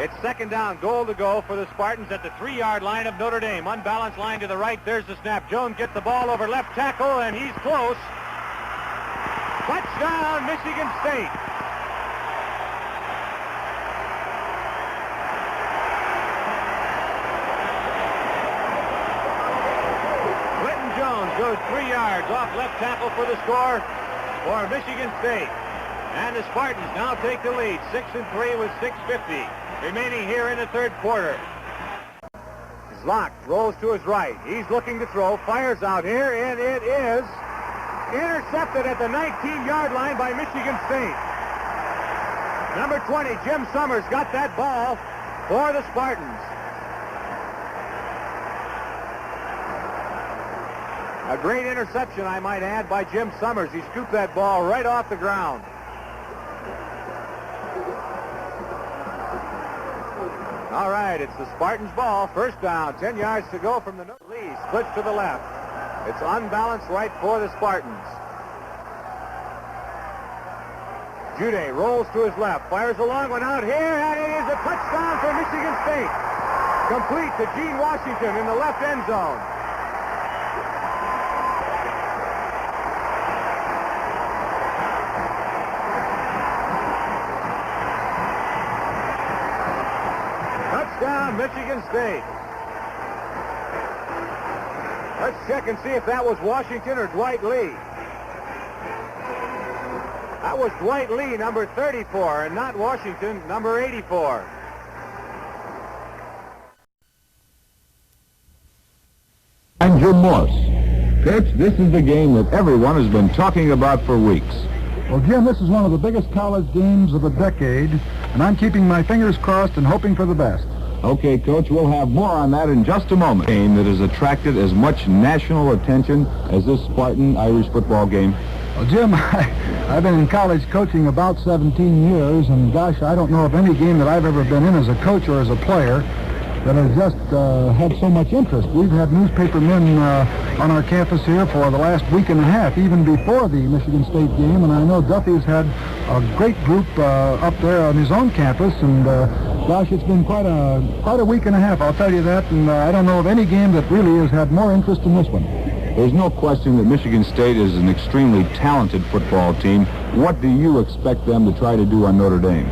It's second down, goal to go for the Spartans at the 3-yard line of Notre Dame. Unbalanced line to the right. There's the snap. Jones gets the ball over left tackle, and he's close. Touchdown, Michigan State. Clinton Jones goes 3 yards off left tackle for the score for Michigan State. And the Spartans now take the lead, 6-3 with 6:50 remaining here in the third quarter. He's locked, rolls to his right. He's looking to throw, fires out here, and it is intercepted at the 19-yard line by Michigan State. Number 20, Jim Summers, got that ball for the Spartans. A great interception, I might add, by Jim Summers. He scooped that ball right off the ground. All right, it's the Spartans' ball. First down, 10 yards to go from the Lee. Splits to the left. It's unbalanced right for the Spartans. Jude rolls to his left, fires a long one out here, and it is a touchdown for Michigan State. Complete to Gene Washington in the left end zone. Touchdown, Michigan State. Let's check and see if that was Washington or Dwight Lee. That was Dwight Lee, number 34, and not Washington, number 84. I'm Jim Morse. Coach, this is the game that everyone has been talking about for weeks. Well, Jim, this is one of the biggest college games of the decade, and I'm keeping my fingers crossed and hoping for the best. Okay, Coach, we'll have more on that in just a moment. Game that has attracted as much national attention as this Spartan-Irish football game. Well, Jim, I've been in college coaching about 17 years, and gosh, I don't know of any game that I've ever been in as a coach or as a player that has just had so much interest. We've had newspaper men on our campus here for the last week and a half, even before the Michigan State game, and I know Duffy's had a great group up there on his own campus, and gosh, it's been quite a week and a half, I'll tell you that, and I don't know of any game that really has had more interest than this one. There's no question that Michigan State is an extremely talented football team. What do you expect them to try to do on Notre Dame?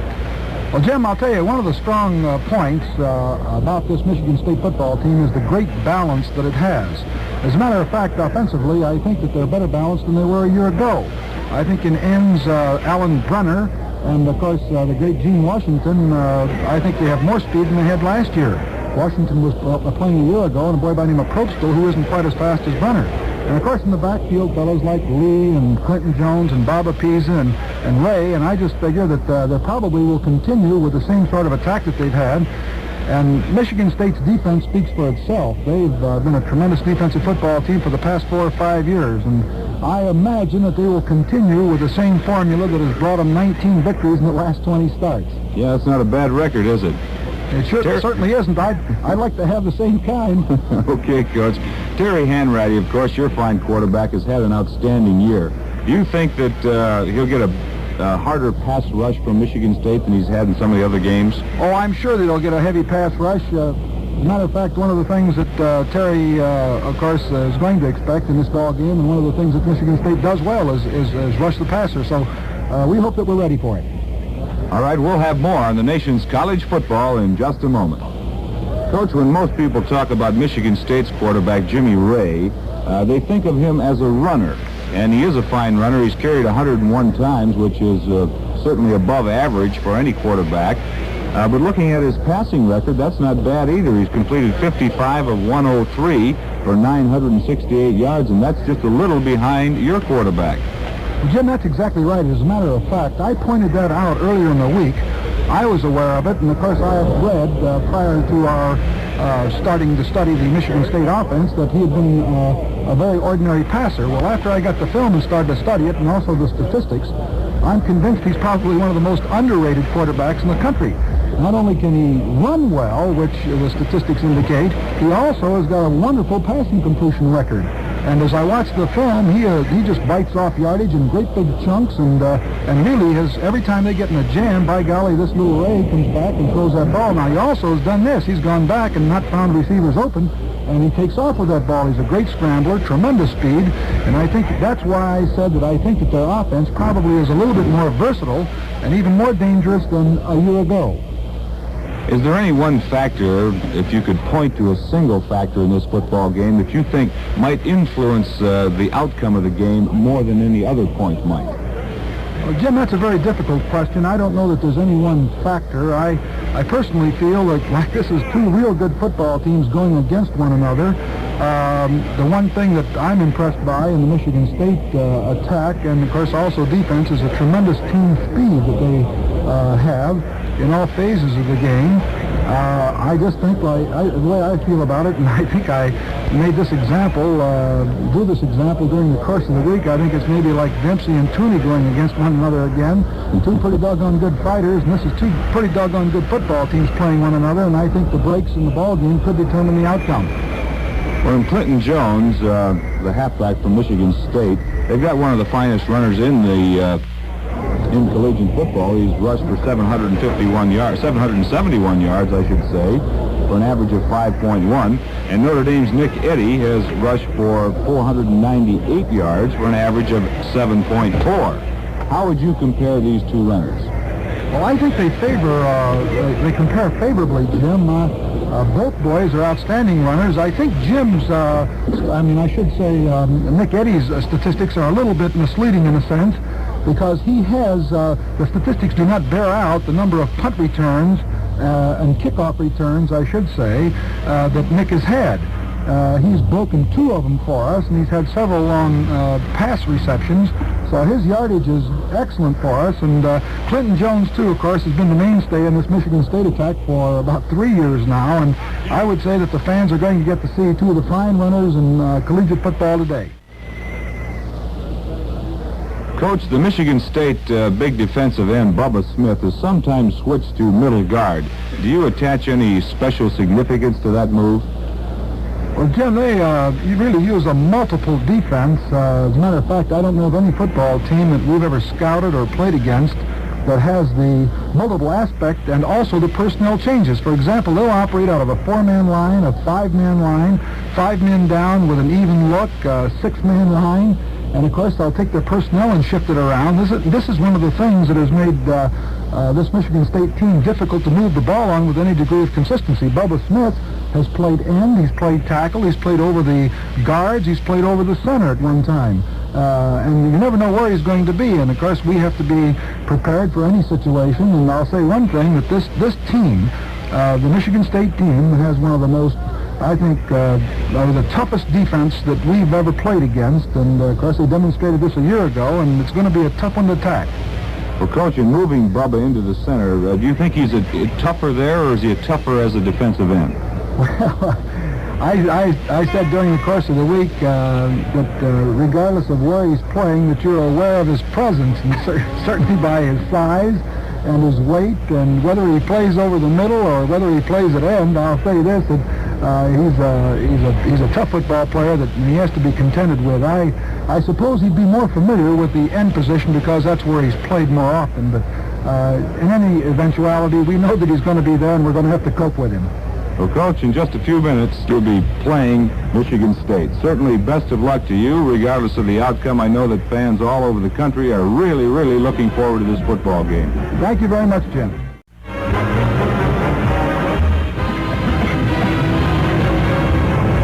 Well, Jim, I'll tell you, one of the strong points about this Michigan State football team is the great balance that it has. As a matter of fact, offensively, I think that they're better balanced than they were a year ago. I think in ends, Alan Brenner and, of course, the great Gene Washington, I think they have more speed than they had last year. Washington was playing a year ago, and a boy by the name of Probstel, who isn't quite as fast as Brenner. And, of course, in the backfield, fellows like Lee and Clinton Jones and Bob Apisa and Ray, and I just figure that they probably will continue with the same sort of attack that they've had. And Michigan State's defense speaks for itself. They've been a tremendous defensive football team for the past 4 or 5 years, and I imagine that they will continue with the same formula that has brought them 19 victories in the last 20 starts. Yeah, that's not a bad record, is it? It certainly isn't. I'd like to have the same kind. Okay, Coach. Terry Hanratty, of course, your fine quarterback, has had an outstanding year. Do you think that he'll get a harder pass rush from Michigan State than he's had in some of the other games? Oh, I'm sure that he'll get a heavy pass rush. As a matter of fact, one of the things that Terry, of course, is going to expect in this ball game, and one of the things that Michigan State does well is rush the passer. So we hope that we're ready for it. All right, we'll have more on the nation's college football in just a moment. Coach, when most people talk about Michigan State's quarterback, Jimmy Ray, they think of him as a runner. And he is a fine runner. He's carried 101 times, which is certainly above average for any quarterback. But looking at his passing record, that's not bad either. He's completed 55 of 103 for 968 yards, and that's just a little behind your quarterback. Well, Jim, that's exactly right. As a matter of fact, I pointed that out earlier in the week. I was aware of it, and of course I have read prior to our starting to study the Michigan State offense that he had been a very ordinary passer. Well, after I got the film and started to study it, and also the statistics, I'm convinced he's probably one of the most underrated quarterbacks in the country. Not only can he run well, which the statistics indicate, he also has got a wonderful passing completion record. And as I watch the film, he just bites off yardage in great big chunks, and really every time they get in a jam, by golly, this little Ray comes back and throws that ball. Now, he also has done this. He's gone back and not found receivers open, and he takes off with that ball. He's a great scrambler, tremendous speed, and I think that's why I said that I think that their offense probably is a little bit more versatile and even more dangerous than a year ago. Is there any one factor, if you could point to a single factor in this football game, that you think might influence the outcome of the game more than any other point might? Well, Jim, that's a very difficult question. I don't know that there's any one factor. I personally feel like this is two real good football teams going against one another. The one thing that I'm impressed by in the Michigan State attack, and of course also defense, is a tremendous team speed that they have in all phases of the game. I just think, the way I feel about it, and I think I made this example, drew this example during the course of the week. I think it's maybe like Dempsey and Tooney going against one another again. Two pretty doggone good fighters, and this is two pretty doggone good football teams playing one another, and I think the breaks in the ball game could determine the outcome. Well, in Clinton Jones, the halfback from Michigan State, they've got one of the finest runners in collegiate football. He's rushed for 771 yards, 771 yards, I should say, for an average of 5.1. And Notre Dame's Nick Eddy has rushed for 498 yards for an average of 7.4. How would you compare these two runners? Well, I think they compare favorably, Jim. Both boys are outstanding runners. I think Jim's, Nick Eddy's statistics are a little bit misleading in a sense, because he has, the statistics do not bear out the number of punt returns and kickoff returns, I should say, that Nick has had. He's broken 2 of them for us, and he's had several long pass receptions, so his yardage is excellent for us. And Clinton Jones, too, of course, has been the mainstay in this Michigan State attack for about 3 years now, and I would say that the fans are going to get to see 2 of the fine runners in collegiate football today. Coach, the Michigan State big defensive end, Bubba Smith, has sometimes switched to middle guard. Do you attach any special significance to that move? Well, Jim, they really use a multiple defense. As a matter of fact, I don't know of any football team that we've ever scouted or played against that has the multiple aspect and also the personnel changes. For example, they'll operate out of a 4-man line, a 5-man line, 5 men down with an even look, a 6-man line. And, of course, they'll take their personnel and shift it around. This is one of the things that has made this Michigan State team difficult to move the ball on with any degree of consistency. Bubba Smith has played end, he's played tackle, he's played over the guards, he's played over the center at one time. And you never know where he's going to be. And, of course, we have to be prepared for any situation. And I'll say one thing, that this team, the Michigan State team, has one of the most, I think, the toughest defense that we've ever played against, and of course they demonstrated this a year ago, and it's going to be a tough one to attack. Well, Coach, in moving Bubba into the center, do you think he's a tougher there, or is he a tougher as a defensive end? Well, I said during the course of the week that regardless of where he's playing, that you're aware of his presence, and certainly by his size and his weight, and whether he plays over the middle or whether he plays at end, I'll say this, that he's a tough football player that he has to be contended with. I suppose he'd be more familiar with the end position because that's where he's played more often, but in any eventuality, we know that he's going to be there, and we're going to have to cope with him. Well, Coach, in just a few minutes, you'll be playing Michigan State. Certainly, best of luck to you, regardless of the outcome. I know that fans all over the country are really, really looking forward to this football game. Thank you very much, Jim.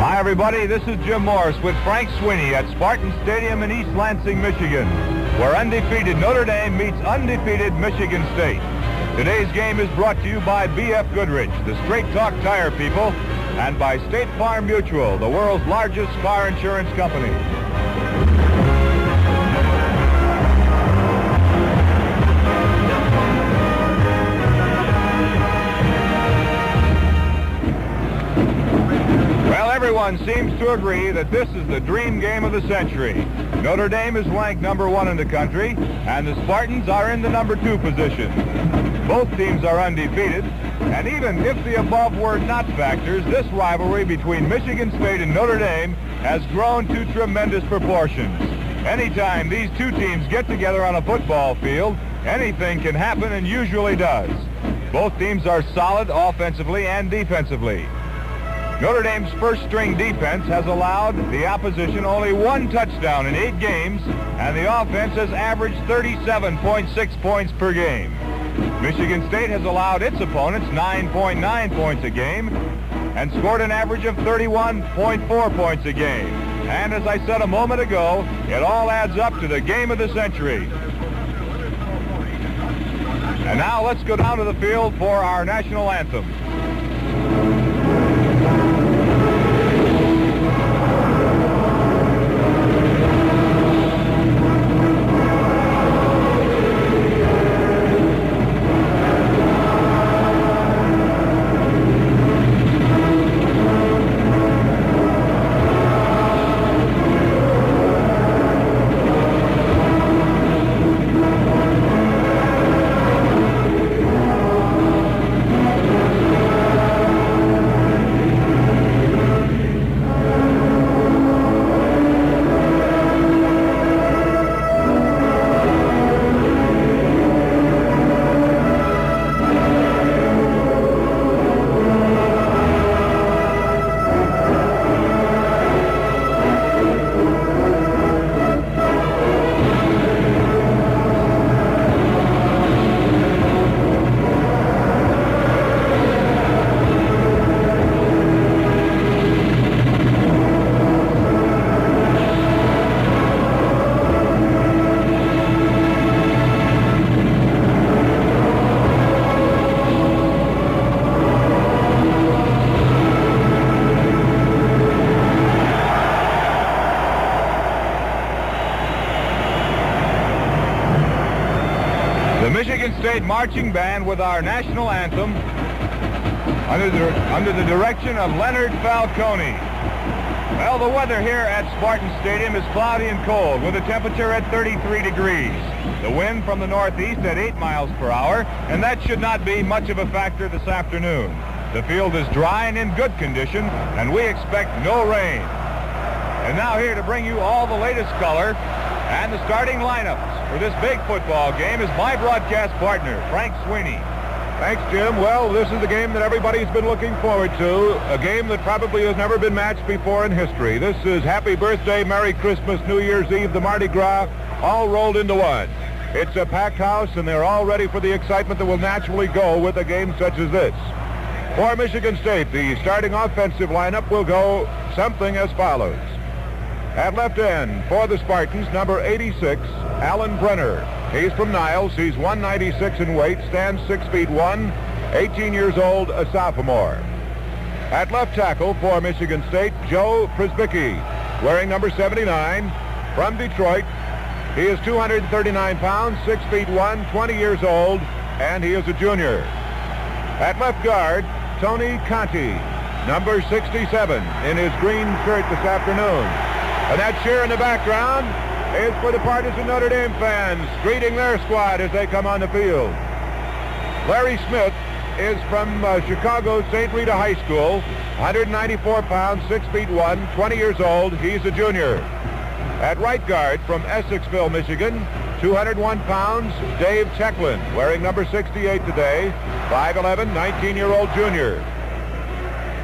Hi, everybody. This is Jim Morris with Frank Sweeney at Spartan Stadium in East Lansing, Michigan, where undefeated Notre Dame meets undefeated Michigan State. Today's game is brought to you by B.F. Goodrich, the Straight Talk Tire people, and by State Farm Mutual, the world's largest car insurance company. Well, everyone seems to agree that this is the dream game of the century. Notre Dame is ranked #1 in the country, and the Spartans are in the #2 position. Both teams are undefeated, and even if the above were not factors, this rivalry between Michigan State and Notre Dame has grown to tremendous proportions. Anytime these two teams get together on a football field, anything can happen, and usually does. Both teams are solid offensively and defensively. Notre Dame's first-string defense has allowed the opposition only one touchdown in 8 games, and the offense has averaged 37.6 points per game. Michigan State has allowed its opponents 9.9 points a game and scored an average of 31.4 points a game. And as I said a moment ago, it all adds up to the game of the century. And now let's go down to the field for our national anthem. State marching band with our national anthem under the direction of Leonard Falcone. Well, the weather here at Spartan Stadium is cloudy and cold with a temperature at 33 degrees. The wind from the northeast at 8 miles per hour, and that should not be much of a factor this afternoon. The field is dry and in good condition, and we expect no rain. And now here to bring you all the latest color and the starting lineups for this big football game is my broadcast partner, Frank Sweeney. Thanks, Jim. Well, this is the game that everybody's been looking forward to, a game that probably has never been matched before in history. This is Happy Birthday, Merry Christmas, New Year's Eve, the Mardi Gras, all rolled into one. It's a packed house, and they're all ready for the excitement that will naturally go with a game such as this. For Michigan State, the starting offensive lineup will go something as follows. At left end for the Spartans, number 86, Alan Brenner. He's from Niles. He's 196 in weight, stands 6 feet 1, 18 years old, a sophomore. At left tackle for Michigan State, Joe Przybicki, wearing number 79, from Detroit. He is 239 pounds, 6 feet 1, 20 years old, and he is a junior. At left guard, Tony Conti, number 67, in his green shirt this afternoon. And that cheer in the background is for the partisan Notre Dame fans greeting their squad as they come on the field. Larry Smith is from Chicago's St. Rita High School, 194 pounds, 6 feet 1, 20 years old. He's a junior. At right guard from Essexville, Michigan, 201 pounds, Dave Techlin, wearing number 68 today, 5'11", 19-year-old junior.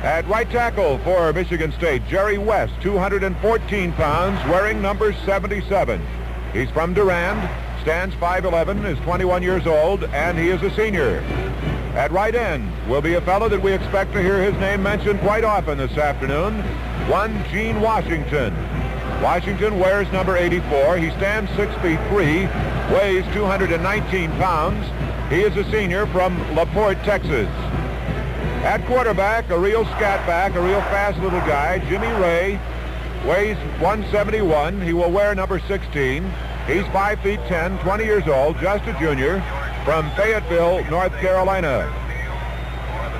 At right tackle for Michigan State, Jerry West, 214 pounds, wearing number 77. He's from Durand, stands 5'11", is 21 years old, and he is a senior. At right end will be a fellow that we expect to hear his name mentioned quite often this afternoon, one Gene Washington. Washington wears number 84. He stands 6 feet 3, weighs 219 pounds. He is a senior from LaPorte, Texas. At quarterback, a real scat back, a real fast little guy, Jimmy Ray, weighs 171. He will wear number 16. He's 5 feet 10, 20 years old, just a junior, from Fayetteville, North Carolina.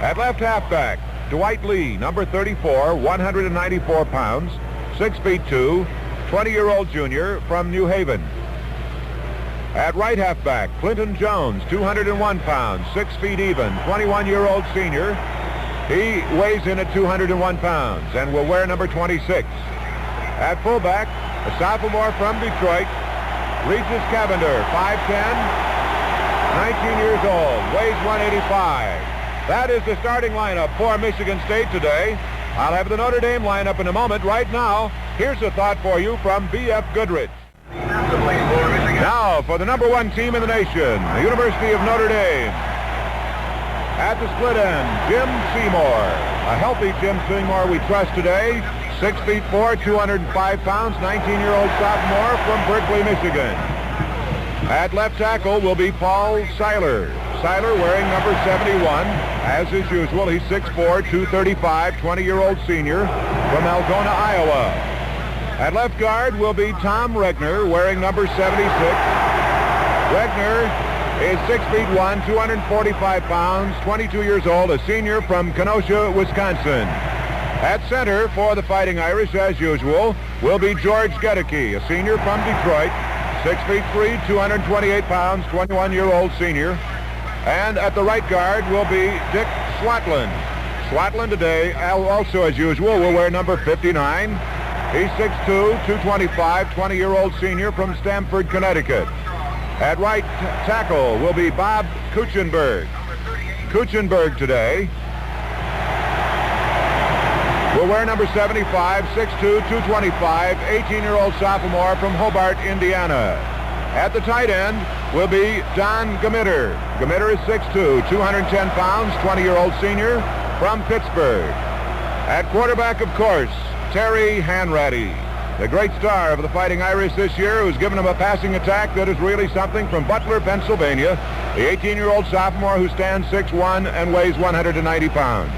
At left halfback, Dwight Lee, number 34, 194 pounds, 6 feet 2, 20-year-old junior from New Haven. At right halfback, Clinton Jones, 201 pounds, 6 feet even, 21-year-old senior. He weighs in at 201 pounds and will wear number 26. At fullback, a sophomore from Detroit, Regis Cavender, 5'10", 19 years old, weighs 185. That is the starting lineup for Michigan State today. I'll have the Notre Dame lineup in a moment. Right now, here's a thought for you from B.F. Goodrich. Now for the number 1 team in the nation, the University of Notre Dame. At the split end, Jim Seymour. A healthy Jim Seymour we trust today. 6 feet 4, 205 pounds, 19-year-old sophomore from Berkeley, Michigan. At left tackle will be Paul Seiler. Seiler wearing number 71. As is usual, he's 6'4", 235, 20-year-old senior from Algona, Iowa. At left guard will be Tom Regner, wearing number 76. Regner is 6 feet 1, 245 pounds, 22 years old, a senior from Kenosha, Wisconsin. At center for the Fighting Irish, as usual, will be George Gedeke, a senior from Detroit, 6 feet 3, 228 pounds, 21-year-old senior. And at the right guard will be Dick Swatland. Swatland today, also as usual, will wear number 59. He's 6'2", 225, 20-year-old senior from Stamford, Connecticut. At right tackle will be Bob Kuchenberg. Kuchenberg today will wear number 75, 6'2", 225, 18-year-old sophomore from Hobart, Indiana. At the tight end will be Don Gamitter. Gamitter is 6'2", 210 pounds, 20-year-old senior from Pittsburgh. At quarterback, of course, Terry Hanratty, the great star of the Fighting Irish this year, who's given them a passing attack that is really something, from Butler, Pennsylvania, the 18-year-old sophomore who stands 6'1" and weighs 190 pounds.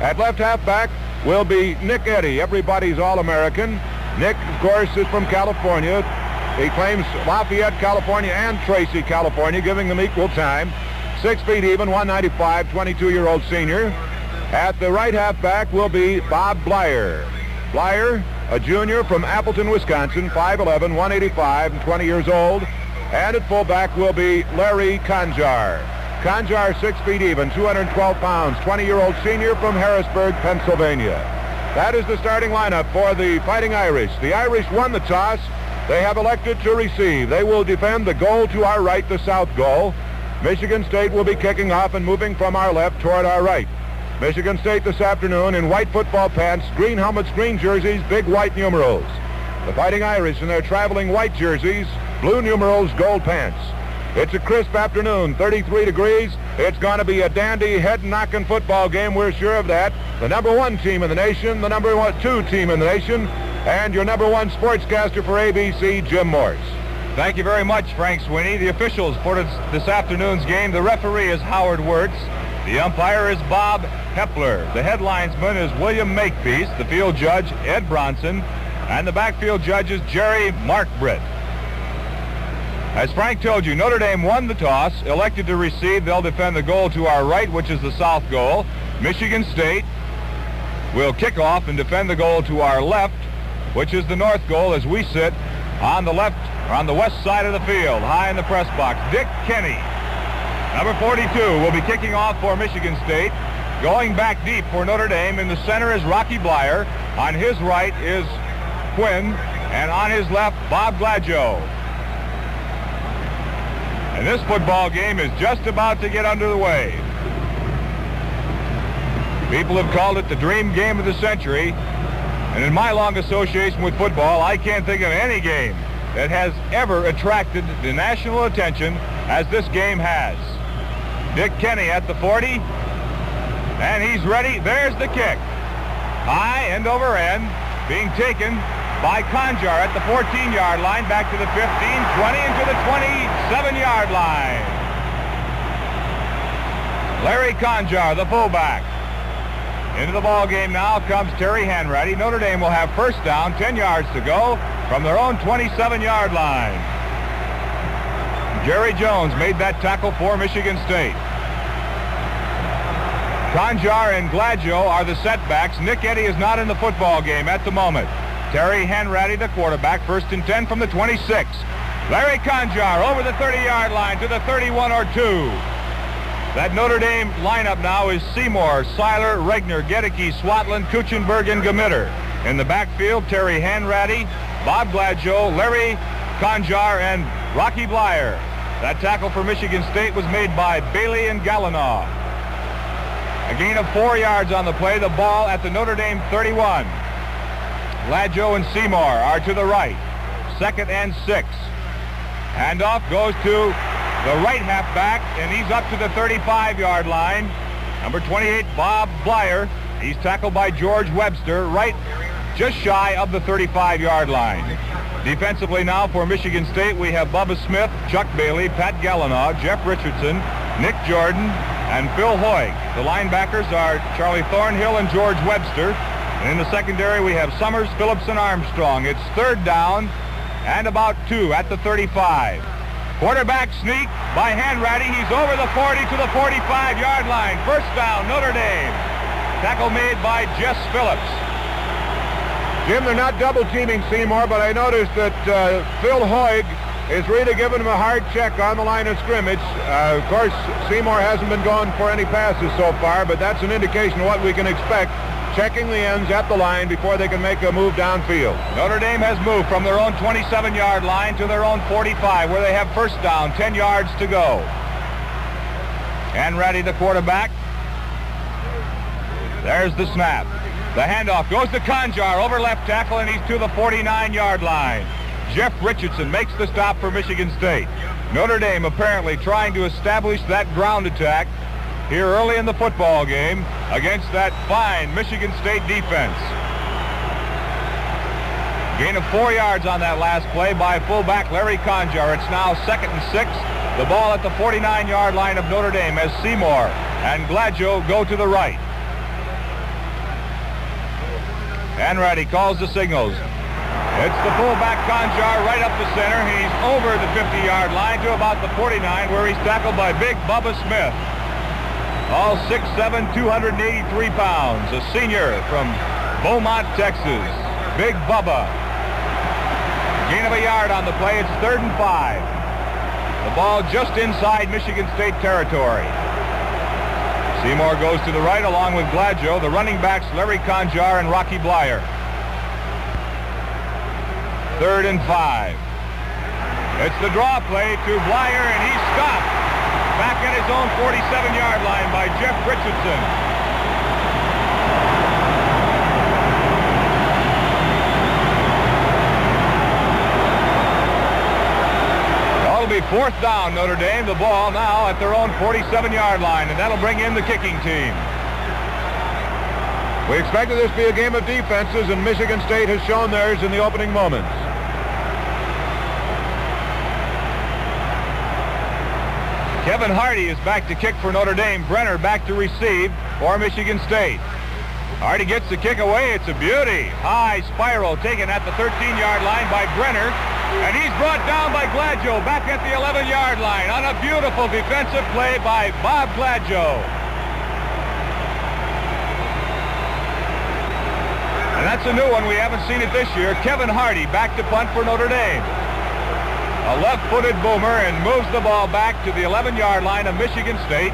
At left halfback will be Nick Eddy, everybody's All-American. Nick, of course, is from California. He claims Lafayette, California, and Tracy, California, giving them equal time. 6 feet even, 195, 22-year-old senior. At the right halfback will be Bob Blyer. Blyer, a junior from Appleton, Wisconsin, 5'11", 185, and 20 years old. And at fullback will be Larry Conjar. Conjar, 6 feet even, 212 pounds, 20-year-old senior from Harrisburg, Pennsylvania. That is the starting lineup for the Fighting Irish. The Irish won the toss. They have elected to receive. They will defend the goal to our right, the south goal. Michigan State will be kicking off and moving from our left toward our right. Michigan State this afternoon in white football pants, green helmets, green jerseys, big white numerals. The Fighting Irish in their traveling white jerseys, blue numerals, gold pants. It's a crisp afternoon, 33 degrees. It's going to be a dandy, head-knocking football game, we're sure of that. The number 1 team in the nation, the number 2 team in the nation, and your number 1 sportscaster for ABC, Jim Morse. Thank you very much, Frank Sweeney. The officials for this afternoon's game, the referee is Howard Wirtz. The umpire is Bob Hepler. The headlinesman is William Makepeace. The field judge, Ed Bronson. And the backfield judge is Jerry Markbritt. As Frank told you, Notre Dame won the toss, elected to receive. They'll defend the goal to our right, which is the south goal. Michigan State will kick off and defend the goal to our left, which is the north goal, as we sit on the left, or on the west side of the field, high in the press box. Dick Kenny, number 42, will be kicking off for Michigan State. Going back deep for Notre Dame. In the center is Rocky Blyer. On his right is Quinn, and on his left, Bob Gladjo. And this football game is just about to get underway. People have called it the dream game of the century. And in my long association with football, I can't think of any game that has ever attracted the national attention as this game has. Dick Kenny at the 40. And he's ready. There's the kick. High end over end. Being taken by Conjar at the 14-yard line, back to the 15, 20, and to the 27-yard line. Larry Conjar, the fullback. Into the ball game now comes Terry Hanratty. Notre Dame will have first down, 10 yards to go from their own 27-yard line. Jerry Jones made that tackle for Michigan State. Conjar and Gladjo are the setbacks. Nick Eddy is not in the football game at the moment. Terry Hanratty, the quarterback, 1st and 10 from the 26. Larry Conjar over the 30-yard line to the 31 or 2. That Notre Dame lineup now is Seymour, Seiler, Regner, Gedeke, Swatland, Kuchenberg, and Gamitter. In the backfield, Terry Hanratty, Bob Gladjo, Larry Conjar, and Rocky Blyer. That tackle for Michigan State was made by Bailey and Gallinaw. A gain of 4 yards on the play. The ball at the Notre Dame 31. Gladjo and Seymour are to the right. 2nd and 6. Handoff goes to the right halfback, and he's up to the 35-yard line. Number 28, Bob Blyer. He's tackled by George Webster, right just shy of the 35-yard line. Defensively now for Michigan State, we have Bubba Smith, Chuck Bailey, Pat Gallinaw, Jeff Richardson, Nick Jordan, and Phil Hoig. The linebackers are Charlie Thornhill and George Webster. And in the secondary, we have Summers, Phillips, and Armstrong. It's 3rd down and about 2 at the 35. Quarterback sneak by Hanratty. He's over the 40 to the 45-yard line. 1st down, Notre Dame. Tackle made by Jess Phillips. Jim, they're not double-teaming Seymour, but I noticed that Phil Hoig is really giving him a hard check on the line of scrimmage. Of course, Seymour hasn't been going for any passes so far, but that's an indication of what we can expect. Checking the ends at the line before they can make a move downfield. Notre Dame has moved from their own 27-yard line to their own 45, where they have 1st down, 10 yards to go. Hanratty, the quarterback. There's the snap. The handoff goes to Conjar over left tackle, and he's to the 49-yard line. Jeff Richardson makes the stop for Michigan State. Notre Dame apparently trying to establish that ground attack here early in the football game against that fine Michigan State defense. Gain of 4 yards on that last play by fullback Larry Conjar. It's now 2nd and 6. The ball at the 49-yard line of Notre Dame as Seymour and Gladjo go to the right. Hanratty calls the signals. It's the fullback Conjar right up the center. He's over the 50-yard line to about the 49, where he's tackled by big Bubba Smith. All 6'7", 283 pounds. A senior from Beaumont, Texas. Big Bubba. Gain of a yard on the play. It's 3rd and 5. The ball just inside Michigan State territory. Seymour goes to the right along with Gladjo. The running backs Larry Conjar and Rocky Blyer. 3rd and 5. It's the draw play to Blyer, and he's stopped back at his own 47-yard line by Jeff Richardson. That'll be 4th down, Notre Dame. The ball now at their own 47-yard line, and that'll bring in the kicking team. We expected this to be a game of defenses, and Michigan State has shown theirs in the opening moments. Kevin Hardy is back to kick for Notre Dame. Brenner back to receive for Michigan State. Hardy gets the kick away. It's a beauty. High spiral taken at the 13-yard line by Brenner. And he's brought down by Gladjo back at the 11-yard line on a beautiful defensive play by Bob Gladjo. And that's a new one. We haven't seen it this year. Kevin Hardy back to punt for Notre Dame. A left-footed boomer and moves the ball back to the 11-yard line of Michigan State.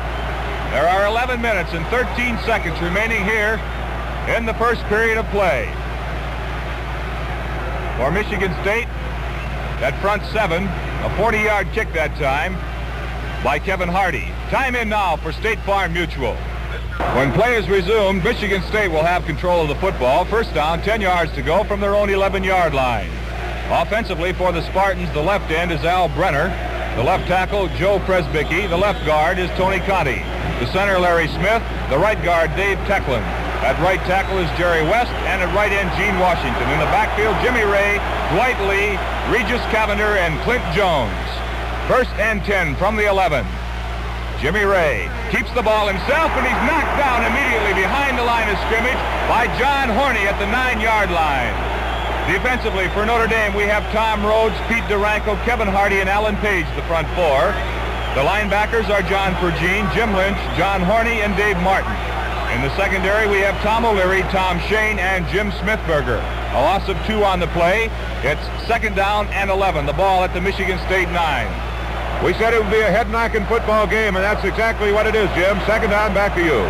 There are 11 minutes and 13 seconds remaining here in the first period of play. For Michigan State, that front 7, a 40-yard kick that time by Kevin Hardy. Time in now for State Farm Mutual. When play is resumed, Michigan State will have control of the football. 1st down, 10 yards to go from their own 11-yard line. Offensively for the Spartans, the left end is Al Brenner. The left tackle, Joe Presbicki. The left guard is Tony Conti. The center, Larry Smith. The right guard, Dave Tecklin. At right tackle is Jerry West, and at right end, Gene Washington. In the backfield, Jimmy Ray, Dwight Lee, Regis Cavender, and Clint Jones. 1st and 10 from the 11. Jimmy Ray keeps the ball himself, and he's knocked down immediately behind the line of scrimmage by John Horney at the 9-yard line. Defensively for Notre Dame, we have Tom Rhodes, Pete Duranko, Kevin Hardy, and Alan Page, the front 4. The linebackers are John Pergine, Jim Lynch, John Horney, and Dave Martin. In the secondary, we have Tom O'Leary, Tom Shane, and Jim Smithberger. A loss of 2 on the play. It's 2nd down and 11. The ball at the Michigan State 9. We said it would be a head-knocking football game, and that's exactly what it is, Jim. 2nd down, back to you.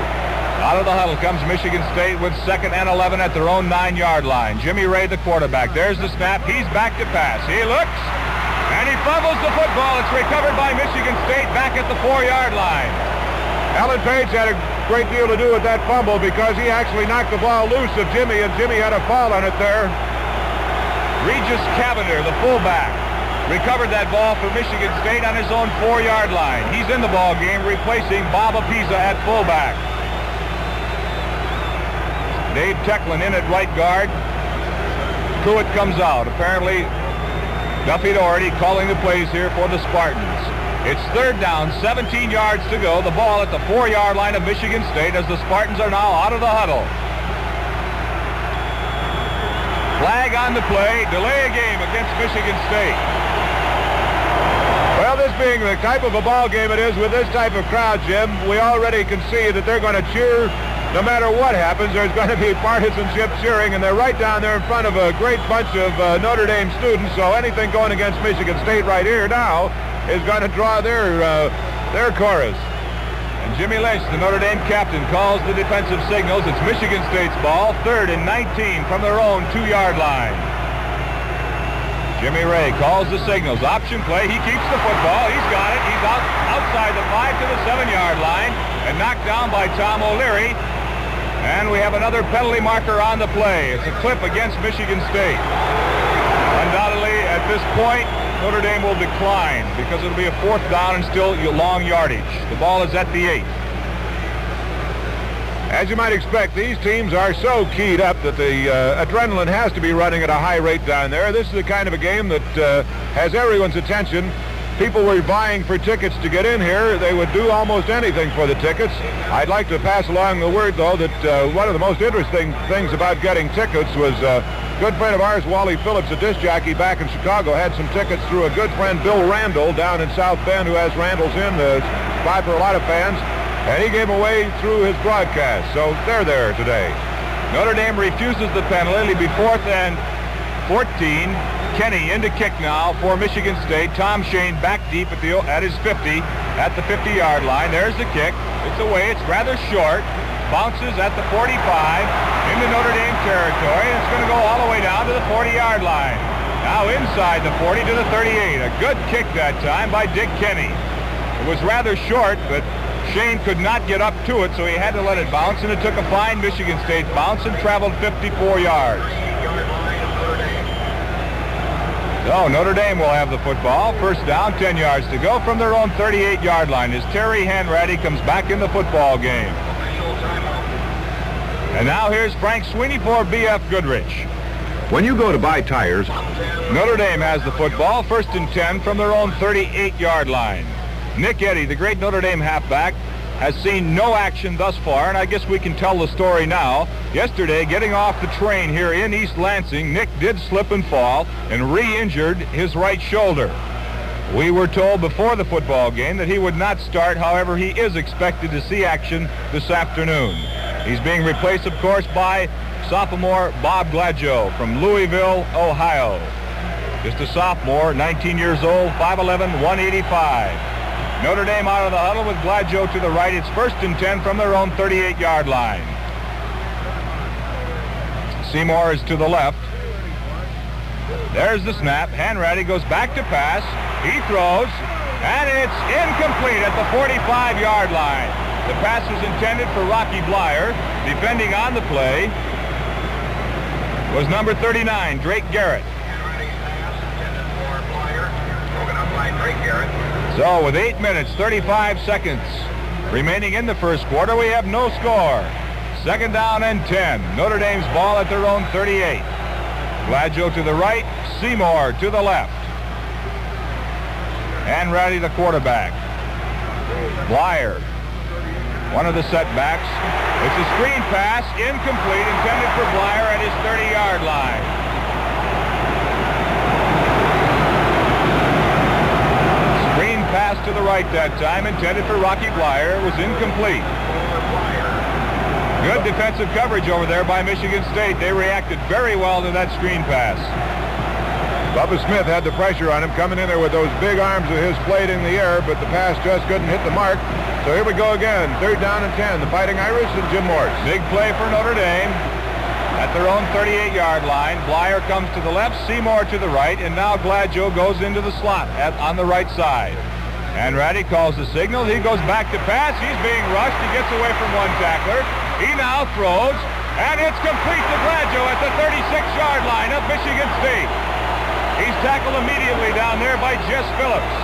Out of the huddle comes Michigan State with 2nd and 11 at their own 9-yard line. Jimmy Ray, the quarterback. There's the snap. He's back to pass. He looks, and he fumbles the football. It's recovered by Michigan State back at the 4-yard line. Alan Page had a great deal to do with that fumble because he actually knocked the ball loose of Jimmy, and Jimmy had a fall on it there. Regis Cavender, the fullback, recovered that ball for Michigan State on his own 4-yard line. He's in the ball game, replacing Bob Apiza at fullback. Dave Tecklin in at right guard. Pruitt comes out. Apparently, Duffy Doherty calling the plays here for the Spartans. It's 3rd down, 17 yards to go. The ball at the 4-yard line of Michigan State as the Spartans are now out of the huddle. Flag on the play. Delay a game against Michigan State. Well, this being the type of a ball game it is with this type of crowd, Jim, we already can see that they're going to cheer no matter what happens. There's going to be partisanship cheering, and they're right down there in front of a great bunch of Notre Dame students, so anything going against Michigan State right here now is going to draw their chorus. And Jimmy Lynch, the Notre Dame captain, calls the defensive signals. It's Michigan State's ball, 3rd and 19 from their own 2-yard line. Jimmy Ray calls the signals. Option play. He keeps the football. He's got it. He's outside the 5 to the 7-yard line and knocked down by Tom O'Leary. And we have another penalty marker on the play. It's a clip against Michigan State. Undoubtedly, at this point, Notre Dame will decline because it'll be a 4th down and still long yardage. The ball is at the 8. As you might expect, these teams are so keyed up that the adrenaline has to be running at a high rate down there. This is the kind of a game that has everyone's attention. People were vying for tickets to get in here. They would do almost anything for the tickets. I'd like to pass along the word, though, that one of the most interesting things about getting tickets was a good friend of ours, Wally Phillips, a disc jockey back in Chicago, had some tickets through a good friend, Bill Randall, down in South Bend, who has Randall's Inn, the spot for a lot of fans, and he gave away through his broadcast. So they're there today. Notre Dame refuses the penalty. It'll be 4th and 14. Kenny in to kick now for Michigan State. Tom Shane back deep at his 50, at the 50-yard line. There's the kick. It's away. It's rather short. Bounces at the 45 into Notre Dame territory, and it's going to go all the way down to the 40-yard line. Now inside the 40 to the 38. A good kick that time by Dick Kenny. It was rather short, but Shane could not get up to it, so he had to let it bounce, and it took a fine Michigan State bounce and traveled 54 yards. So Notre Dame will have the football. 1st down, 10 yards to go from their own 38-yard line as Terry Hanratty comes back in the football game. And now here's Frank Sweeney for B.F. Goodrich. When you go to buy tires, Notre Dame has the football. 1st and 10 from their own 38-yard line. Nick Eddy, the great Notre Dame halfback, has seen no action thus far, and I guess we can tell the story now. Yesterday, getting off the train here in East Lansing, Nick did slip and fall and re-injured his right shoulder. We were told before the football game that he would not start. However, he is expected to see action this afternoon. He's being replaced, of course, by sophomore Bob Gladjo from Louisville, Ohio. Just a sophomore, 19 years old, 5'11", 185. Notre Dame out of the huddle with Gladjo to the right. It's 1st and 10 from their own 38-yard line. Seymour is to the left. There's the snap. Hanratty goes back to pass. He throws, and it's incomplete at the 45-yard line. The pass was intended for Rocky Blyer. Defending on the play was number 39, Drake Garrett. So with 8 minutes, 35 seconds remaining in the 1st quarter, we have no score. 2nd down and 10. Notre Dame's ball at their own 38. Gladjo to the right, Seymour to the left. Hanratty, the quarterback. Blyer, one of the setbacks. It's a screen pass, incomplete, intended for Blyer at his 30-yard line. Pass to the right that time, intended for Rocky Blyer, was incomplete. Good defensive coverage over there by Michigan State. They reacted very well to that screen pass. Bubba Smith had the pressure on him, coming in there with those big arms of his played in the air, but the pass just couldn't hit the mark. So here we go again. 3rd down and 10. The Fighting Irish and Jim Morse. Big play for Notre Dame. At their own 38-yard line, Blyer comes to the left, Seymour to the right, and now Gladjo goes into the slot on the right side. Hanratty calls the signal. He goes back to pass. He's being rushed. He gets away from one tackler. He now throws, and it's complete to Gladjo at the 36-yard line of Michigan State. He's tackled immediately down there by Jess Phillips.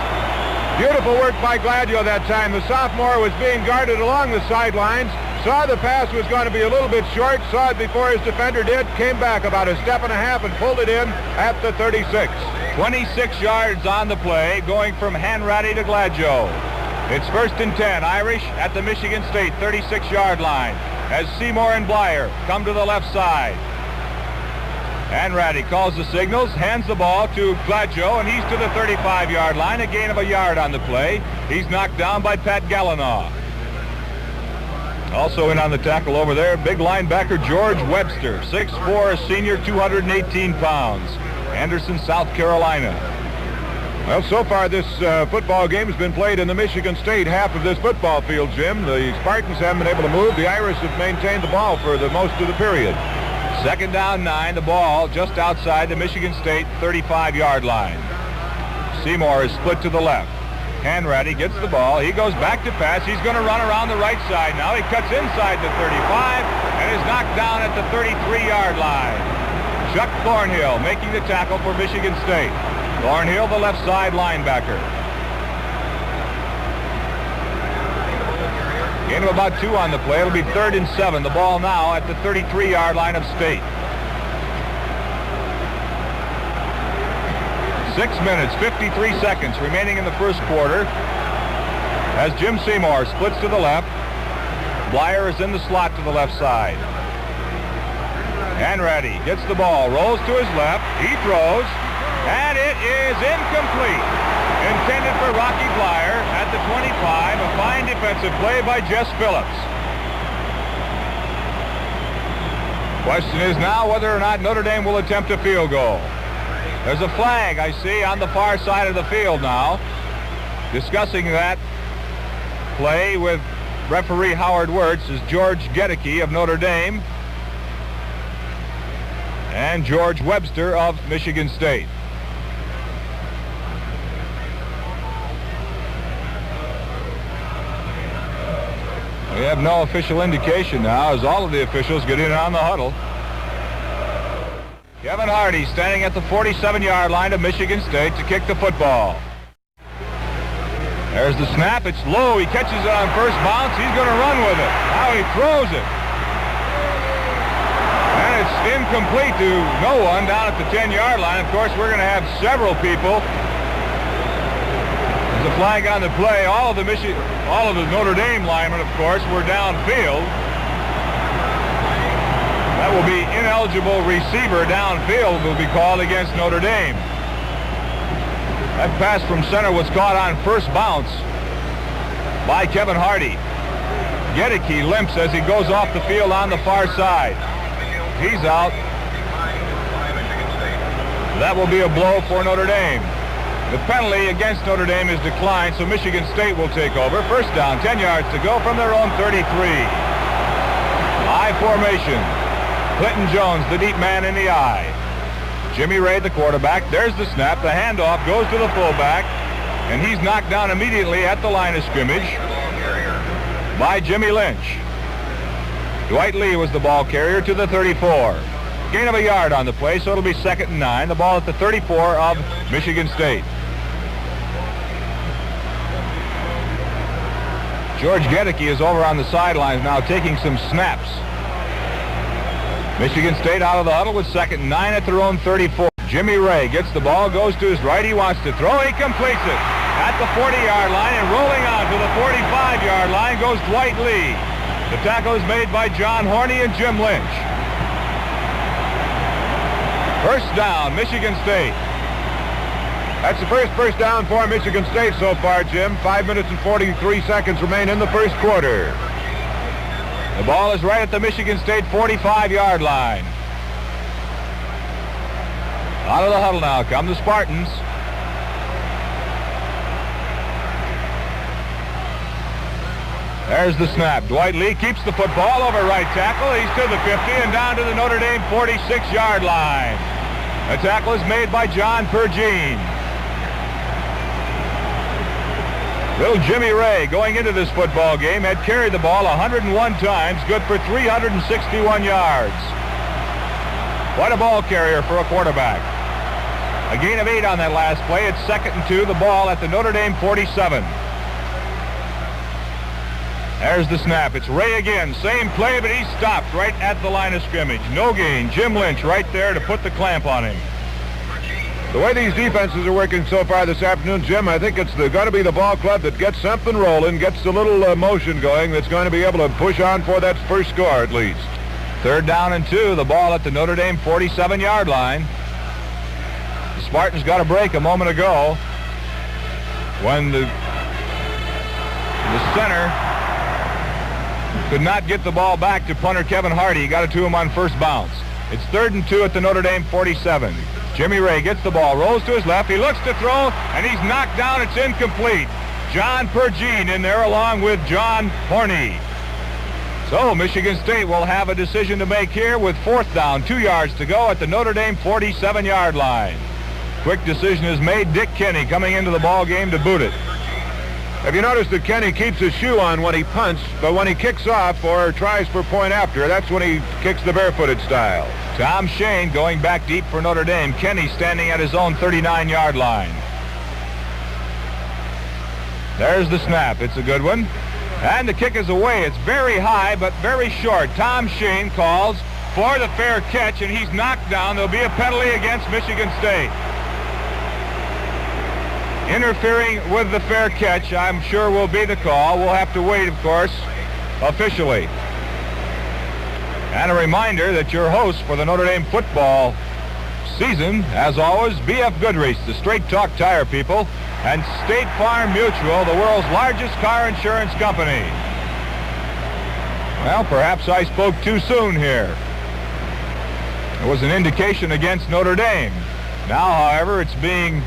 Beautiful work by Gladjo that time. The sophomore was being guarded along the sidelines, saw the pass was going to be a little bit short, saw it before his defender did, came back about a step and a half and pulled it in at the 36. 26 yards on the play, going from Hanratty to Gladjo. It's 1st and 10, Irish at the Michigan State 36-yard line as Seymour and Blyer come to the left side. Hanratty calls the signals, hands the ball to Gladjo, and he's to the 35-yard line, a gain of a yard on the play. He's knocked down by Pat Gallinaw. Also in on the tackle over there, big linebacker George Webster, 6'4", a senior, 218 pounds. Anderson, South Carolina. Well, so far this football game has been played in the Michigan State half of this football field, Jim. The Spartans haven't been able to move. The Irish have maintained the ball for the most of the period. 2nd down 9, the ball just outside the Michigan State 35-yard line. Seymour is split to the left. Hanratty gets the ball. He goes back to pass. He's going to run around the right side now. He cuts inside the 35 and is knocked down at the 33-yard line. Chuck Thornhill making the tackle for Michigan State. Thornhill, the left side linebacker. Gain of about 2 on the play. It'll be 3rd and 7. The ball now at the 33-yard line of State. 6 minutes, 53 seconds remaining in the first quarter as Jim Seymour splits to the left. Blyer is in the slot to the left side. Hanratty gets the ball, rolls to his left. He throws, and it is incomplete. Intended for Rocky Blyer at the 25. A fine defensive play by Jess Phillips. Question is now whether or not Notre Dame will attempt a field goal. There's a flag, I see, on the far side of the field now. Discussing that play with referee Howard Wirtz is George Gedeke of Notre Dame and George Webster of Michigan State. We have no official indication now as all of the officials get in on the huddle. Kevin Hardy standing at the 47-yard line of Michigan State to kick the football. There's the snap. It's low. He catches it on first bounce. He's going to run with it. Now he throws it. And it's incomplete to no one down at the 10-yard line. Of course, we're going to have several people. There's a flag on the play. All of the Notre Dame linemen, of course, were downfield. That will be ineligible receiver downfield will be called against Notre Dame. That pass from center was caught on first bounce by Kevin Hardy. Gedeke limps as he goes off the field on the far side. He's out. That will be a blow for Notre Dame. The penalty against Notre Dame is declined, so Michigan State will take over. First down, 10 yards to go from their own 33. I formation. Clinton Jones, the deep man in the I. Jimmy Ray, the quarterback. There's the snap. The handoff goes to the fullback, and he's knocked down immediately at the line of scrimmage by Jimmy Lynch. Dwight Lee was the ball carrier to the 34. Gain of a yard on the play, so it'll be 2nd and 9. The ball at the 34 of Michigan State. George Gedeke is over on the sidelines now taking some snaps. Michigan State out of the huddle with 2nd and 9 at their own 34. Jimmy Ray gets the ball, goes to his right. He wants to throw. He completes it at the 40-yard line, and rolling on to the 45-yard line goes Dwight Lee. The tackle is made by John Horney and Jim Lynch. First down, Michigan State. That's the first down for Michigan State so far, Jim. 5 minutes and 43 seconds remain in the first quarter. The ball is right at the Michigan State 45-yard line. Out of the huddle now come the Spartans. There's the snap. Dwight Lee keeps the football over right tackle. He's to the 50 and down to the Notre Dame 46-yard line. The tackle is made by John Pergine. Little Jimmy Ray, going into this football game, had carried the ball 101 times, good for 361 yards. Quite a ball carrier for a quarterback. A gain of 8 on that last play. It's 2nd and 2, the ball at the Notre Dame 47. There's the snap. It's Ray again. Same play, but he stopped right at the line of scrimmage. No gain. Jim Lynch right there to put the clamp on him. The way these defenses are working so far this afternoon, Jim, I think it's got to be the ball club that gets something rolling, gets a little motion going, that's going to be able to push on for that first score at least. 3rd down and 2, the ball at the Notre Dame 47-yard line. The Spartans got a break a moment ago when the center could not get the ball back to punter Kevin Hardy. He got it to him on first bounce. It's 3rd and 2 at the Notre Dame 47. Jimmy Ray gets the ball, rolls to his left. He looks to throw, and he's knocked down. It's incomplete. John Pergine in there along with John Horney. So Michigan State will have a decision to make here with 4th down, 2 yards to go at the Notre Dame 47-yard line. Quick decision is made. Dick Kenny coming into the ball game to boot it. Have you noticed that Kenny keeps his shoe on when he punts, but when he kicks off or tries for point after, that's when he kicks the barefooted style? Tom Shane going back deep for Notre Dame. Kenny standing at his own 39-yard line. There's the snap. It's a good one. And the kick is away. It's very high, but very short. Tom Shane calls for the fair catch, and he's knocked down. There'll be a penalty against Michigan State. Interfering with the fair catch, I'm sure, will be the call. We'll have to wait, of course, officially. And a reminder that your host for the Notre Dame football season, as always, B.F. Goodrich, the Straight Talk Tire people, and State Farm Mutual, the world's largest car insurance company. Well, perhaps I spoke too soon here. It was an indication against Notre Dame. Now, however, it's being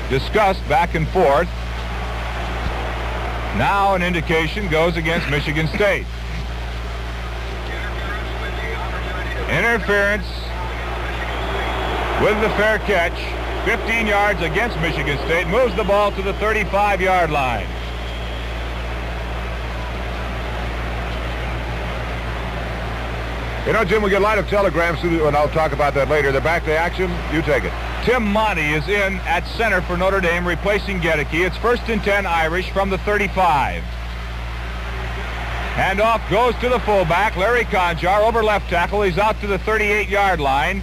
discussed back and forth. Now an indication goes against Michigan State. Interference with the fair catch. 15 yards against Michigan State. Moves the ball to the 35-yard line. You know, Jim, we get a lot of telegrams, and I'll talk about that later. They're back to action. You take it. Tim Monty is in at center for Notre Dame, replacing Gedeke. It's 1st and 10 Irish from the 35. Handoff goes to the fullback, Larry Conjar, over left tackle. He's out to the 38-yard line.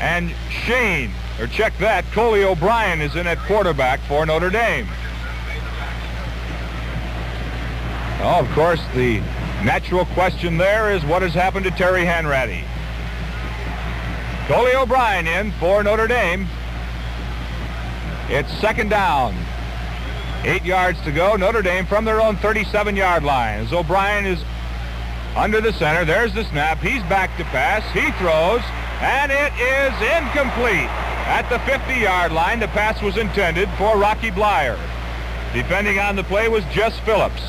And Shane, or check that, Coley O'Brien is in at quarterback for Notre Dame. Oh, of course, the natural question there is what has happened to Terry Hanratty. Coley O'Brien in for Notre Dame. It's 2nd down. 8 yards to go. Notre Dame from their own 37-yard line. As O'Brien is under the center, there's the snap. He's back to pass. He throws, and it is incomplete. At the 50-yard line, the pass was intended for Rocky Blyer. Defending on the play was Jess Phillips.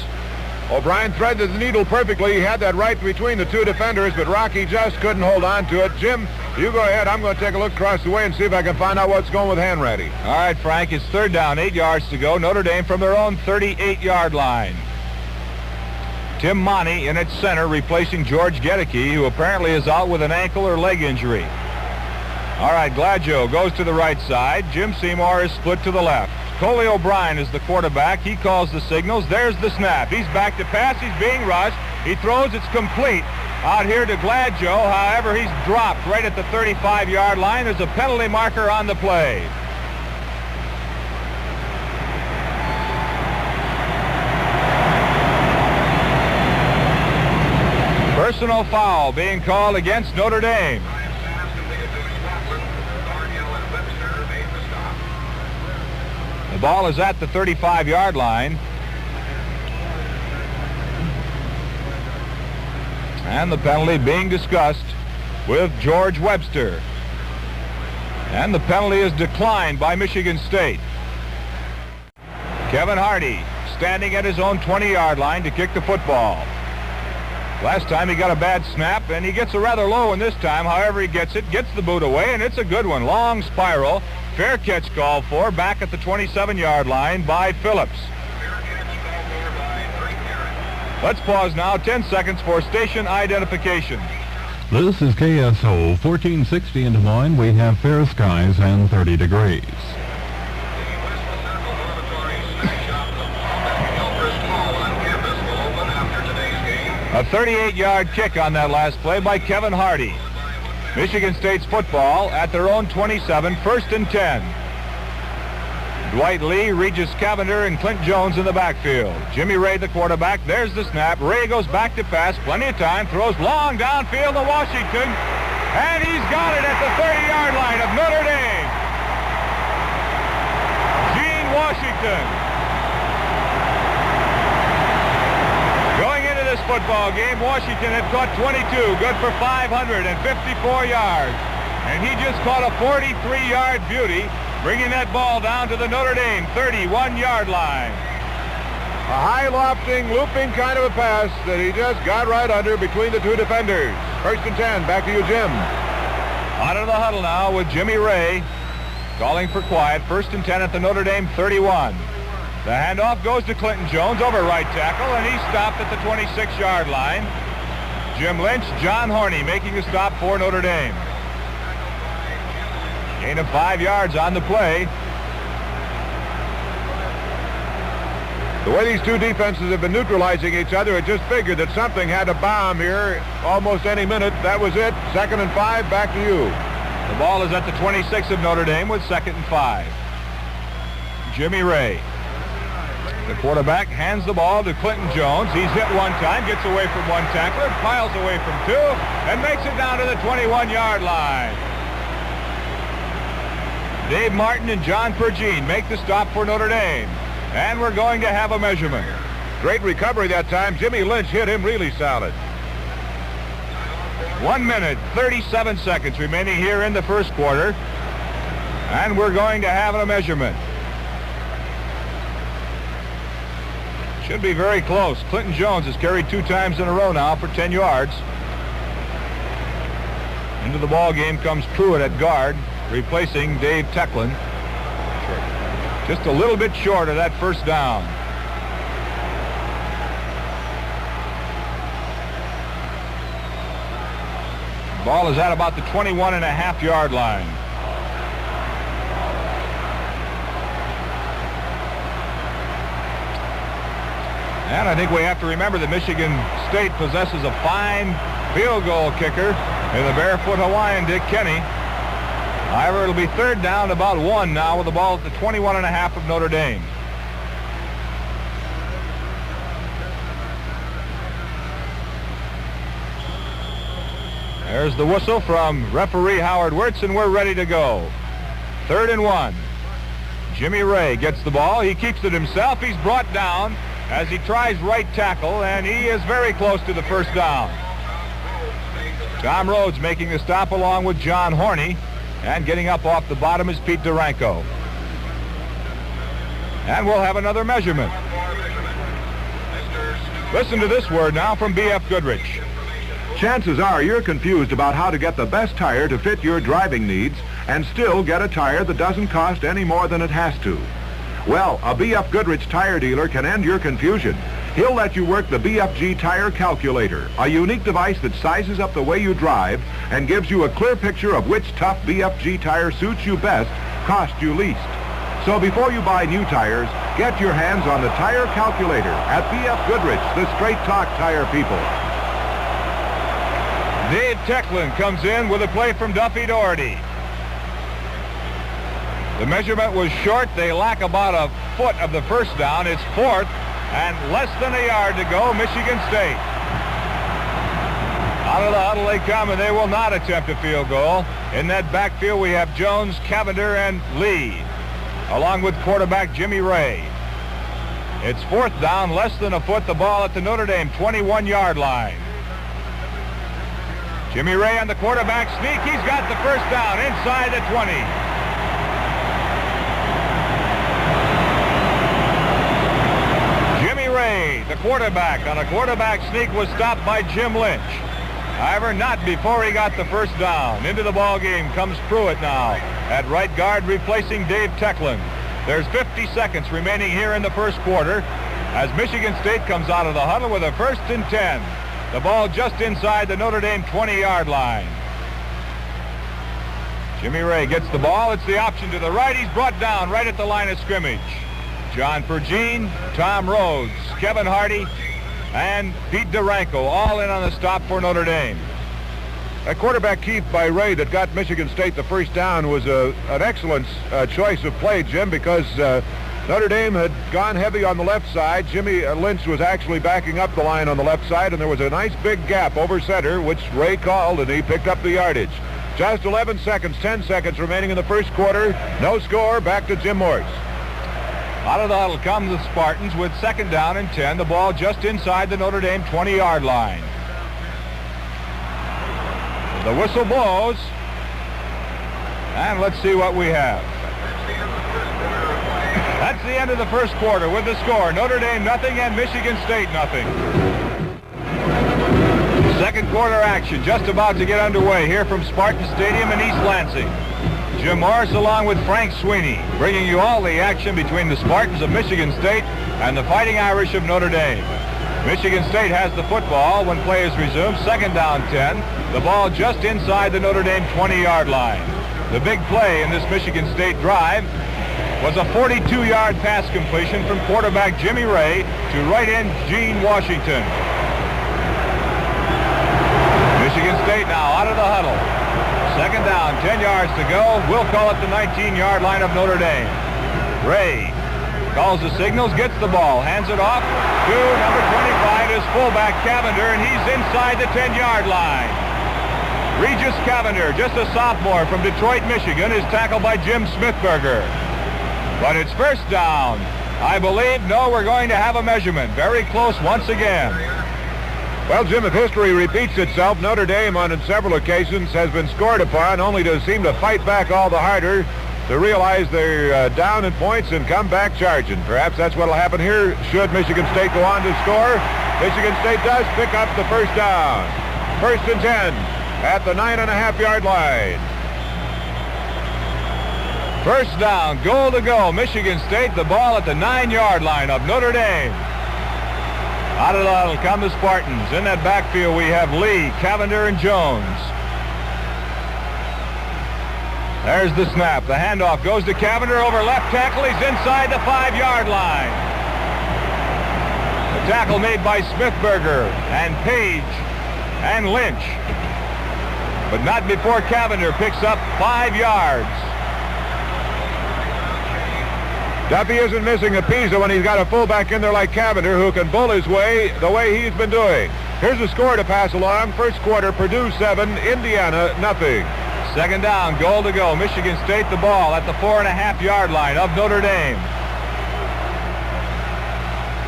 O'Brien threaded the needle perfectly. He had that right between the two defenders, but Rocky just couldn't hold on to it. Jim, you go ahead. I'm going to take a look across the way and see if I can find out what's going with Hanratty. All right, Frank, it's 3rd down, 8 yards to go. Notre Dame from their own 38-yard line. Tim Monty in at center, replacing George Gedeke, who apparently is out with an ankle or leg injury. All right, Gladjo goes to the right side. Jim Seymour is split to the left. Coley O'Brien is the quarterback. He calls the signals. There's the snap. He's back to pass. He's being rushed. He throws. It's complete out here to Gladjo. However, he's dropped right at the 35-yard line. There's a penalty marker on the play. Personal foul being called against Notre Dame. The ball is at the 35-yard line. And the penalty being discussed with George Webster. And the penalty is declined by Michigan State. Kevin Hardy standing at his own 20-yard line to kick the football. Last time he got a bad snap, and he gets a rather low one this time. However, he gets it, gets the boot away, and it's a good one. Long spiral. Fair catch called for back at the 27-yard line by Phillips. Let's pause now, 10 seconds for station identification. This is KSO 1460 in Des Moines. We have fair skies and 30 degrees. A 38-yard kick on that last play by Kevin Hardy. Michigan State's football at their own 27, 1st and 10. Dwight Lee, Regis Cavender, and Clint Jones in the backfield. Jimmy Ray, the quarterback. There's the snap. Ray goes back to pass. Plenty of time. Throws long downfield to Washington. And he's got it at the 30-yard line of Notre Dame. Gene Washington. Going into this football game, Washington had caught 22. Good for 554 yards. And he just caught a 43-yard beauty, bringing that ball down to the Notre Dame 31-yard line. A high lofting, looping kind of a pass that he just got right under between the two defenders. 1st and 10. Back to you, Jim. Out of the huddle now with Jimmy Ray calling for quiet. 1st and 10 at the Notre Dame 31. The handoff goes to Clinton Jones over right tackle, and he stopped at the 26-yard line. Jim Lynch, John Horney making the stop for Notre Dame. Gain of 5 yards on the play. The way these two defenses have been neutralizing each other, it just figured that something had to bomb here almost any minute. That was it. 2nd and 5. Back to you. The ball is at the 26 of Notre Dame with 2nd and 5. Jimmy Ray, the quarterback, hands the ball to Clinton Jones. He's hit one time, gets away from one tackler, piles away from two, and makes it down to the 21-yard line. Dave Martin and John Pergine make the stop for Notre Dame. And we're going to have a measurement. Great recovery that time. Jimmy Lynch hit him really solid. 1 minute, 37 seconds remaining here in the first quarter. And we're going to have a measurement. Should be very close. Clinton Jones has carried 2 times in a row now for 10 yards. Into the ball game comes Pruitt at guard, replacing Dave Tecklin. Just a little bit short of that first down. Ball is at about the 21.5-yard line. And I think we have to remember that Michigan State possesses a fine field goal kicker in the barefoot Hawaiian, Dick Kenny. However, it'll be 3rd down, about 1 now, with the ball at the 21.5 of Notre Dame. There's the whistle from referee Howard Wirtz, and we're ready to go. 3rd and 1. Jimmy Ray gets the ball. He keeps it himself. He's brought down as he tries right tackle, and he is very close to the first down. Tom Rhodes making the stop along with John Horney. And getting up off the bottom is Pete Duranko. And we'll have another measurement. Listen to this word now from B.F. Goodrich. Chances are you're confused about how to get the best tire to fit your driving needs and still get a tire that doesn't cost any more than it has to. Well, a B.F. Goodrich tire dealer can end your confusion. He'll let you work the BFG Tire Calculator, a unique device that sizes up the way you drive and gives you a clear picture of which tough BFG tire suits you best, costs you least. So before you buy new tires, get your hands on the Tire Calculator at B.F. Goodrich, the straight talk tire people. Dave Tecklin comes in with a play from Duffy Doherty. The measurement was short. They lack about a foot of the first down. It's 4th and less than a yard to go, Michigan State. Out of the huddle they come, and they will not attempt a field goal. In that backfield, we have Jones, Cavender, and Lee, along with quarterback Jimmy Ray. It's 4th down, less than a foot, the ball at the Notre Dame 21-yard line. Jimmy Ray on the quarterback sneak. He's got the first down inside the 20. Jimmy Ray, the quarterback, on a quarterback sneak was stopped by Jim Lynch. However, not before he got the first down. Into the ball game comes Pruitt now at right guard, replacing Dave Tecklin. There's 50 seconds remaining here in the first quarter as Michigan State comes out of the huddle with a 1st and 10. The ball just inside the Notre Dame 20-yard line. Jimmy Ray gets the ball. It's the option to the right. He's brought down right at the line of scrimmage. John Pergine, Tom Rhodes, Kevin Hardy, and Pete Duranko all in on the stop for Notre Dame. That quarterback keep by Ray that got Michigan State the first down was an excellent choice of play, Jim, because Notre Dame had gone heavy on the left side. Jimmy Lynch was actually backing up the line on the left side, and there was a nice big gap over center, which Ray called, and he picked up the yardage. Just 11 seconds, 10 seconds remaining in the first quarter. No score. Back to Jim Morse. Out of the huddle come the Spartans with 2nd down and 10. The ball just inside the Notre Dame 20-yard line. The whistle blows. And let's see what we have. That's the end of the first quarter with the score. Notre Dame nothing and Michigan State nothing. Second quarter action just about to get underway here from Spartan Stadium in East Lansing. Jim Morris along with Frank Sweeney bringing you all the action between the Spartans of Michigan State and the Fighting Irish of Notre Dame. Michigan State has the football when play is resumed. 2nd down 10. The ball just inside the Notre Dame 20-yard line. The big play in this Michigan State drive was a 42-yard pass completion from quarterback Jimmy Ray to right end Gene Washington. Michigan State now out of the huddle. 2nd down, 10 yards to go. We'll call it the 19-yard line of Notre Dame. Ray calls the signals, gets the ball, hands it off to number 25, his fullback Cavender, and he's inside the 10-yard line. Regis Cavender, just a sophomore from Detroit, Michigan, is tackled by Jim Smithberger. But it's first down. I believe, no, we're going to have a measurement. Very close once again. Well, Jim, if history repeats itself, Notre Dame on several occasions has been scored upon, only to seem to fight back all the harder to realize they're down in points and come back charging. Perhaps that's what will happen here should Michigan State go on to score. Michigan State does pick up the first down. 1st and 10 at the 9.5-yard line. First down, goal to go. Michigan State, the ball at the 9-yard line of Notre Dame. Out of the huddle come the Spartans. In that backfield we have Lee, Cavender, and Jones. There's the snap. The handoff goes to Cavender over left tackle. He's inside the 5-yard line. The tackle made by Smithberger and Page and Lynch. But not before Cavender picks up 5 yards. Duffy isn't missing a piece when he's got a fullback in there like Cavender who can bull his way the way he's been doing. Here's the score to pass along. First quarter, Purdue 7, Indiana nothing. 2nd down, goal to go. Michigan State the ball at the 4.5-yard line of Notre Dame.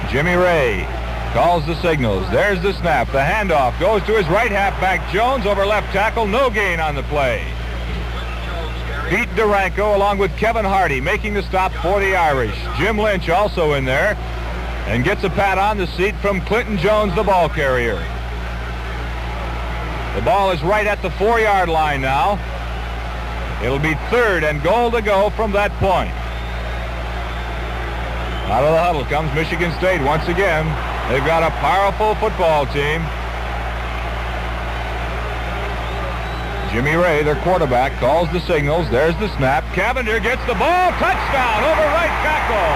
Jimmy Ray calls the signals. There's the snap. The handoff goes to his right halfback Jones over left tackle. No gain on the play. Pete Duranko along with Kevin Hardy making the stop for the Irish. Jim Lynch also in there and gets a pat on the seat from Clinton Jones, the ball carrier. The ball is right at the 4-yard line now. It'll be 3rd and goal to go from that point. Out of the huddle comes Michigan State once again. They've got a powerful football team. Jimmy Ray, their quarterback, calls the signals. There's the snap. Cavender gets the ball. Touchdown over right tackle.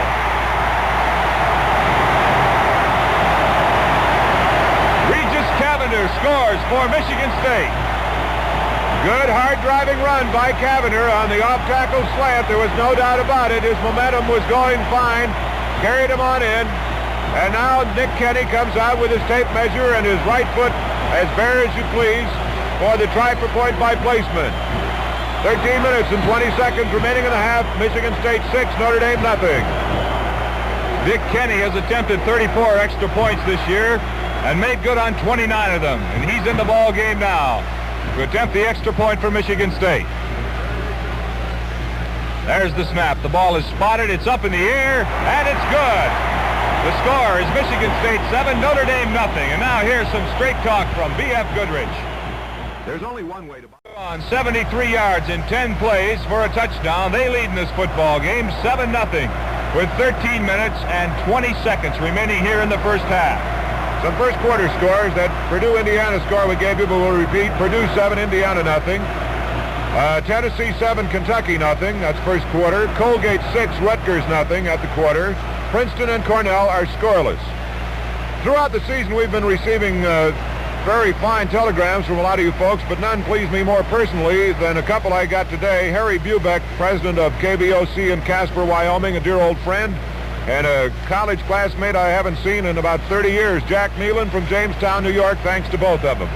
Regis Cavender scores for Michigan State. Good hard-driving run by Cavender on the off-tackle slant. There was no doubt about it. His momentum was going fine. Carried him on in. And now Nick Kenny comes out with his tape measure and his right foot as bare as you please for the try for point by placement. 13 minutes and 20 seconds remaining in the half. Michigan State 6, Notre Dame nothing. Dick Kenny has attempted 34 extra points this year and made good on 29 of them. And he's in the ball game now. to attempt the extra point for Michigan State. There's the snap. The ball is spotted. It's up in the air, and it's good. The score is Michigan State 7, Notre Dame nothing. And now here's some straight talk from B.F. Goodrich. There's only one way to... On 73 yards in 10 plays for a touchdown. They lead in this football game 7-0 with 13 minutes and 20 seconds remaining here in the first half. Some first quarter scores. That Purdue-Indiana score we gave you, but we'll repeat. Purdue 7, Indiana nothing. Tennessee 7, Kentucky nothing. That's first quarter. Colgate 6, Rutgers nothing at the quarter. Princeton and Cornell are scoreless. Throughout the season, we've been receiving very fine telegrams from a lot of you folks, but none please me more personally than a couple I got today. Harry Bubeck, president of KBOC in Casper, Wyoming, a dear old friend, and a college classmate I haven't seen in about 30 years, Jack Nealon from Jamestown, New York. Thanks to both of them.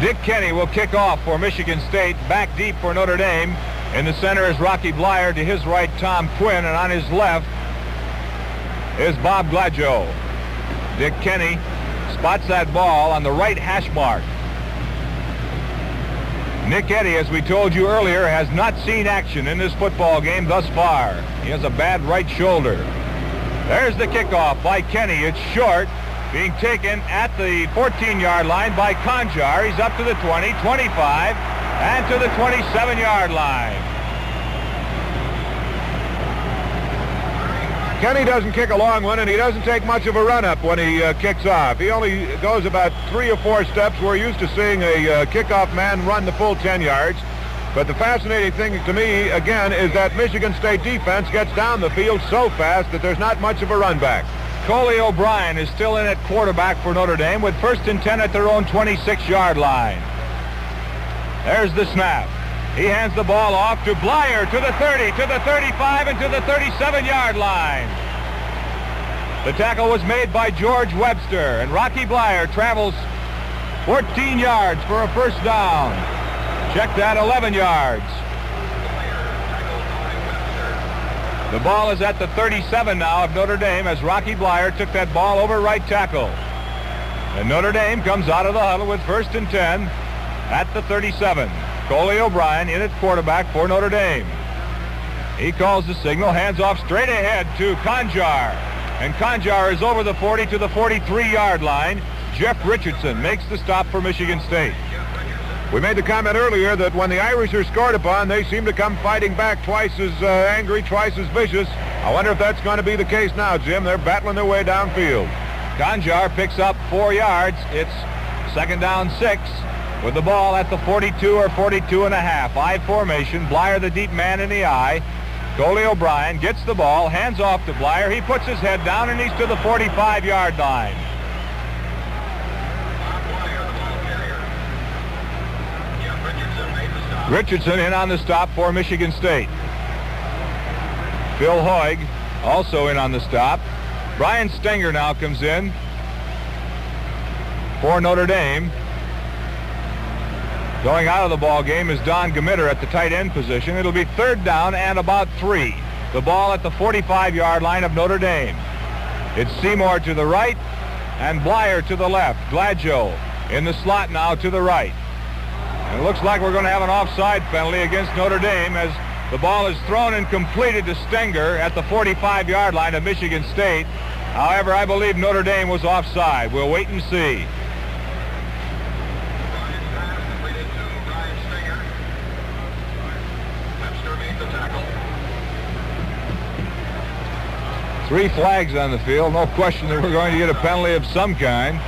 Dick Kenny will kick off for Michigan State. Back deep for Notre Dame. In the center is Rocky Blyer. To his right, Tom Quinn. And on his left is Bob Gladjo. Dick Kenny spots that ball on the right hash mark. Nick Eddy, as we told you earlier, has not seen action in this football game thus far. He has a bad right shoulder. There's the kickoff by Kenny. It's short. Being taken at the 14-yard line by Conjar. He's up to the 20, 25, and to the 27-yard line. Kenny doesn't kick a long one, and he doesn't take much of a run-up when he kicks off. He only goes about 3 or 4 steps. We're used to seeing a kickoff man run the full 10 yards. But the fascinating thing to me, again, is that Michigan State defense gets down the field so fast that there's not much of a run back. Coley O'Brien is still in at quarterback for Notre Dame with 1st and 10 at their own 26-yard line. There's the snap. He hands the ball off to Blyer, to the 30, to the 35, and to the 37-yard line. The tackle was made by George Webster, and Rocky Blyer travels 14 yards for a first down. Check that, 11 yards. The ball is at the 37 now of Notre Dame as Rocky Blyer took that ball over right tackle. And Notre Dame comes out of the huddle with 1st and 10 at the 37. Coley O'Brien in at quarterback for Notre Dame. He calls the signal, hands off straight ahead to Conjar. And Conjar is over the 40 to the 43-yard line. Jeff Richardson makes the stop for Michigan State. We made the comment earlier that when the Irish are scored upon, they seem to come fighting back twice as angry, twice as vicious. I wonder if that's going to be the case now, Jim. They're battling their way downfield. Conjar picks up 4 yards. It's 2nd down 6 with the ball at the 42 or 42 and a half. I formation. Blyer the deep man in the eye. Coley O'Brien gets the ball, hands off to Blyer. He puts his head down and he's to the 45-yard line. Richardson in on the stop for Michigan State. Phil Hoig also in on the stop. Brian Stenger now comes in for Notre Dame. Going out of the ball game is Don Gamitter at the tight end position. It'll be 3rd down and about 3. The ball at the 45-yard line of Notre Dame. It's Seymour to the right and Blyer to the left. Gladjo in the slot now to the right. And it looks like we're going to have an offside penalty against Notre Dame as the ball is thrown and completed to Stenger at the 45-yard line of Michigan State. However, I believe Notre Dame was offside. We'll wait and see. Three flags on the field. No question that we're going to get a penalty of some kind.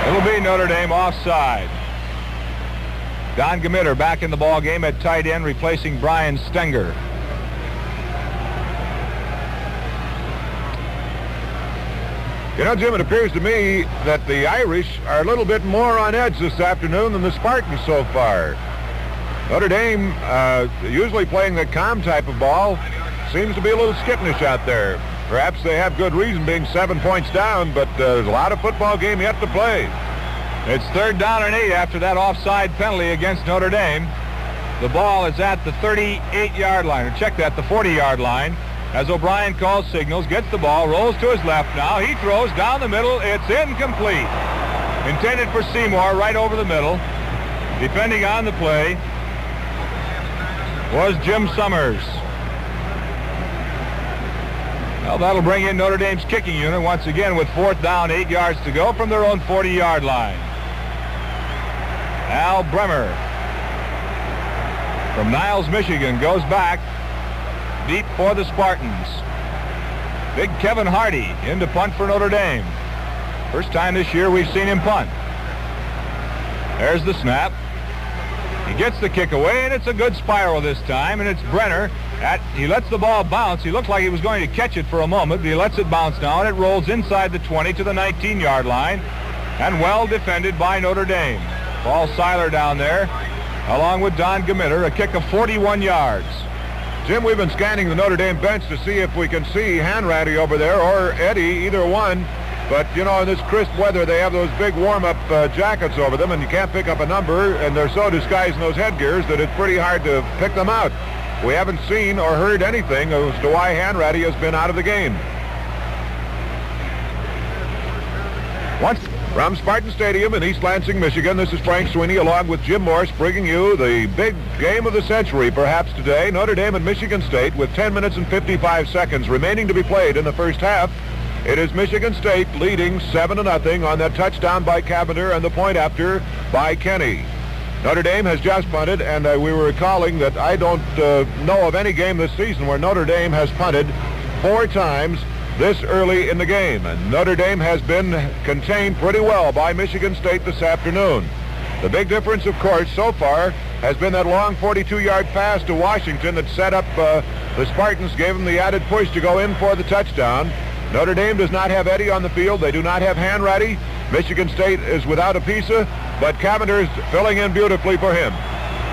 It'll be Notre Dame offside. Don Gamitter back in the ball game at tight end, replacing Brian Stenger. You know, Jim, it appears to me that the Irish are a little bit more on edge this afternoon than the Spartans so far. Notre Dame, usually playing the calm type of ball, seems to be a little skittish out there. Perhaps they have good reason being 7 points down, but there's a lot of football game yet to play. It's 3rd down and 8 after that offside penalty against Notre Dame. The ball is at the 38-yard line, or check that, the 40-yard line. As O'Brien calls signals, gets the ball, rolls to his left now. He throws down the middle. It's incomplete. Intended for Seymour right over the middle. Defending on the play was Jim Summers. Well, that'll bring in Notre Dame's kicking unit once again with 4th down, 8 yards to go from their own 40-yard line. Al Bremer from Niles, Michigan, goes back deep for the Spartans. Big Kevin Hardy in to punt for Notre Dame. First time this year we've seen him punt. There's the snap. He gets the kick away, and it's a good spiral this time, and it's Brenner. He lets the ball bounce. He looked like he was going to catch it for a moment, but he lets it bounce down. It rolls inside the 20 to the 19-yard line, and well defended by Notre Dame. Paul Seiler down there, along with Don Gamitter, a kick of 41 yards. Jim, we've been scanning the Notre Dame bench to see if we can see Hanratty over there or Eddie, either one. But, you know, in this crisp weather, they have those big warm-up jackets over them, and you can't pick up a number, and they're so disguised in those headgears that it's pretty hard to pick them out. We haven't seen or heard anything as to why Hanratty has been out of the game. Once from Spartan Stadium in East Lansing, Michigan, this is Frank Sweeney along with Jim Morse bringing you the big game of the century perhaps today. Notre Dame and Michigan State with 10 minutes and 55 seconds remaining to be played in the first half. It is Michigan State leading 7-0 on that touchdown by Cavender and the point after by Kenny. Notre Dame has just punted, and we were recalling that I don't know of any game this season where Notre Dame has punted 4 times this early in the game. And Notre Dame has been contained pretty well by Michigan State this afternoon. The big difference, of course, so far has been that long 42-yard pass to Washington that set up the Spartans, gave them the added push to go in for the touchdown. Notre Dame does not have Eddie on the field. They do not have Hanratty. Michigan State is without Apisa, but Cavender's filling in beautifully for him.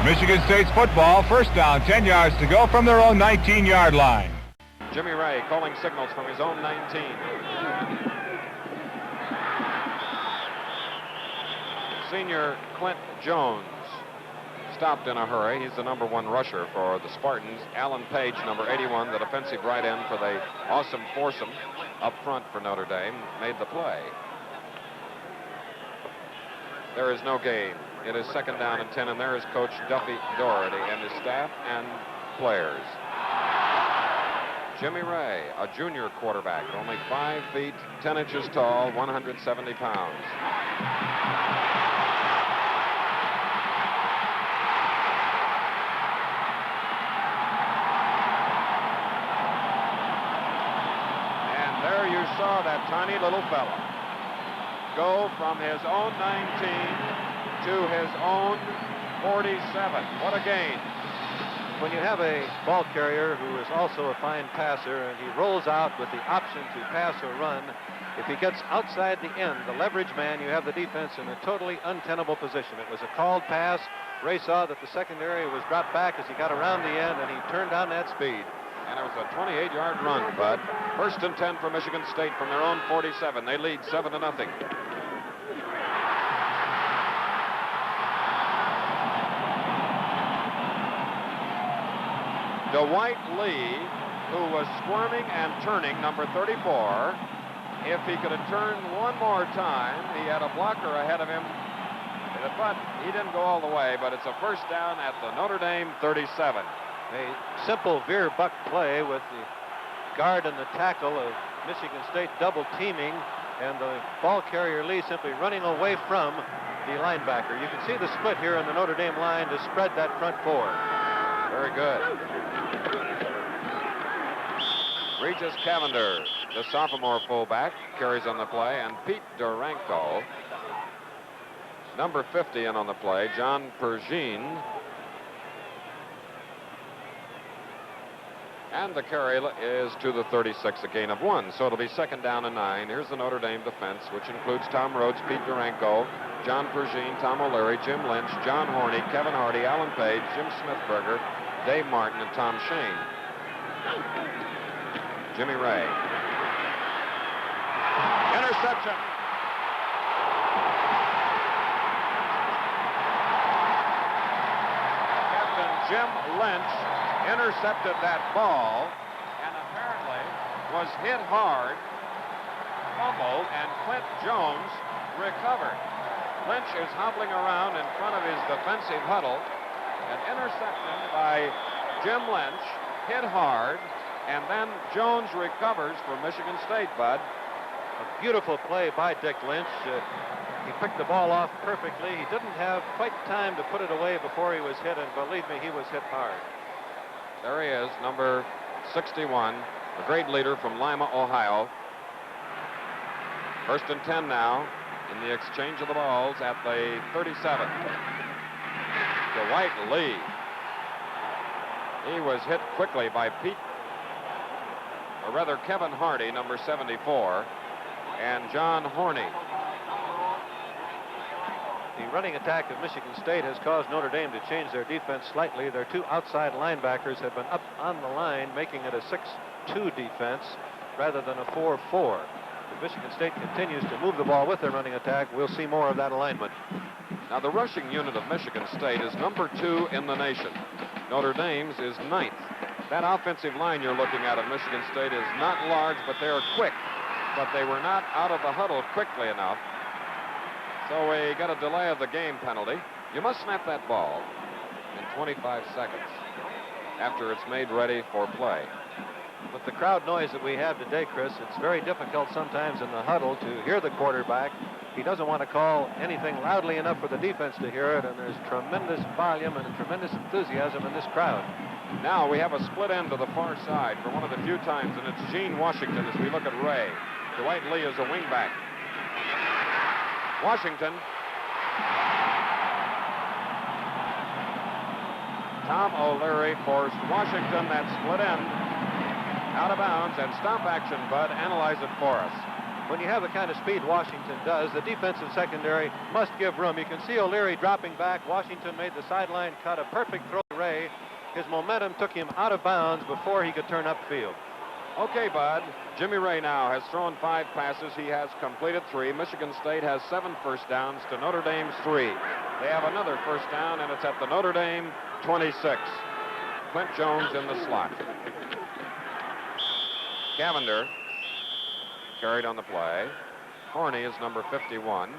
Michigan State's football, first down, 10 yards to go from their own 19-yard line. Jimmy Ray calling signals from his own 19. Senior Clint Jones stopped in a hurry. He's the number 1 rusher for the Spartans. Alan Page, number 81, the defensive right end for the awesome foursome up front for Notre Dame, made the play. There is no gain. It is 2nd down and 10, and there is Coach Duffy Doherty and his staff and players. Jimmy Ray, a junior quarterback, only 5 feet, 10 inches tall, 170 pounds. And there you saw that tiny little fella go from his own 19 to his own 47. What a gain. When you have a ball carrier who is also a fine passer and he rolls out with the option to pass or run, if he gets outside the end, the leverage man, you have the defense in a totally untenable position. It was a called pass. Ray saw that the secondary was brought back as he got around the end, and he turned on that speed. And it was a 28-yard run, Bud. 1st and 10 for Michigan State from their own 47. They lead 7-0. Dwight Lee, who was squirming and turning, number 34. If he could have turned one more time, he had a blocker ahead of him. But he didn't go all the way, but it's a first down at the Notre Dame 37. A simple veer buck play with the guard and the tackle of Michigan State double teaming, and the ball carrier Lee simply running away from the linebacker. You can see the split here on the Notre Dame line to spread that front 4. Very good. Regis Cavender, the sophomore fullback, carries on the play, and Pete Duranko, number 50, in on the play. John Pergine. And the carry is to the 36, a gain of 1. So it'll be 2nd down and 9. Here's the Notre Dame defense, which includes Tom Rhodes, Pete Duranko, John Pergine, Tom O'Leary, Jim Lynch, John Horney, Kevin Hardy, Alan Page, Jim Smithberger, Dave Martin, and Tom Shane. Jimmy Ray. Interception. Captain Jim Lynch intercepted that ball and apparently was hit hard, fumbled, and Clint Jones recovered. Lynch is hobbling around in front of his defensive huddle. An interception by Jim Lynch, hit hard, and then Jones recovers for Michigan State, Bud. A beautiful play by Dick Lynch. He picked the ball off perfectly. He didn't have quite time to put it away before he was hit, and believe me, he was hit hard. There he is, number 61, a grade leader from Lima, Ohio. 1st and 10 now in the exchange of the balls at the 37. Dwight Lee. He was hit quickly by Kevin Hardy, number 74, and John Horney. The running attack of Michigan State has caused Notre Dame to change their defense slightly. Their 2 outside linebackers have been up on the line, making it a 6-2 defense rather than a 4-4. If Michigan State continues to move the ball with their running attack, we'll see more of that alignment. Now, the rushing unit of Michigan State is number 2 in the nation. Notre Dame's is 9th. That offensive line you're looking at of Michigan State is not large, but they're quick. But they were not out of the huddle quickly enough. So we got a delay of the game penalty. You must snap that ball in 25 seconds after it's made ready for play. With the crowd noise that we have today, Chris, it's very difficult sometimes in the huddle to hear the quarterback. He doesn't want to call anything loudly enough for the defense to hear it, and there's tremendous volume and tremendous enthusiasm in this crowd. Now we have a split end to the far side for one of the few times, and it's Gene Washington as we look at Ray. Dwight Lee is a wingback. Washington. Tom O'Leary forced Washington, that split end, out of bounds, and stop action, Bud. Analyze it for us. When you have the kind of speed Washington does, the defensive secondary must give room. You can see O'Leary dropping back. Washington made the sideline cut, a perfect throw to Ray. His momentum took him out of bounds before he could turn upfield. Okay, Bud. Jimmy Ray now has thrown 5 passes. He has completed 3. Michigan State has 7 first downs to Notre Dame's 3. They have another first down, and it's at the Notre Dame 26. Clint Jones in the slot. Cavender carried on the play. Horney is number 51.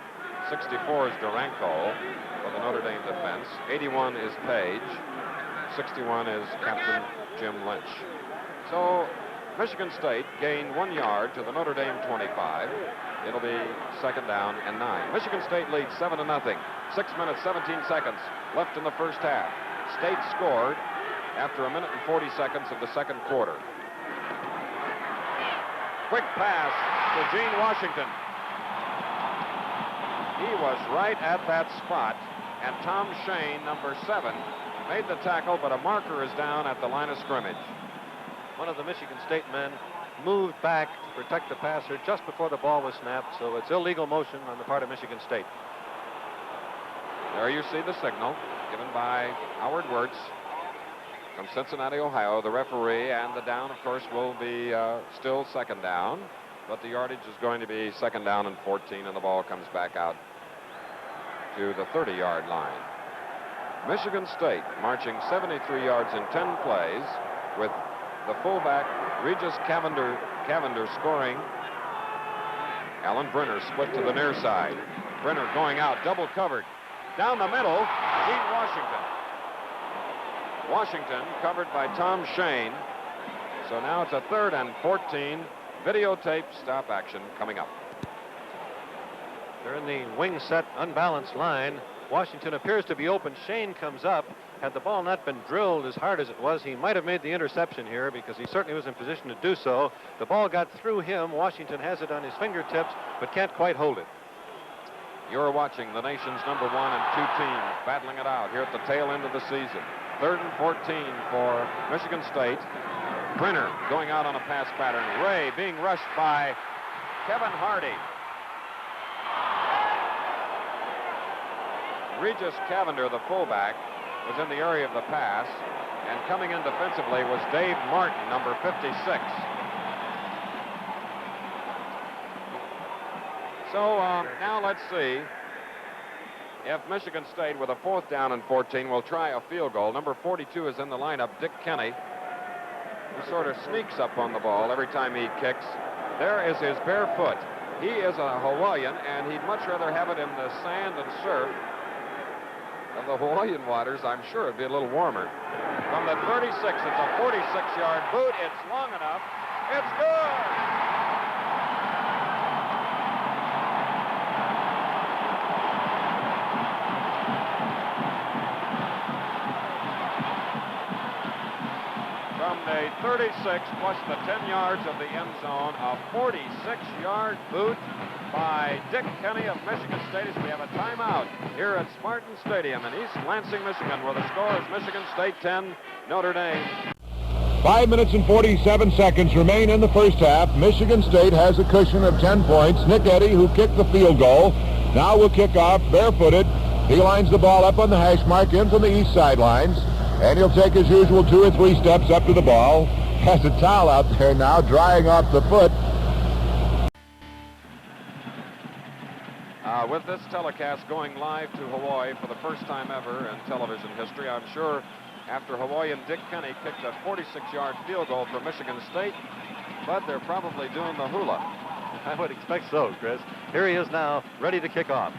64 is Duranko for the Notre Dame defense. 81 is Page. 61 is Captain Jim Lynch. So Michigan State gained 1 yard to the Notre Dame 25. It'll be 2nd down and 9. Michigan State leads 7-0. 6 minutes, 17 seconds left in the first half. State scored after 1 minute and 40 seconds of the second quarter. Quick pass to Gene Washington. He was right at that spot, and Tom Shane, number 7, made the tackle, but a marker is down at the line of scrimmage. One of the Michigan State men moved back to protect the passer just before the ball was snapped, so it's illegal motion on the part of Michigan State. There you see the signal given by Howard Wirtz from Cincinnati, Ohio. The referee, and the down, of course, will be still 2nd down, but the yardage is going to be 2nd down and 14, and the ball comes back out to the 30-yard line. Michigan State marching 73 yards in 10 plays with the fullback, Regis Cavender scoring. Alan Brenner split to the near side. Brenner going out, double covered. Down the middle, Gene Washington. Washington covered by Tom Shane. So now it's a 3rd and 14. Videotape stop action coming up. They're in the wing set, unbalanced line. Washington appears to be open. Shane comes up. Had the ball not been drilled as hard as it was, he might have made the interception here because he certainly was in position to do so. The ball got through him. Washington has it on his fingertips, but can't quite hold it. You're watching the nation's number 1 and 2 teams battling it out here at the tail end of the season. 3rd and 14 for Michigan State. Brenner going out on a pass pattern. Ray being rushed by Kevin Hardy. Regis Cavender, the fullback, was in the area of the pass, and coming in defensively was Dave Martin, number 56. So now let's see if Michigan State, with a 4th down and 14, will try a field goal. Number 42 is in the lineup, Dick Kenny, who sort of sneaks up on the ball every time he kicks. There is his bare foot. He is a Hawaiian, and he'd much rather have it in the sand and surf than the Hawaiian waters. I'm sure it'd be a little warmer. From the 36, it's a 46-yard boot. It's long enough. It's good! From the 36 plus the 10 yards of the end zone, a 46-yard boot by Dick Kenny of Michigan State as we have a timeout here at Spartan Stadium in East Lansing, Michigan, where the score is Michigan State 10, Notre Dame. 5 minutes and 47 seconds remain in the first half. Michigan State has a cushion of 10 points. Nick Eddy, who kicked the field goal, now will kick off barefooted. He lines the ball up on the hash mark in from the east sidelines. And he'll take his usual 2 or 3 steps up to the ball. Has a towel out there now, drying off the foot. With this telecast going live to Hawaii for the first time ever in television history, I'm sure after Hawaiian Dick Kenny kicked a 46-yard field goal for Michigan State, but they're probably doing the hula. I would expect so, Chris. Here he is now, ready to kick off.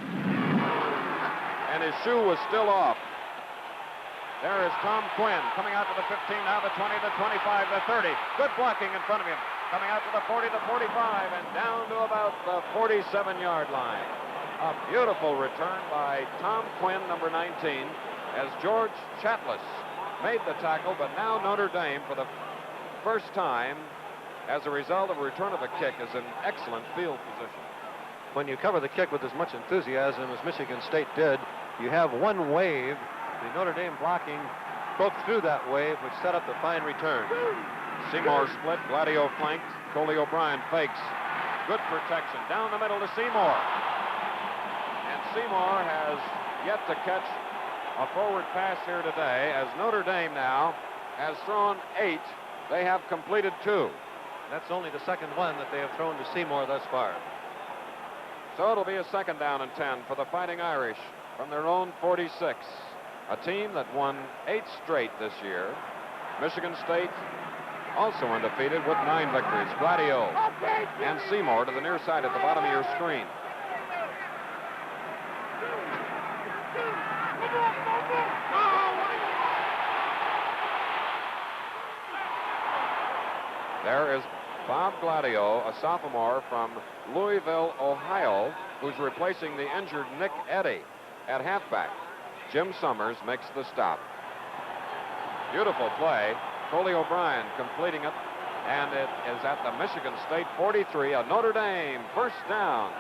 And his shoe was still off. There is Tom Quinn coming out to the 15, now the 20, the 25, the 30. Good blocking in front of him. Coming out to the 40, the 45, and down to about the 47-yard line. A beautiful return by Tom Quinn, number 19, as George Chatlis made the tackle, but now Notre Dame, for the first time, as a result of a return of a kick, is in excellent field position. When you cover the kick with as much enthusiasm as Michigan State did, you have one wave. The Notre Dame blocking broke through that wave, which set up the fine return. Seymour split, Gladio flanked, Coley O'Brien fakes. Good protection, down the middle to Seymour. And Seymour has yet to catch a forward pass here today, as Notre Dame now has thrown 8. They have completed 2. That's only the second one that they have thrown to Seymour thus far. So it'll be a second down and 10 for the Fighting Irish from their own 46. A team that won 8 straight this year. Michigan State also undefeated with 9 victories. Gladio and Seymour to the near side at the bottom of your screen. There is Bob Gladio, a sophomore from Louisville, Ohio, who's replacing the injured Nick Eddy at halfback. Jim Summers makes the stop. Beautiful play. Coley O'Brien completing it, and it is at the Michigan State 43, a Notre Dame first down.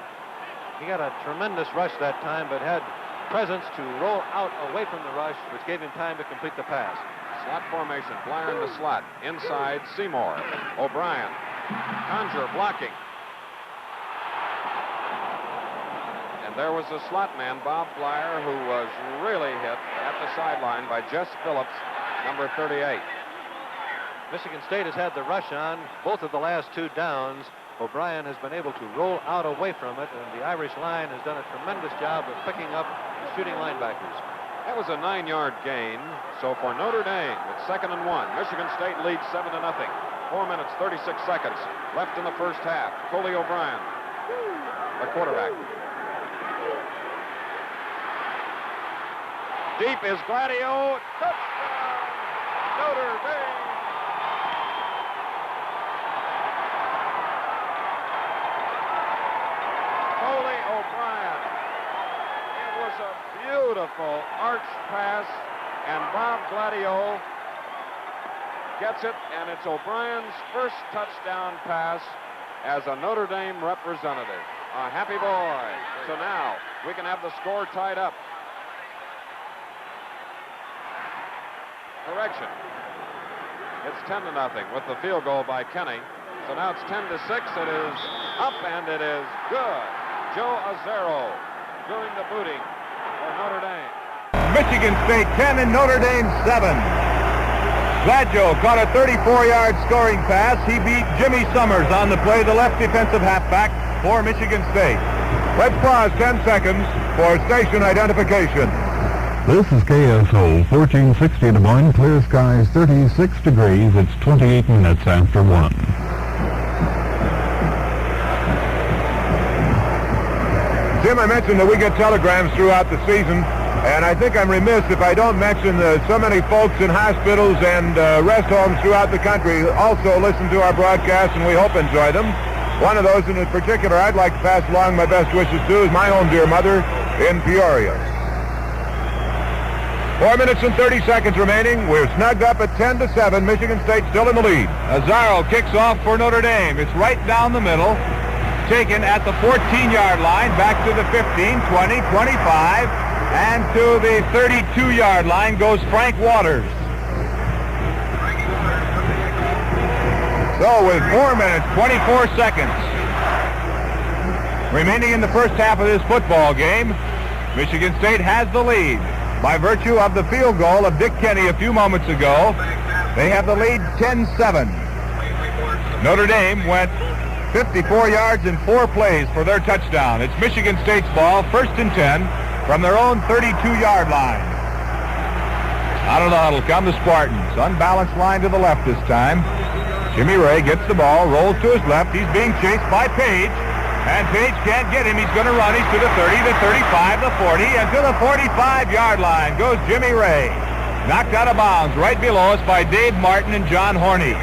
He got a tremendous rush that time, but had presence to roll out away from the rush, which gave him time to complete the pass. Slot formation, Blyer in the slot. Inside, Seymour. O'Brien. Conger blocking. And there was the slot man, Bob Blyer, who was really hit at the sideline by Jess Phillips, number 38. Michigan State has had the rush on both of the last 2 downs. O'Brien has been able to roll out away from it, and the Irish line has done a tremendous job of picking up shooting linebackers. That was a 9-yard gain. So for Notre Dame, it's 2nd and 1. Michigan State leads 7-0. 4 minutes, 36 seconds left in the first half. Coley O'Brien, the quarterback. Deep is Gladio. Touchdown, Notre Dame. Coley O'Brien. It was a beautiful arch pass, and Bob Gladio gets it, and it's O'Brien's first touchdown pass as a Notre Dame representative. A happy boy. So now we can have the score tied up. Correction. It's 10-0 with the field goal by Kenny. So now it's 10-6. It is up, and it is good. Joe Azzaro doing the booting for Notre Dame. Michigan State 10 and Notre Dame 7. Gladio caught a 34-yard scoring pass. He beat Jimmy Summers on the play, the left defensive halfback for Michigan State. Let's pause 10 seconds for station identification. This is KSO 1460 Des Moines, clear skies 36 degrees. It's 28 minutes after 1. Jim, I mentioned that we get telegrams throughout the season, and I think I'm remiss if I don't mention so many folks in hospitals and rest homes throughout the country also listen to our broadcast, and we hope enjoy them. One of those in particular I'd like to pass along my best wishes to is my own dear mother in Peoria. 4 minutes and 30 seconds remaining. We're snugged up at 10-7. Michigan State still in the lead. Azaro kicks off for Notre Dame. It's right down the middle. Taken at the 14-yard line, back to the 15, 20, 25, and to the 32-yard line goes Frank Waters. So with 4 minutes, 24 seconds remaining in the first half of this football game, Michigan State has the lead. By virtue of the field goal of Dick Kenny a few moments ago, they have the lead 10-7. Notre Dame went 54 yards in 4 plays for their touchdown. It's Michigan State's ball, 1st and 10, from their own 32-yard line. Out of the huddle come the Spartans. Unbalanced line to the left this time. Jimmy Ray gets the ball, rolls to his left. He's being chased by Page. And Page can't get him. He's going to run. He's to the 30, the 35, the 40, and to the 45-yard line goes Jimmy Ray. Knocked out of bounds right below us by Dave Martin and John Horney.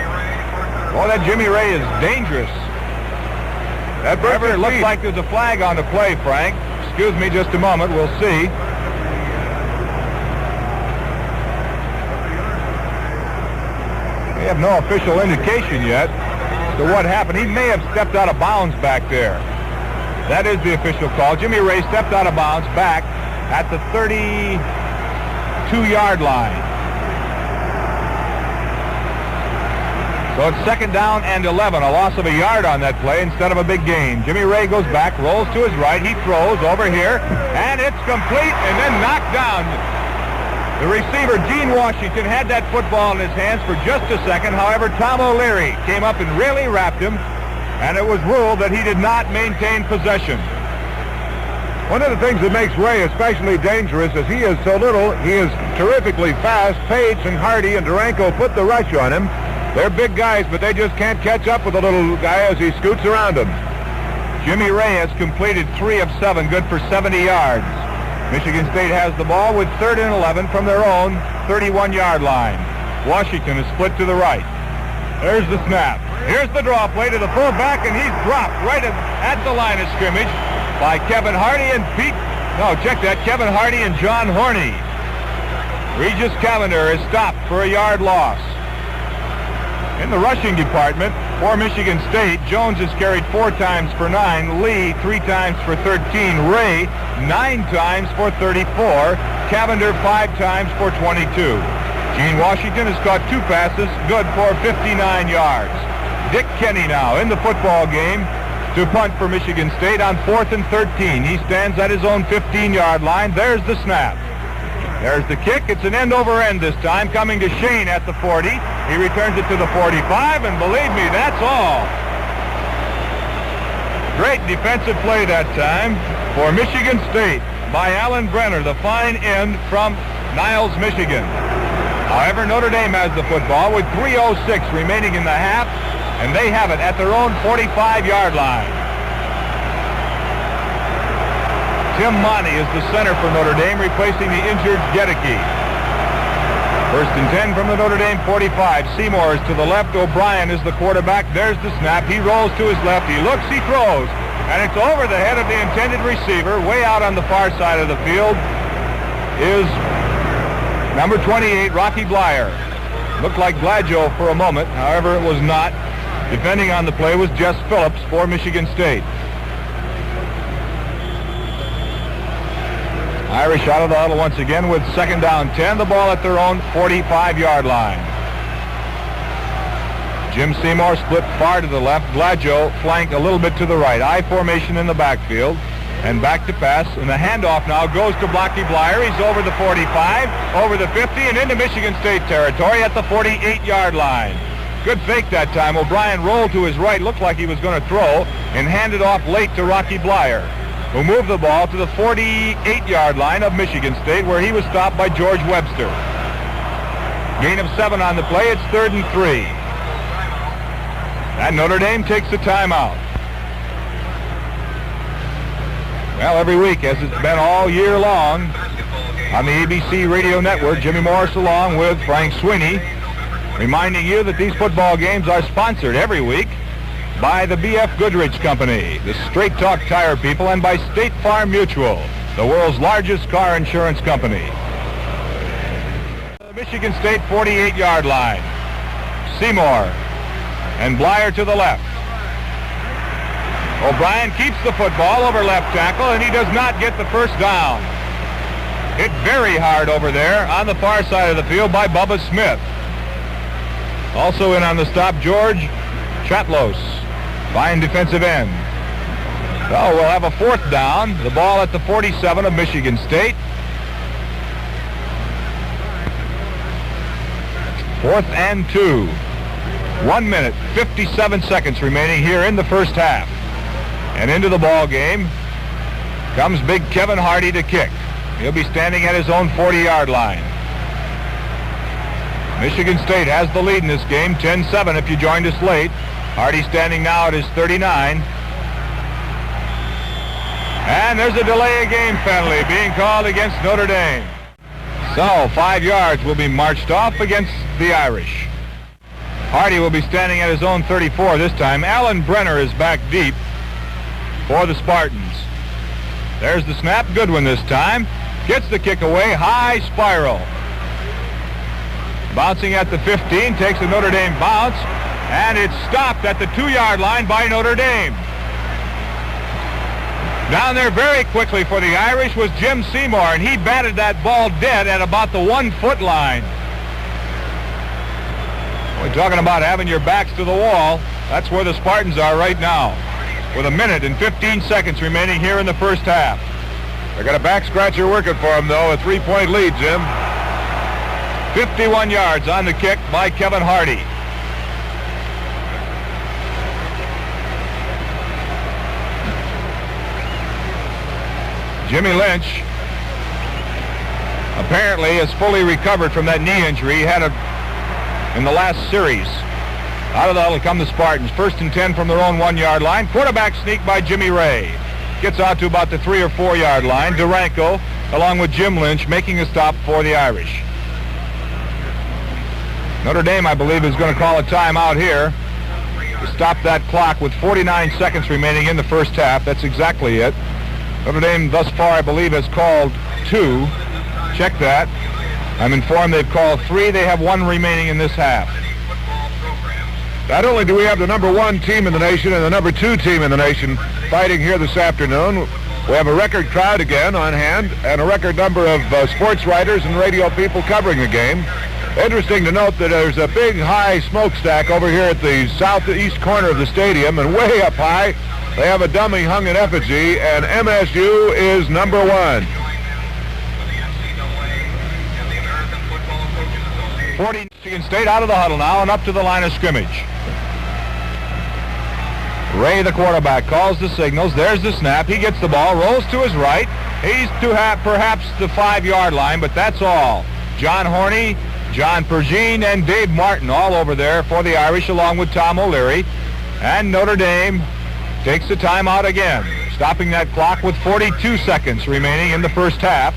Oh, that Jimmy Ray is dangerous. However, it looks like there's a flag on the play, Frank. Excuse me just a moment. We'll see. We have no official indication yet to what happened. He may have stepped out of bounds back there. That is the official call. Jimmy Ray stepped out of bounds back at the 32-yard line. So it's 2nd down and 11, a loss of a yard on that play instead of a big gain. Jimmy Ray goes back, rolls to his right, he throws over here, and it's complete and then knocked down. The receiver, Gene Washington, had that football in his hands for just a second. However, Tom O'Leary came up and really wrapped him, and it was ruled that he did not maintain possession. One of the things that makes Ray especially dangerous is he is so little, he is terrifically fast. Page and Hardy and Duranko put the rush on him. They're big guys, but they just can't catch up with the little guy as he scoots around him. Jimmy Ray has completed 3 of 7, good for 70 yards. Michigan State has the ball with 3rd and 11 from their own 31-yard line. Washington is split to the right. There's the snap. Here's the draw play to the fullback, and he's dropped right at the line of scrimmage by Kevin Hardy and Kevin Hardy and John Horney. Regis Cavender is stopped for a yard loss. In the rushing department for Michigan State, Jones has carried 4 times for 9, Lee 3 times for 13, Ray 9 times for 34, Cavender 5 times for 22. Gene Washington has caught 2 passes, good for 59 yards. Dick Kenny now in the football game to punt for Michigan State on 4th and 13. He stands at his own 15-yard line. There's the snap. There's the kick. It's an end over end this time, coming to Shane at the 40. He returns it to the 45, and believe me, that's all. Great defensive play that time for Michigan State by Alan Brenner, the fine end from Niles, Michigan. However, Notre Dame has the football with 3:06 remaining in the half, and they have it at their own 45-yard line. Tim Monty is the center for Notre Dame, replacing the injured Gedeke. 1st and 10 from the Notre Dame 45. Seymour is to the left. O'Brien is the quarterback. There's the snap. He rolls to his left. He looks. He throws. And it's over the head of the intended receiver. Way out on the far side of the field is number 28, Rocky Blyer. Looked like Gladjo for a moment. However, it was not. Defending on the play was Jess Phillips for Michigan State. Irish out of the huddle once again with 2nd down 10. The ball at their own 45-yard line. Jim Seymour split far to the left. Gladjo flanked a little bit to the right. I formation in the backfield. And back to pass. And the handoff now goes to Blocky Blyer. He's over the 45, over the 50, and into Michigan State territory at the 48-yard line. Good fake that time. O'Brien rolled to his right. Looked like he was going to throw and handed off late to Rocky Blyer, who moved the ball to the 48-yard line of Michigan State, where he was stopped by George Webster. Gain of 7 on the play. It's 3rd and 3. And Notre Dame takes a timeout. Well, every week, as it's been all year long, on the ABC radio network, Jimmy Morris along with Frank Sweeney, reminding you that these football games are sponsored every week by the B.F. Goodrich Company, the Straight Talk Tire people, and by State Farm Mutual, the world's largest car insurance company. The Michigan State 48-yard line. Seymour and Blyer to the left. O'Brien keeps the football over left tackle, and he does not get the first down. Hit very hard over there on the far side of the field by Bubba Smith. Also in on the stop, George Chatlos, fine defensive end. So we'll have a fourth down. The ball at the 47 of Michigan State. 4th and 2. 1 minute, 57 seconds remaining here in the first half. And into the ball game comes big Kevin Hardy to kick. He'll be standing at his own 40-yard line. Michigan State has the lead in this game, 10-7 if you joined us late. Hardy standing now at his 39. And there's a delay of game penalty being called against Notre Dame. So 5 yards will be marched off against the Irish. Hardy will be standing at his own 34 this time. Alan Brenner is back deep for the Spartans. There's the snap. Goodwin this time. Gets the kick away. High spiral. Bouncing at the 15. Takes a Notre Dame bounce. And it's stopped at the 2-yard line by Notre Dame. Down there very quickly for the Irish was Jim Seymour, and he batted that ball dead at about the 1-foot line. We're talking about having your backs to the wall. That's where the Spartans are right now, with 1 minute and 15 seconds remaining here in the first half. They got a back scratcher working for them, though, a 3-point lead, Jim. 51 yards on the kick by Kevin Hardy. Jimmy Lynch apparently is fully recovered from that knee injury he had in the last series. Out of the huddle come the Spartans. 1st and 10 from their own 1-yard line. Quarterback sneak by Jimmy Ray. Gets out to about the 3 or 4-yard line. Duranko, along with Jim Lynch, making a stop for the Irish. Notre Dame, I believe, is going to call a timeout here to stop that clock with 49 seconds remaining in the first half. That's exactly it. Notre Dame thus far, I believe, has called 2. Check that. I'm informed they've called 3. They have 1 remaining in this half. Not only do we have the number 1 team in the nation and the number 2 team in the nation fighting here this afternoon, we have a record crowd again on hand and a record number of sports writers and radio people covering the game. Interesting to note that there's a big high smokestack over here at the southeast corner of the stadium, and way up high they have a dummy hung in effigy, and MSU is number 1. 40 Michigan State out of the huddle now and up to the line of scrimmage. Ray, the quarterback, calls the signals. There's the snap. He gets the ball, rolls to his right. He's to have perhaps the 5-yard line, but that's all. John Horney, John Pergine, and Dave Martin all over there for the Irish, along with Tom O'Leary. And Notre Dame takes the timeout again, stopping that clock with 42 seconds remaining in the first half.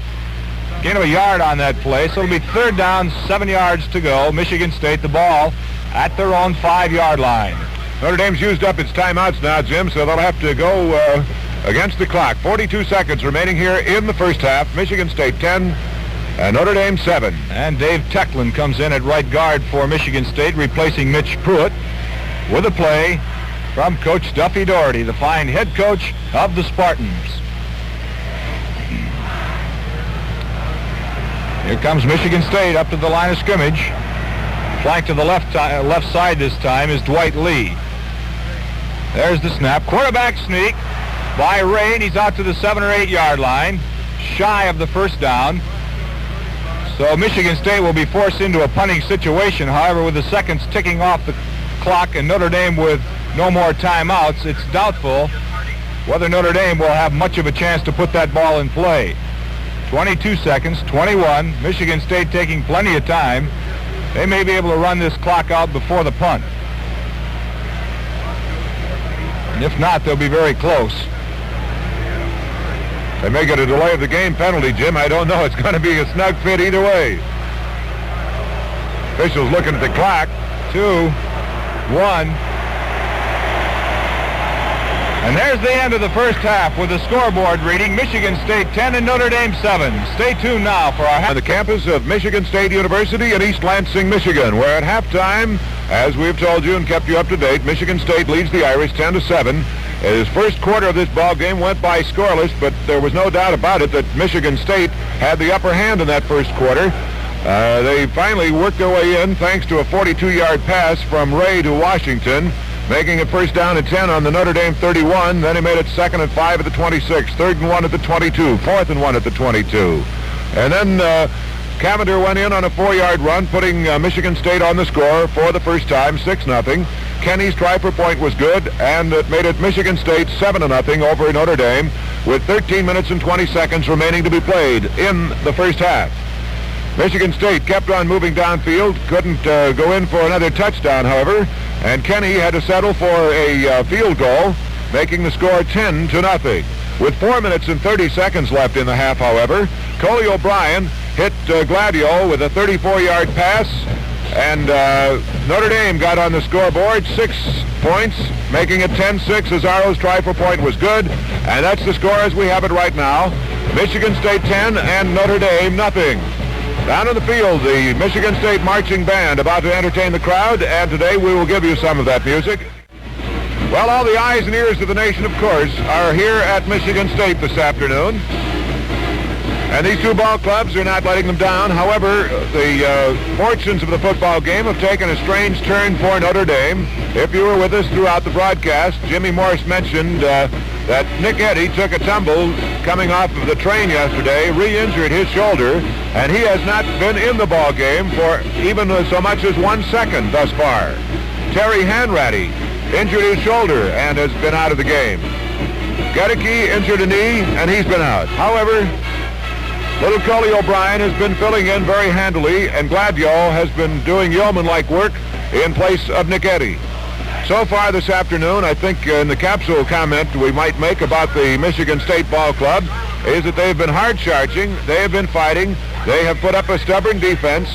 Gain of a yard on that play, so it'll be 3rd down, 7 yards to go. Michigan State, the ball at their own 5-yard line. Notre Dame's used up its timeouts now, Jim, so they'll have to go against the clock. 42 seconds remaining here in the first half. Michigan State 10 and Notre Dame 7. And Dave Tecklin comes in at right guard for Michigan State, replacing Mitch Pruitt, with a play from Coach Duffy Doherty, the fine head coach of the Spartans. Here comes Michigan State up to the line of scrimmage. Flanked to the left side this time is Dwight Lee. There's the snap. Quarterback sneak by Ray, and he's out to the 7 or 8 yard line, shy of the first down. So Michigan State will be forced into a punting situation. However, with the seconds ticking off the clock and Notre Dame with no more timeouts, it's doubtful whether Notre Dame will have much of a chance to put that ball in play. 22 seconds, 21. Michigan State taking plenty of time. They may be able to run this clock out before the punt. And if not, they'll be very close. They may get a delay of the game penalty, Jim. I don't know. It's going to be a snug fit either way. Officials looking at the clock. 2, 1. And there's the end of the first half with the scoreboard reading Michigan State 10 and Notre Dame 7. Stay tuned now for our... On the campus of Michigan State University in East Lansing, Michigan, where at halftime, as we've told you and kept you up to date, Michigan State leads the Irish 10-7. His first quarter of this ball game went by scoreless, but there was no doubt about it that Michigan State had the upper hand in that first quarter. They finally worked their way in thanks to a 42-yard pass from Ray to Washington, making it first down and 10 on the Notre Dame 31. Then he made it 2nd and 5 at the 26, 3rd and 1 at the 22, 4th and 1 at the 22. And then Cavender went in on a 4-yard run, putting Michigan State on the score for the first time, 6-0. Kenny's try for point was good, and it made it Michigan State 7-0 over Notre Dame with 13 minutes and 20 seconds remaining to be played in the first half. Michigan State kept on moving downfield, couldn't go in for another touchdown, however, and Kenny had to settle for a field goal, making the score 10-0. With 4 minutes and 30 seconds left in the half, however, Coley O'Brien hit Gladio with a 34-yard pass, and Notre Dame got on the scoreboard 6 points, making it 10-6. Azzaro's try for point was good, and that's the score as we have it right now. Michigan State 10 and Notre Dame nothing. Down in the field, the Michigan State Marching Band about to entertain the crowd, and today we will give you some of that music. Well, all the eyes and ears of the nation, of course, are here at Michigan State this afternoon. And these two ball clubs are not letting them down. However, the fortunes of the football game have taken a strange turn for Notre Dame. If you were with us throughout the broadcast, Jimmy Morris mentioned that Nick Eddy took a tumble coming off of the train yesterday, re-injured his shoulder, and he has not been in the ball game for even so much as 1 second thus far. Terry Hanratty injured his shoulder and has been out of the game. Gedeke injured a knee, and he's been out. However, little Coley O'Brien has been filling in very handily, and Gladio has been doing yeoman-like work in place of Nick Eddy. So far this afternoon, I think in the capsule comment we might make about the Michigan State Ball Club is that they've been hard charging, they have been fighting, they have put up a stubborn defense,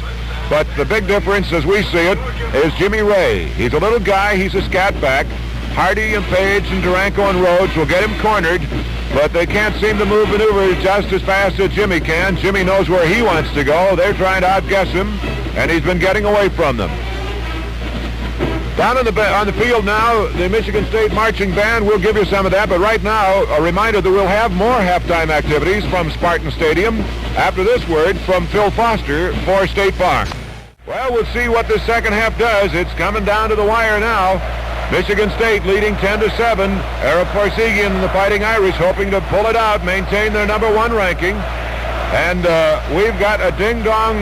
but the big difference as we see it is Jimmy Ray. He's a little guy, he's a scat back. Hardy and Page and Duranko and Rhodes will get him cornered, but they can't seem to maneuver just as fast as Jimmy can. Jimmy knows where he wants to go. They're trying to outguess him, and he's been getting away from them. Down on the field now, the Michigan State Marching Band, we'll give you some of that, but right now, a reminder that we'll have more halftime activities from Spartan Stadium after this word from Phil Foster for State Farm. Well, we'll see what this second half does. It's coming down to the wire now. Michigan State leading 10-7. Arab Farsegian and the Fighting Irish hoping to pull it out, maintain their number 1 ranking. And we've got a ding-dong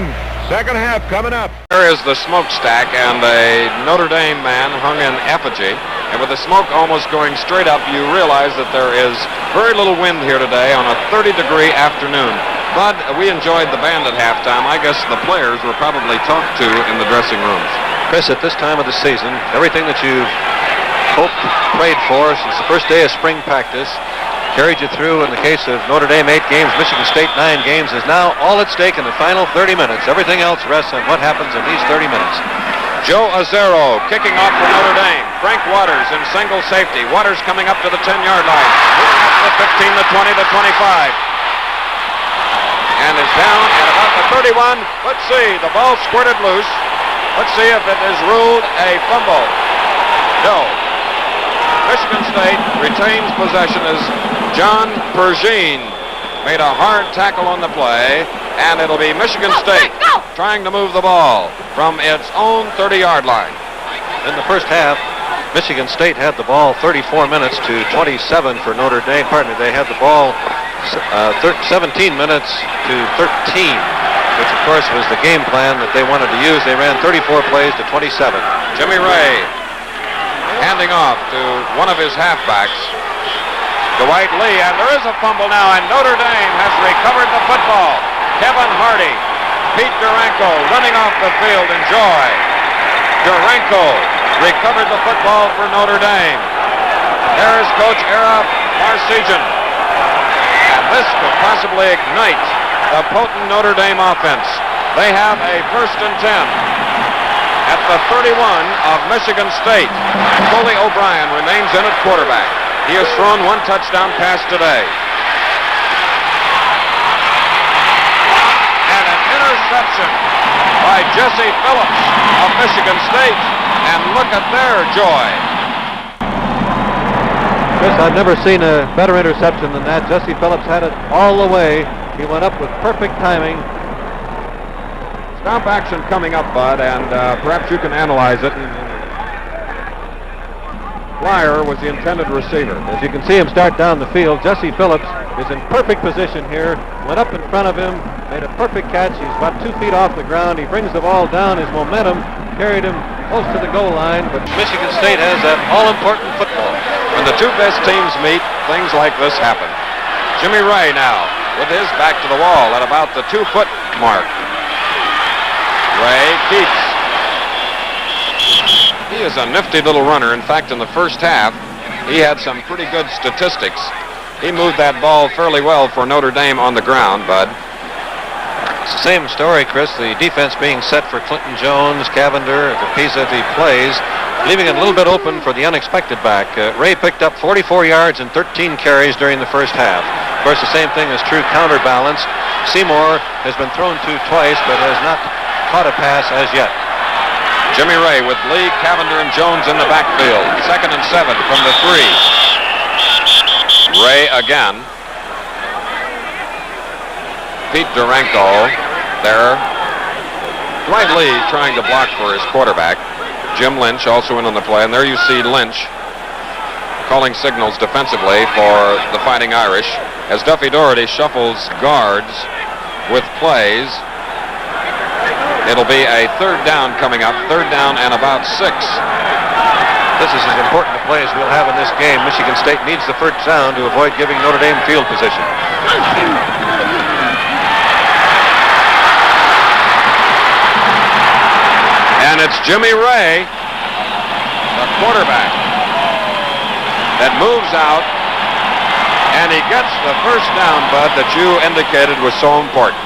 second half coming up. There is the smokestack, and a Notre Dame man hung in effigy. And with the smoke almost going straight up, you realize that there is very little wind here today on a 30-degree afternoon. But we enjoyed the band at halftime. I guess the players were probably talked to in the dressing rooms. Chris, at this time of the season, everything that you've hoped, prayed for since the first day of spring practice, carried you through. In the case of Notre Dame, 8 games, Michigan State 9 games, is now all at stake in the final 30 minutes. Everything else rests on what happens in these 30 minutes. Joe Azzaro kicking off for Notre Dame. Frank Waters in single safety. Waters coming up to the 10-yard line. Moving up to the 15, the 20, the 25. And is down at about the 31. Let's see, the ball squirted loose. Let's see if it is ruled a fumble. No. Michigan State retains possession as John Pergine made a hard tackle on the play, and it'll be Michigan State trying to move the ball from its own 30-yard line. In the first half, Michigan State had the ball 34 minutes to 27 for Notre Dame. Pardon me, they had the ball 17 minutes to 13, which of course was the game plan that they wanted to use. They ran 34 plays to 27. Jimmy Ray handing off to one of his halfbacks, Dwight Lee, and there is a fumble now, and Notre Dame has recovered the football. Kevin Hardy, Pete Duranko running off the field in joy. Duranko recovered the football for Notre Dame. There is Coach Arab Farsegian. And This could possibly ignite the potent Notre Dame offense. They have a 1st and 10 at the 31 of Michigan State. Coley O'Brien remains in at quarterback. He has thrown 1 touchdown pass today. And an interception by Jesse Phillips of Michigan State. And look at their joy. Chris, I've never seen a better interception than that. Jesse Phillips had it all the way. He went up with perfect timing. Stop action coming up, Bud, and perhaps you can analyze it. Flyer was the intended receiver. As you can see him start down the field, Jesse Phillips is in perfect position here. Went up in front of him, made a perfect catch. He's about 2 feet off the ground. He brings the ball down. His momentum carried him close to the goal line, but Michigan State has that all-important football. When the 2 best teams meet, things like this happen. Jimmy Ray now with his back to the wall at about the 2-foot mark. Ray keeps. He is a nifty little runner. In fact, in the first half, he had some pretty good statistics. He moved that ball fairly well for Notre Dame on the ground, Bud. It's the same story, Chris. The defense being set for Clinton Jones, Cavender, Capisa if he plays, leaving it a little bit open for the unexpected back. Ray picked up 44 yards and 13 carries during the first half. Of course, the same thing is true counterbalance. Seymour has been thrown to twice, but has not caught a pass as yet. Jimmy Ray with Lee, Cavender, and Jones in the backfield. 2nd and 7 from the 3. Ray again. Pete Duranko there. Dwight Lee trying to block for his quarterback. Jim Lynch also in on the play, and there you see Lynch calling signals defensively for the Fighting Irish as Duffy Doherty shuffles guards with plays. It'll be a 3rd down coming up, 3rd down and about 6. This is as important a play as we'll have in this game. Michigan State needs the 1st down to avoid giving Notre Dame field position. And it's Jimmy Ray, the quarterback, that moves out, and he gets the 1st down, Bud, that you indicated was so important.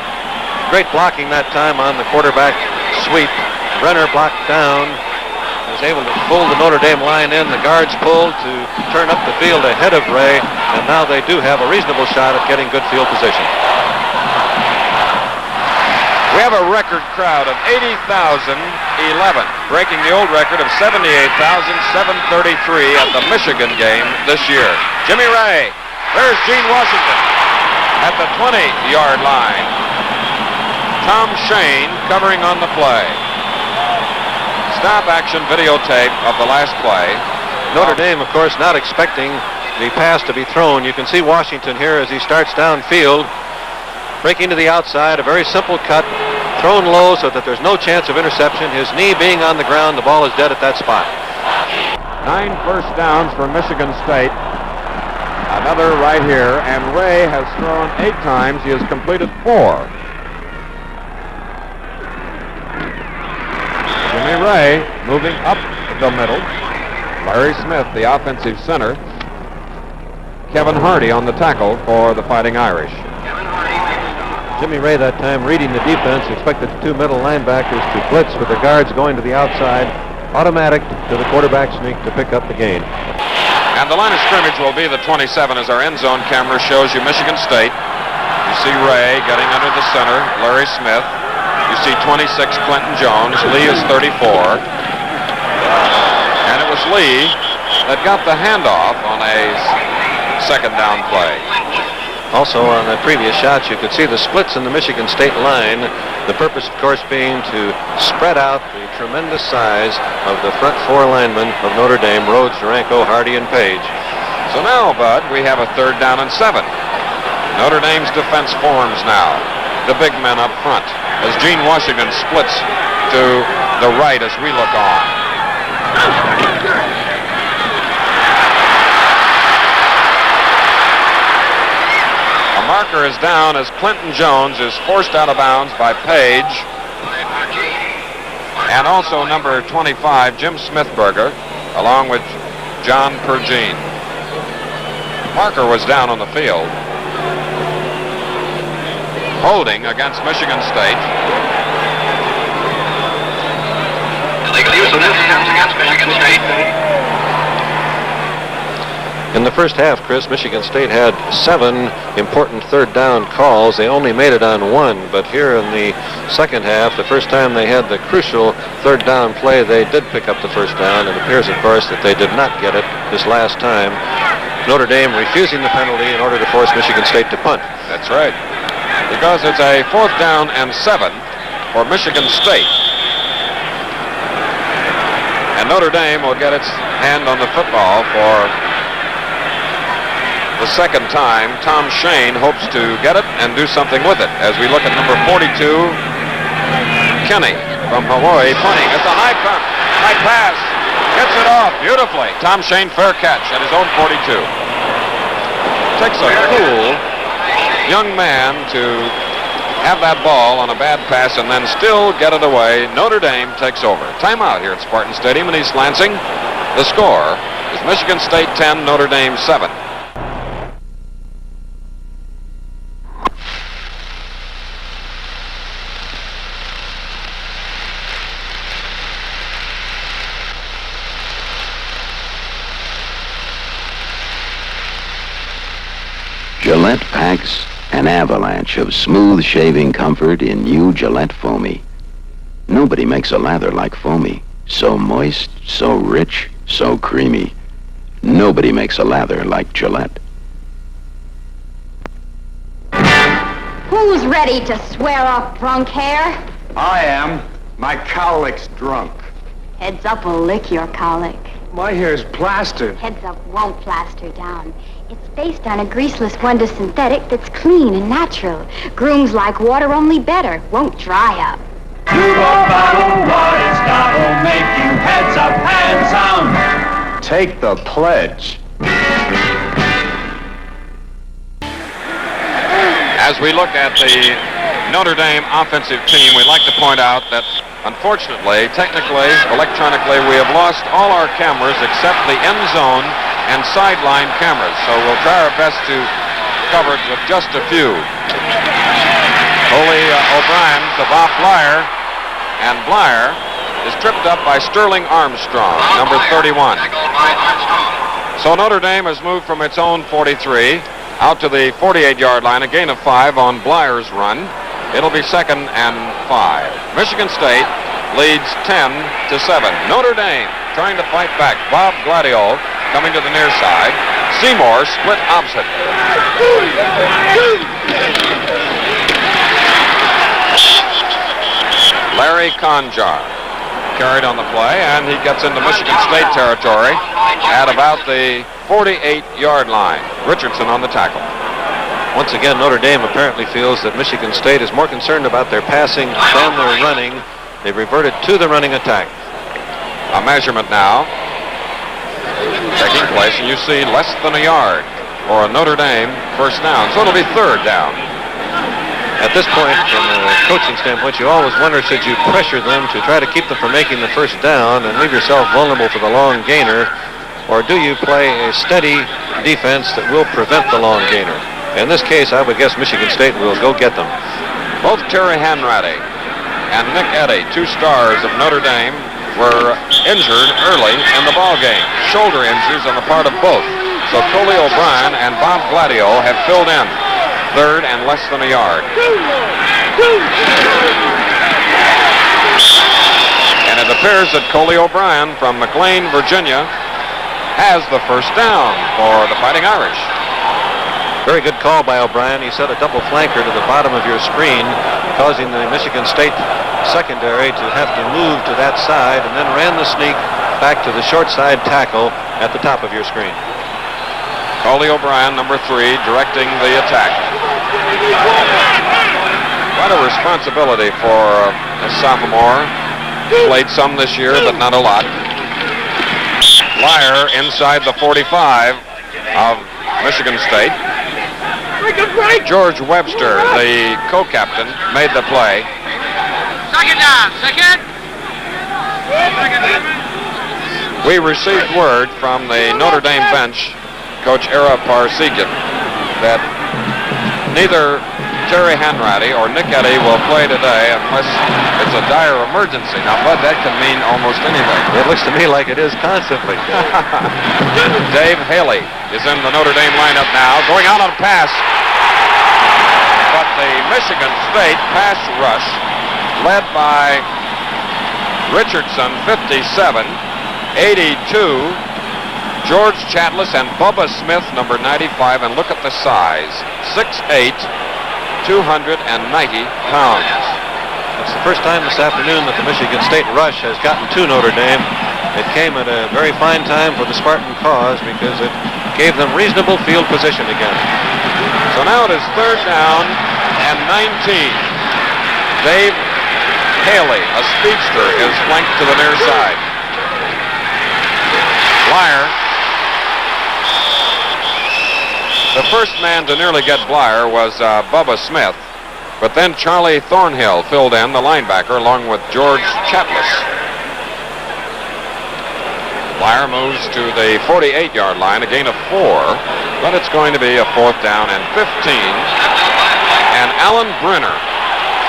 Great blocking that time on the quarterback sweep. Brenner blocked down, was able to pull the Notre Dame line in. The guards pulled to turn up the field ahead of Ray, and now they do have a reasonable shot at getting good field position. We have a record crowd of 80,011, breaking the old record of 78,733 at the Michigan game this year. Jimmy Ray, there's Gene Washington at the 20-yard line. Tom Shane covering on the play. Stop action videotape of the last play. Notre Dame, of course, not expecting the pass to be thrown. You can see Washington here as he starts downfield, breaking to the outside, a very simple cut, thrown low so that there's no chance of interception. His knee being on the ground, the ball is dead at that spot. 9 first downs for Michigan State. Another right here, and Ray has thrown 8 times. He has completed 4. Jimmy Ray moving up the middle. Larry Smith, the offensive center. Kevin Hardy on the tackle for the Fighting Irish. Jimmy Ray that time reading the defense, expected the 2 middle linebackers to blitz with the guards going to the outside. Automatic to the quarterback sneak to pick up the gain. And the line of scrimmage will be the 27 as our end zone camera shows you Michigan State. You see Ray getting under the center, Larry Smith. You see 26 Clinton Jones. Lee is 34. And it was Lee that got the handoff on a 2nd down play. Also on the previous shots, you could see the splits in the Michigan State line. The purpose, of course, being to spread out the tremendous size of the front 4 linemen of Notre Dame, Rhodes, Duranko, Hardy, and Page. So now, Bud, we have a 3rd down and 7. Notre Dame's defense forms now. The big men up front as Gene Washington splits to the right as we look on. A marker is down as Clinton Jones is forced out of bounds by Page. And also number 25, Jim Smithberger, along with John Pergine. Parker was down on the field. holding against Michigan State. Illegal use of this against Michigan State. In the first half, Chris, Michigan State had 7 important third down calls. They only made it on 1, but here in the second half, the first time they had the crucial third down play, they did pick up the first down. It appears, of course, that they did not get it this last time. Notre Dame refusing the penalty in order to force Michigan State to punt. That's right. Because it's a 4th down and 7 for Michigan State. And Notre Dame will get its hand on the football for the second time. Tom Shane hopes to get it and do something with it as we look at number 42, Kenny from Hawaii punting. It's a high pass. Gets it off beautifully. Tom Shane, fair catch at his own 42. Takes a cool young man to have that ball on a bad pass and then still get it away. Notre Dame takes over. Timeout here at Spartan Stadium in East Lansing. The score is Michigan State 10, Notre Dame 7. Gillette packs an avalanche of smooth shaving comfort in new Gillette Foamy. Nobody makes a lather like Foamy. So moist, so rich, so creamy. Nobody makes a lather like Gillette. Who's ready to swear off drunk hair? I am. My cowlick's drunk. Heads up will lick your cowlick. My hair's plastered. Heads up won't plaster down. It's based on a greaseless Wonder synthetic that's clean and natural. Grooms like water, only better. Won't dry up. You won't bottle what it's gonna make you heads up, hands down. Take the pledge. As we look at the Notre Dame offensive team, we'd like to point out that unfortunately, technically, electronically, we have lost all our cameras except the end zone and sideline cameras. So we'll try our best to cover it with just a few. Coley O'Brien to Bob Blyer, and Blyer is tripped up by Sterling Armstrong, number 31. So Notre Dame has moved from its own 43 out to the 48-yard line, a gain of 5 on Blyer's run. It'll be 2nd and 5. Michigan State leads 10-7. Notre Dame trying to fight back. Bob Gladio coming to the near side. Seymour split opposite. Larry Conjar carried on the play, and he gets into Michigan State territory at about the 48-yard line. Richardson on the tackle. Once again, Notre Dame apparently feels that Michigan State is more concerned about their passing than their running. They've reverted to the running attack. A measurement now taking place, and you see less than a yard for a Notre Dame first down. So it'll be 3rd down. At this point, from a coaching standpoint, you always wonder, should you pressure them to try to keep them from making the first down and leave yourself vulnerable for the long gainer, or do you play a steady defense that will prevent the long gainer? In this case, I would guess Michigan State will go get them. Both Terry Hanratty and Nick Eddy, 2 stars of Notre Dame, were injured early in the ball game. Shoulder injuries on the part of both. So Coley O'Brien and Bob Gladio have filled in. 3rd and less than a yard. And it appears that Coley O'Brien from McLean, Virginia, has the first down for the Fighting Irish. Very good call by O'Brien. He set a double flanker to the bottom of your screen, causing the Michigan State secondary to have to move to that side, and then ran the sneak back to the short side tackle at the top of your screen. Coley O'Brien, number 3, directing the attack. Quite a responsibility for a sophomore. Played some this year, but not a lot. Blyer inside the 45 of Michigan State. George Webster, the co-captain, made the play. Second down, second. We received word from the Notre Dame bench, Coach Era Parsegian, that neither Terry Hanratty or Nick Eddy will play today unless it's a dire emergency. Now, Bud, that can mean almost anything. It looks to me like it is constantly. Dave Haley is in the Notre Dame lineup now, going out on a pass. But the Michigan State pass rush, led by Richardson, 57, 82, George Chatlis and Bubba Smith, number 95, and look at the size, 6'8", 290 pounds. It's the first time this afternoon that the Michigan State rush has gotten to Notre Dame. It came at a very fine time for the Spartan cause because it gave them reasonable field position again. So now it is 3rd down and 19. Dave Haley, a speedster, is flanked to the near side. Blyer. The first man to nearly get Blyer was Bubba Smith, but then Charlie Thornhill filled in, the linebacker, along with George Chatlis. Blyer moves to the 48-yard line, a gain of 4, but it's going to be a 4th down and 15. And Alan Brenner,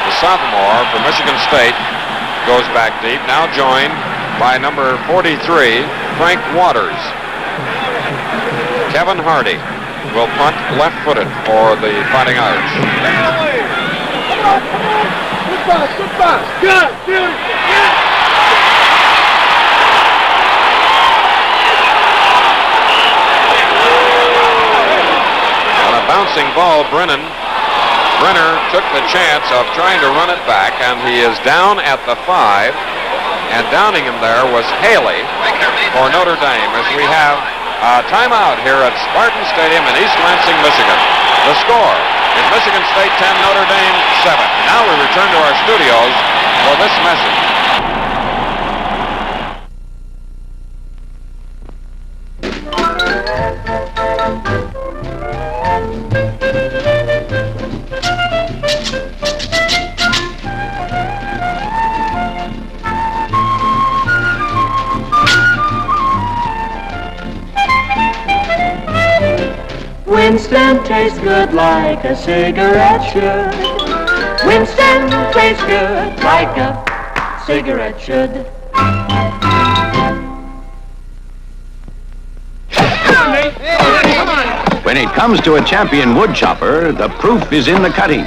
the sophomore for Michigan State, goes back deep, now joined by number 43, Frank Waters. Kevin Hardy will punt left-footed for the Fighting Irish. Good pass. Good. Beautiful. On a bouncing ball, Brenner took the chance of trying to run it back, and he is down at the 5, and downing him there was Haley for Notre Dame, as we have a timeout here at Spartan Stadium in East Lansing, Michigan. The score is Michigan State 10, Notre Dame 7. Now we return to our studios for this message. Winston tastes good like a cigarette should. Winston tastes good like a cigarette should. When it comes to a champion woodchopper, the proof is in the cutting.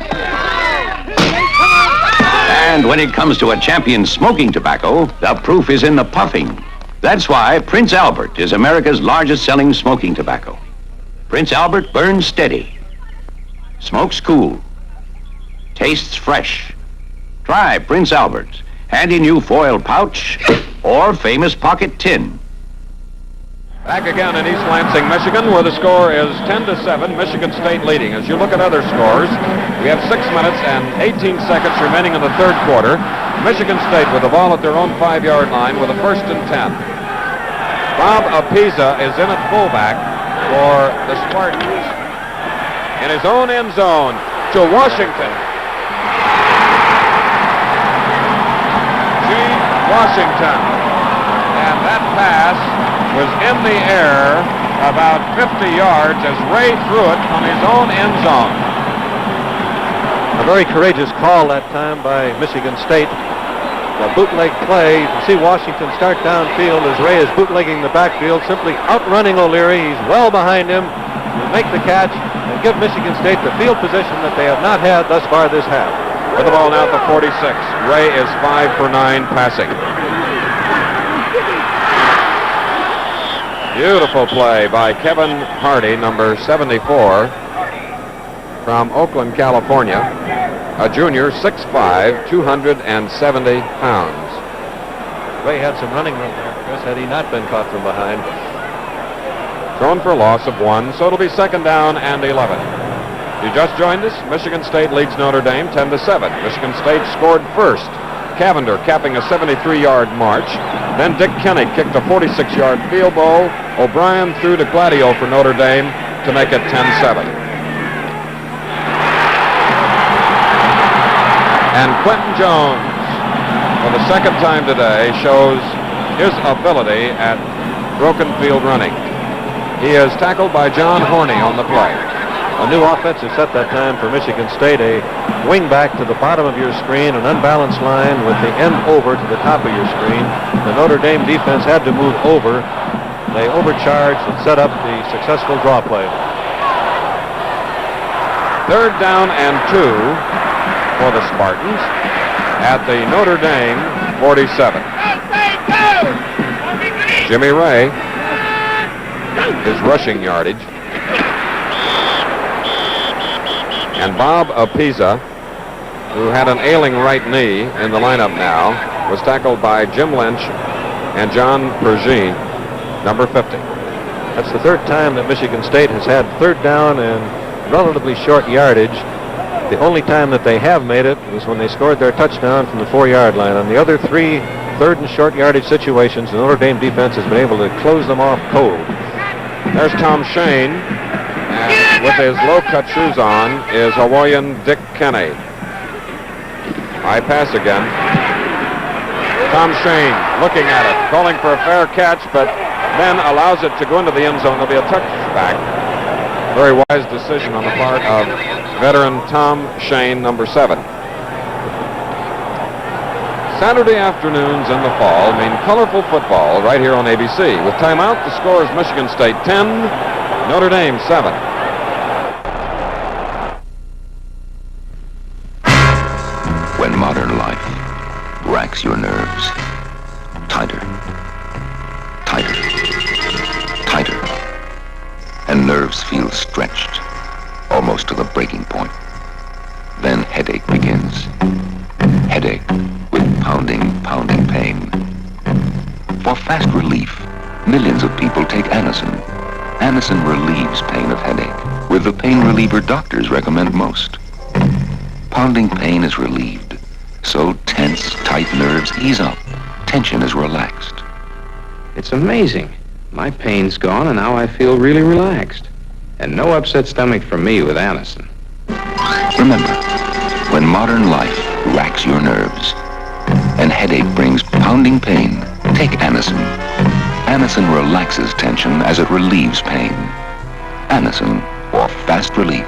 And when it comes to a champion smoking tobacco, the proof is in the puffing. That's why Prince Albert is America's largest selling smoking tobacco. Prince Albert burns steady, smokes cool, tastes fresh. Try Prince Albert's handy new foil pouch or famous pocket tin. Back again in East Lansing, Michigan, where the score is 10-7, Michigan State leading. As you look at other scores, we have 6 minutes and 18 seconds remaining in the 3rd quarter. Michigan State with the ball at their own 5-yard line with a 1st and 10. Bob Apiza is in at fullback for the Spartans in his own end zone to Washington. Gene Washington. And that pass was in the air about 50 yards as Ray threw it from his own end zone. A very courageous call that time by Michigan State. The bootleg play. You can see Washington start downfield as Ray is bootlegging the backfield, simply outrunning O'Leary. He's well behind him to make the catch and give Michigan State the field position that they have not had thus far this half. With the ball now at the 46. Ray is 5 for 9 passing. Beautiful play by Kevin Hardy, number 74, from Oakland, California. A junior, 6'5", 270 pounds. Ray had some running room there, Chris, had he not been caught from behind. Thrown for a loss of 1, so it'll be 2nd down and 11. You just joined us. Michigan State leads Notre Dame 10-7. Michigan State scored first. Cavender capping a 73-yard march. Then Dick Kenny kicked a 46-yard field goal. O'Brien threw to Gladio for Notre Dame to make it 10-7. And Quentin Jones, for the 2nd time today, shows his ability at broken field running. He is tackled by John Horney on the play. A new offensive set that time for Michigan State, a wing back to the bottom of your screen, an unbalanced line with the end over to the top of your screen. The Notre Dame defense had to move over. They overcharged and set up the successful draw play. 3rd down and 2 for the Spartans at the Notre Dame 47. Jimmy Ray, his rushing yardage. And Bob Apisa, who had an ailing right knee in the lineup now, was tackled by Jim Lynch and John Pergine, number 50. That's the 3rd time that Michigan State has had 3rd down and relatively short yardage. The only time that they have made it was when they scored their touchdown from the 4-yard line. On the other 3 3rd and short yardage situations, the Notre Dame defense has been able to close them off cold. There's Tom Shane, and with his low-cut shoes on is Hawaiian Dick Kenny. High pass again. Tom Shane looking at it, calling for a fair catch, but then allows it to go into the end zone. There'll be a touchback. Very wise decision on the part of veteran Tom Shane, number 7. Saturday afternoons in the fall mean colorful football right here on ABC. With timeout, the score is Michigan State 10, Notre Dame 7. When modern life racks your nerves, tighter, tighter, tighter, and nerves feel stretched almost to the breaking point, then headache begins. Headache with pounding pain. For fast relief, millions of people take Anacin. Anacin relieves pain of headache with the pain reliever doctors recommend most. Pounding pain is relieved, so tense, tight nerves ease up. Tension is relaxed. It's amazing. My pain's gone and now I feel really relaxed. And no upset stomach for me with Anacin. Remember, when modern life racks your nerves and headache brings pounding pain, take Anacin. Anacin relaxes tension as it relieves pain. Anacin for fast relief.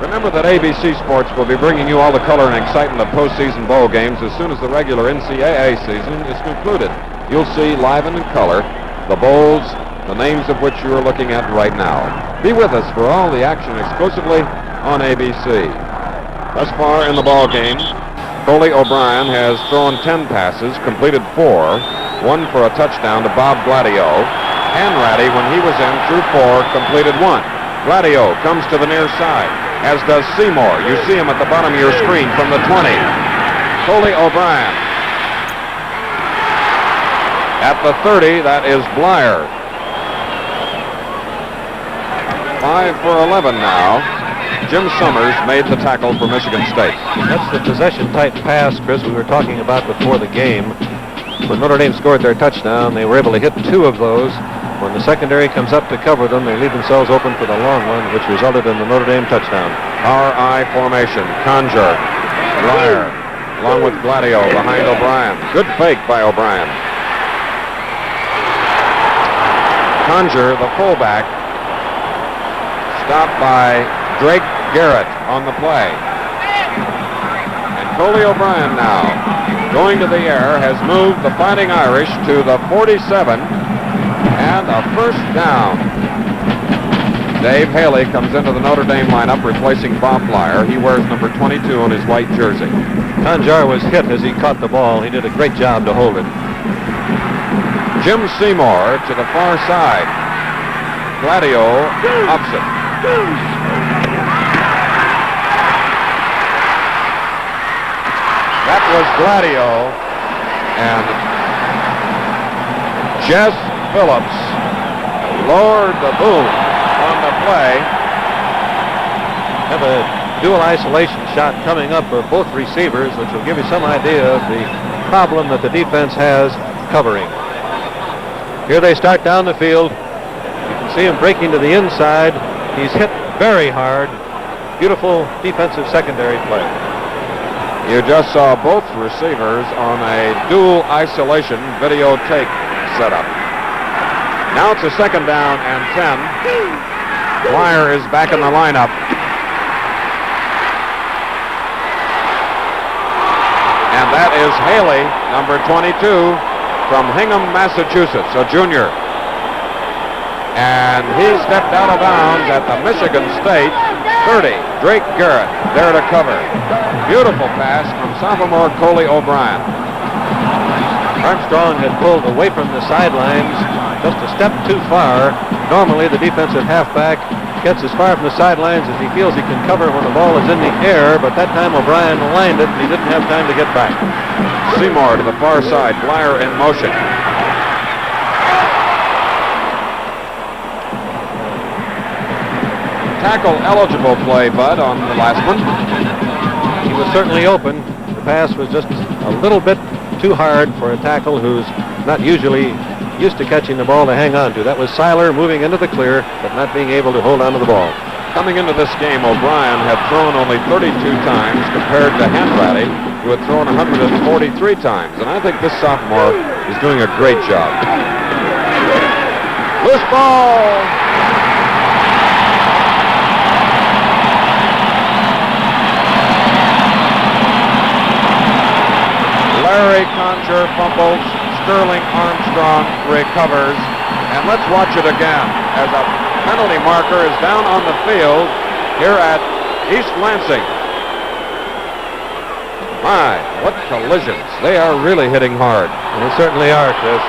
Remember that ABC Sports will be bringing you all the color and excitement of postseason bowl games as soon as the regular NCAA season is concluded. You'll see live and in color the bowls, the names of which you are looking at right now. Be with us for all the action exclusively on ABC. Thus far in the ball game, Coley O'Brien has thrown 10 passes, completed 4, 1 for a touchdown to Bob Gladio. Hanratty, when he was in, threw 4, completed 1. Gladio comes to the near side, as does Seymour. You see him at the bottom of your screen from the 20. Coley O'Brien. At the 30, that is Blyer. 5 for 11 now. Jim Summers made the tackle for Michigan State. That's the possession-type pass, Chris, we were talking about before the game. When Notre Dame scored their touchdown, they were able to hit 2 of those. When the secondary comes up to cover them, they leave themselves open for the long one, which resulted in the Notre Dame touchdown. RI formation. Conger, Blyer, along with Gladio behind O'Brien. Good fake by O'Brien. Conger, the fullback, stopped by Drake Garrett on the play. And Coley O'Brien now, going to the air, has moved the Fighting Irish to the 47 and a first down. Dave Haley comes into the Notre Dame lineup replacing Bob Blyer. He wears number 22 on his white jersey. Conjar was hit as he caught the ball. He did a great job to hold it. Jim Seymour to the far side. Gladio opposite. That was Gladio, and Jess Phillips lowered the boom on the play. Have a dual isolation shot coming up of both receivers, which will give you some idea of the problem that the defense has covering. Here they start down the field. You can see him breaking to the inside. He's hit very hard. Beautiful defensive secondary play. You just saw both receivers on a dual isolation videotape setup. Now it's a second down and 10. Blyer is back in the lineup. And that is Haley, number 22, from Hingham, Massachusetts, a junior. And he stepped out of bounds at the Michigan State 30. Drake Garrett there to cover. Beautiful pass from sophomore Coley O'Brien. Armstrong had pulled away from the sidelines just a step too far. Normally the defensive halfback gets as far from the sidelines as he feels he can cover when the ball is in the air, but that time O'Brien lined it and he didn't have time to get back. Seymour to the far side, Blyer in motion. Tackle eligible play, Bud, on the last one. He was certainly open. The pass was just a little bit too hard for a tackle who's not usually used to catching the ball to hang on to. That was Seiler moving into the clear, but not being able to hold on to the ball. Coming into this game, O'Brien had thrown only 32 times compared to Hanratty, who had thrown 143 times. And I think this sophomore is doing a great job. Loose ball! Larry Conger fumbles. Sterling Armstrong recovers. And let's watch it again as a penalty marker is down on the field here at East Lansing. My, what collisions. They are really hitting hard. They certainly are, Chris.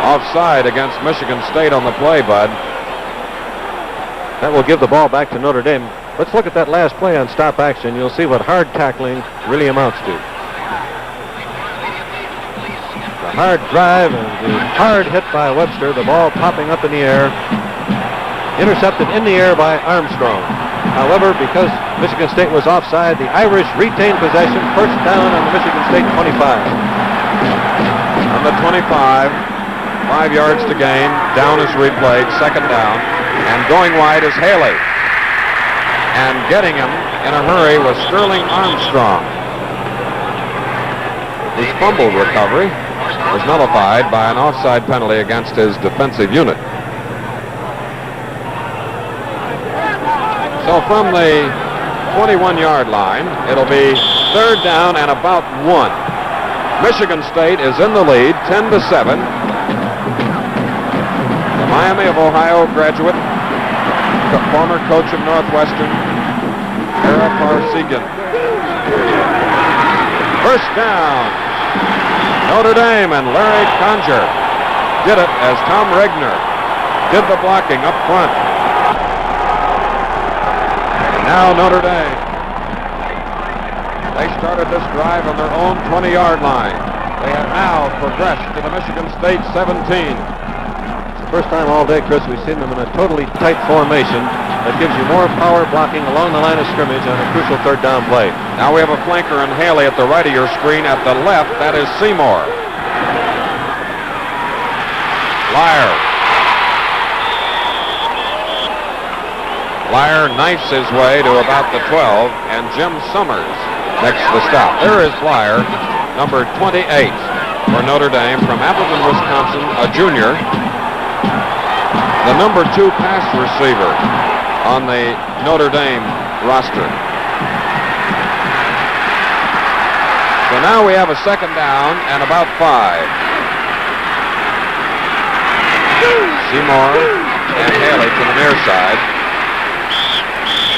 Offside against Michigan State on the play, Bud. That will give the ball back to Notre Dame. Let's look at that last play on stop action. You'll see what hard tackling really amounts to. The hard drive and the hard hit by Webster, the ball popping up in the air. Intercepted in the air by Armstrong. However, because Michigan State was offside, the Irish retained possession, first down on the Michigan State 25. On the 25, 5 yards to gain, down is replayed, second down, and going wide is Haley. And getting him in a hurry was Sterling Armstrong. His fumble recovery was nullified by an offside penalty against his defensive unit. So from the 21-yard line, it'll be third down and about 1. Michigan State is in the lead, 10-7. The Miami of Ohio graduate, former coach of Northwestern, Ara Parsegian. First down. Notre Dame and Larry Conger did it as Tom Regner did the blocking up front. And now Notre Dame. They started this drive on their own 20-yard line. They have now progressed to the Michigan State 17. First time all day, Chris, we've seen them in a totally tight formation that gives you more power blocking along the line of scrimmage on a crucial third down play. Now we have a flanker in Haley at the right of your screen. At the left, that is Seymour. Blyer. Blyer knifes his way to about the 12, and Jim Summers makes the stop. There is Blyer, number 28 for Notre Dame from Appleton, Wisconsin, a junior. The number 2 pass receiver on the Notre Dame roster. So now we have a second down and about 5. Seymour and Haley to the near side.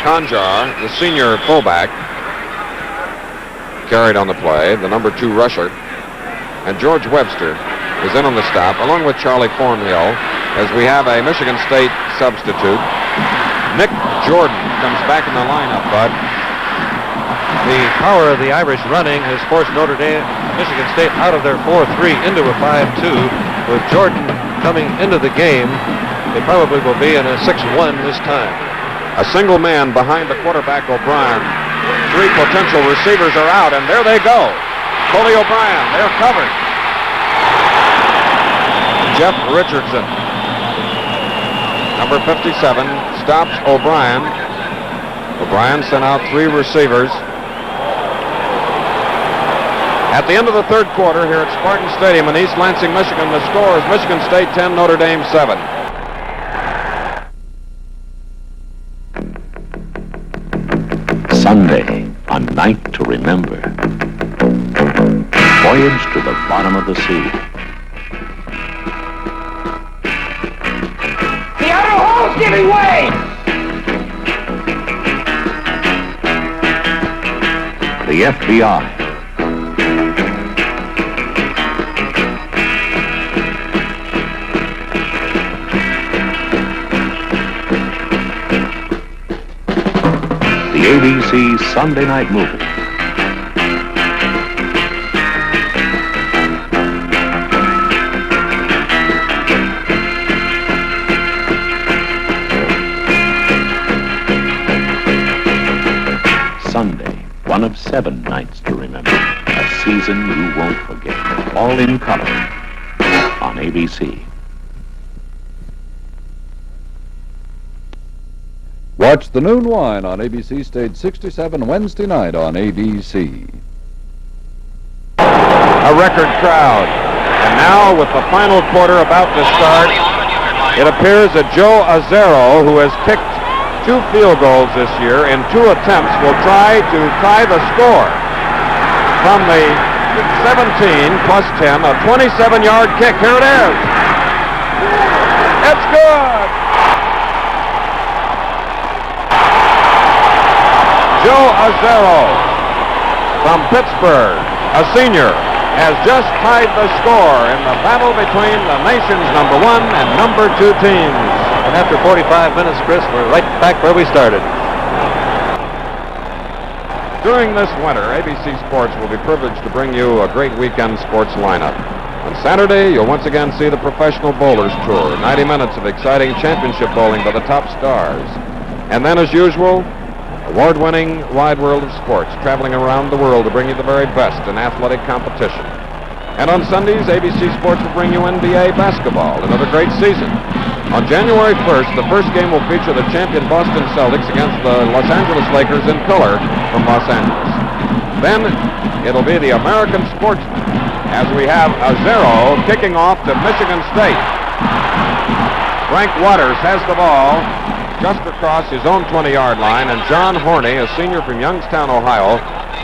Conjar, the senior fullback, carried on the play, the number 2 rusher. And George Webster is in on the stop, along with Charlie Thornhill, as we have a Michigan State substitute. Nick Jordan comes back in the lineup, Bud. The power of the Irish running has forced Notre Dame, Michigan State out of their 4-3 into a 5-2. With Jordan coming into the game, they probably will be in a 6-1 this time. A single man behind the quarterback, O'Brien. 3 potential receivers are out, and there they go. Coley O'Brien, they're covered. Jeff Richardson, number 57, stops O'Brien. O'Brien sent out 3 receivers. At the end of the third quarter here at Spartan Stadium in East Lansing, Michigan, the score is Michigan State 10, Notre Dame 7. Sunday, a night to remember. Voyage to the bottom of the sea. The outer hull's giving way! The FBI. The ABC Sunday Night Movie. Sunday, one of 7 nights to remember. A season you won't forget. All in color on ABC. Watch the Noon Wine on ABC Stage 67 Wednesday night on ABC. A record crowd. And now with the final quarter about to start, it appears that Joe Azzaro, who has kicked 2 field goals this year in 2 attempts, will try to tie the score. From the 17 plus 10, a 27-yard kick. Here it is. It's good. Joe Azzaro from Pittsburgh, a senior, has just tied the score in the battle between the nation's number 1 and number 2 teams. And after 45 minutes, Chris, we're right back where we started. During this winter, ABC Sports will be privileged to bring you a great weekend sports lineup. On Saturday, you'll once again see the Professional Bowlers Tour, 90 minutes of exciting championship bowling by the top stars. And then, as usual, award-winning Wide World of Sports, traveling around the world to bring you the very best in athletic competition. And on Sundays, ABC Sports will bring you NBA basketball, another great season. On January 1st, the first game will feature the champion Boston Celtics against the Los Angeles Lakers in color from Los Angeles. Then it'll be the American Sportsman, as we have Azzaro kicking off to Michigan State. Frank Waters has the ball just across his own 20-yard line, and John Horney, a senior from Youngstown, Ohio,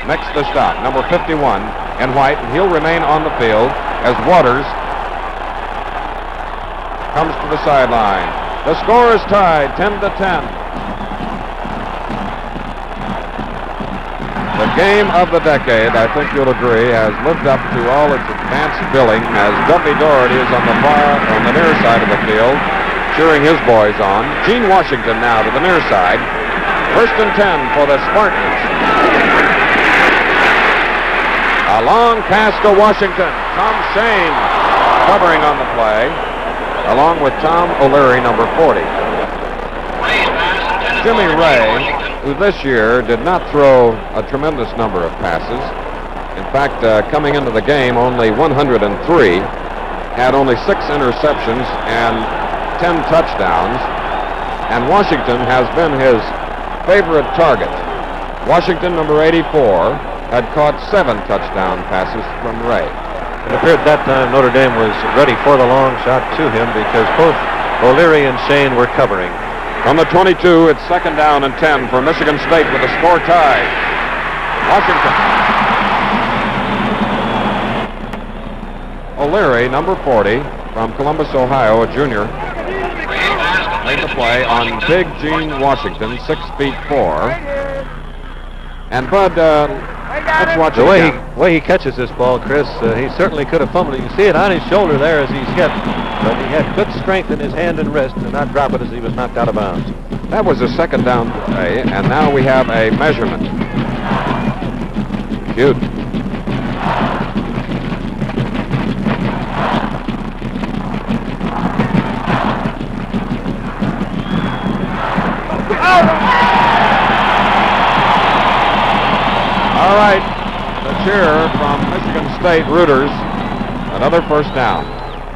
makes the stop, number 51 in white, and he'll remain on the field as Waters comes to the sideline. The score is tied, 10-10. The game of the decade, I think you'll agree, has lived up to all its advanced billing as Duffy Doherty is on the near side of the field, cheering his boys on. Gene Washington now to the near side. 1st and 10 for the Spartans. A long pass to Washington. Tom Shane covering on the play, along with Tom O'Leary, number 40. Jimmy Ray, who this year did not throw a tremendous number of passes. In fact, coming into the game, only 103, had only 6 interceptions and 10 touchdowns, and Washington has been his favorite target. Washington, number 84, had caught 7 touchdown passes from Ray. It appeared that time Notre Dame was ready for the long shot to him because both O'Leary and Shane were covering. From the 22, it's 2nd down and 10 for Michigan State with the score tied. Washington. O'Leary, number 40, from Columbus, Ohio, a junior, made the play on Big Gene Washington, 6'4". And Bud, let's watch the it way he catches this ball, Chris, he certainly could have fumbled it. You see it on his shoulder there as he's hit, but he had good strength in his hand and wrist to not drop it as he was knocked out of bounds. That was a 2nd down play, and now we have a measurement. Cute. All right, the cheer from Michigan State Rooters, another 1st down.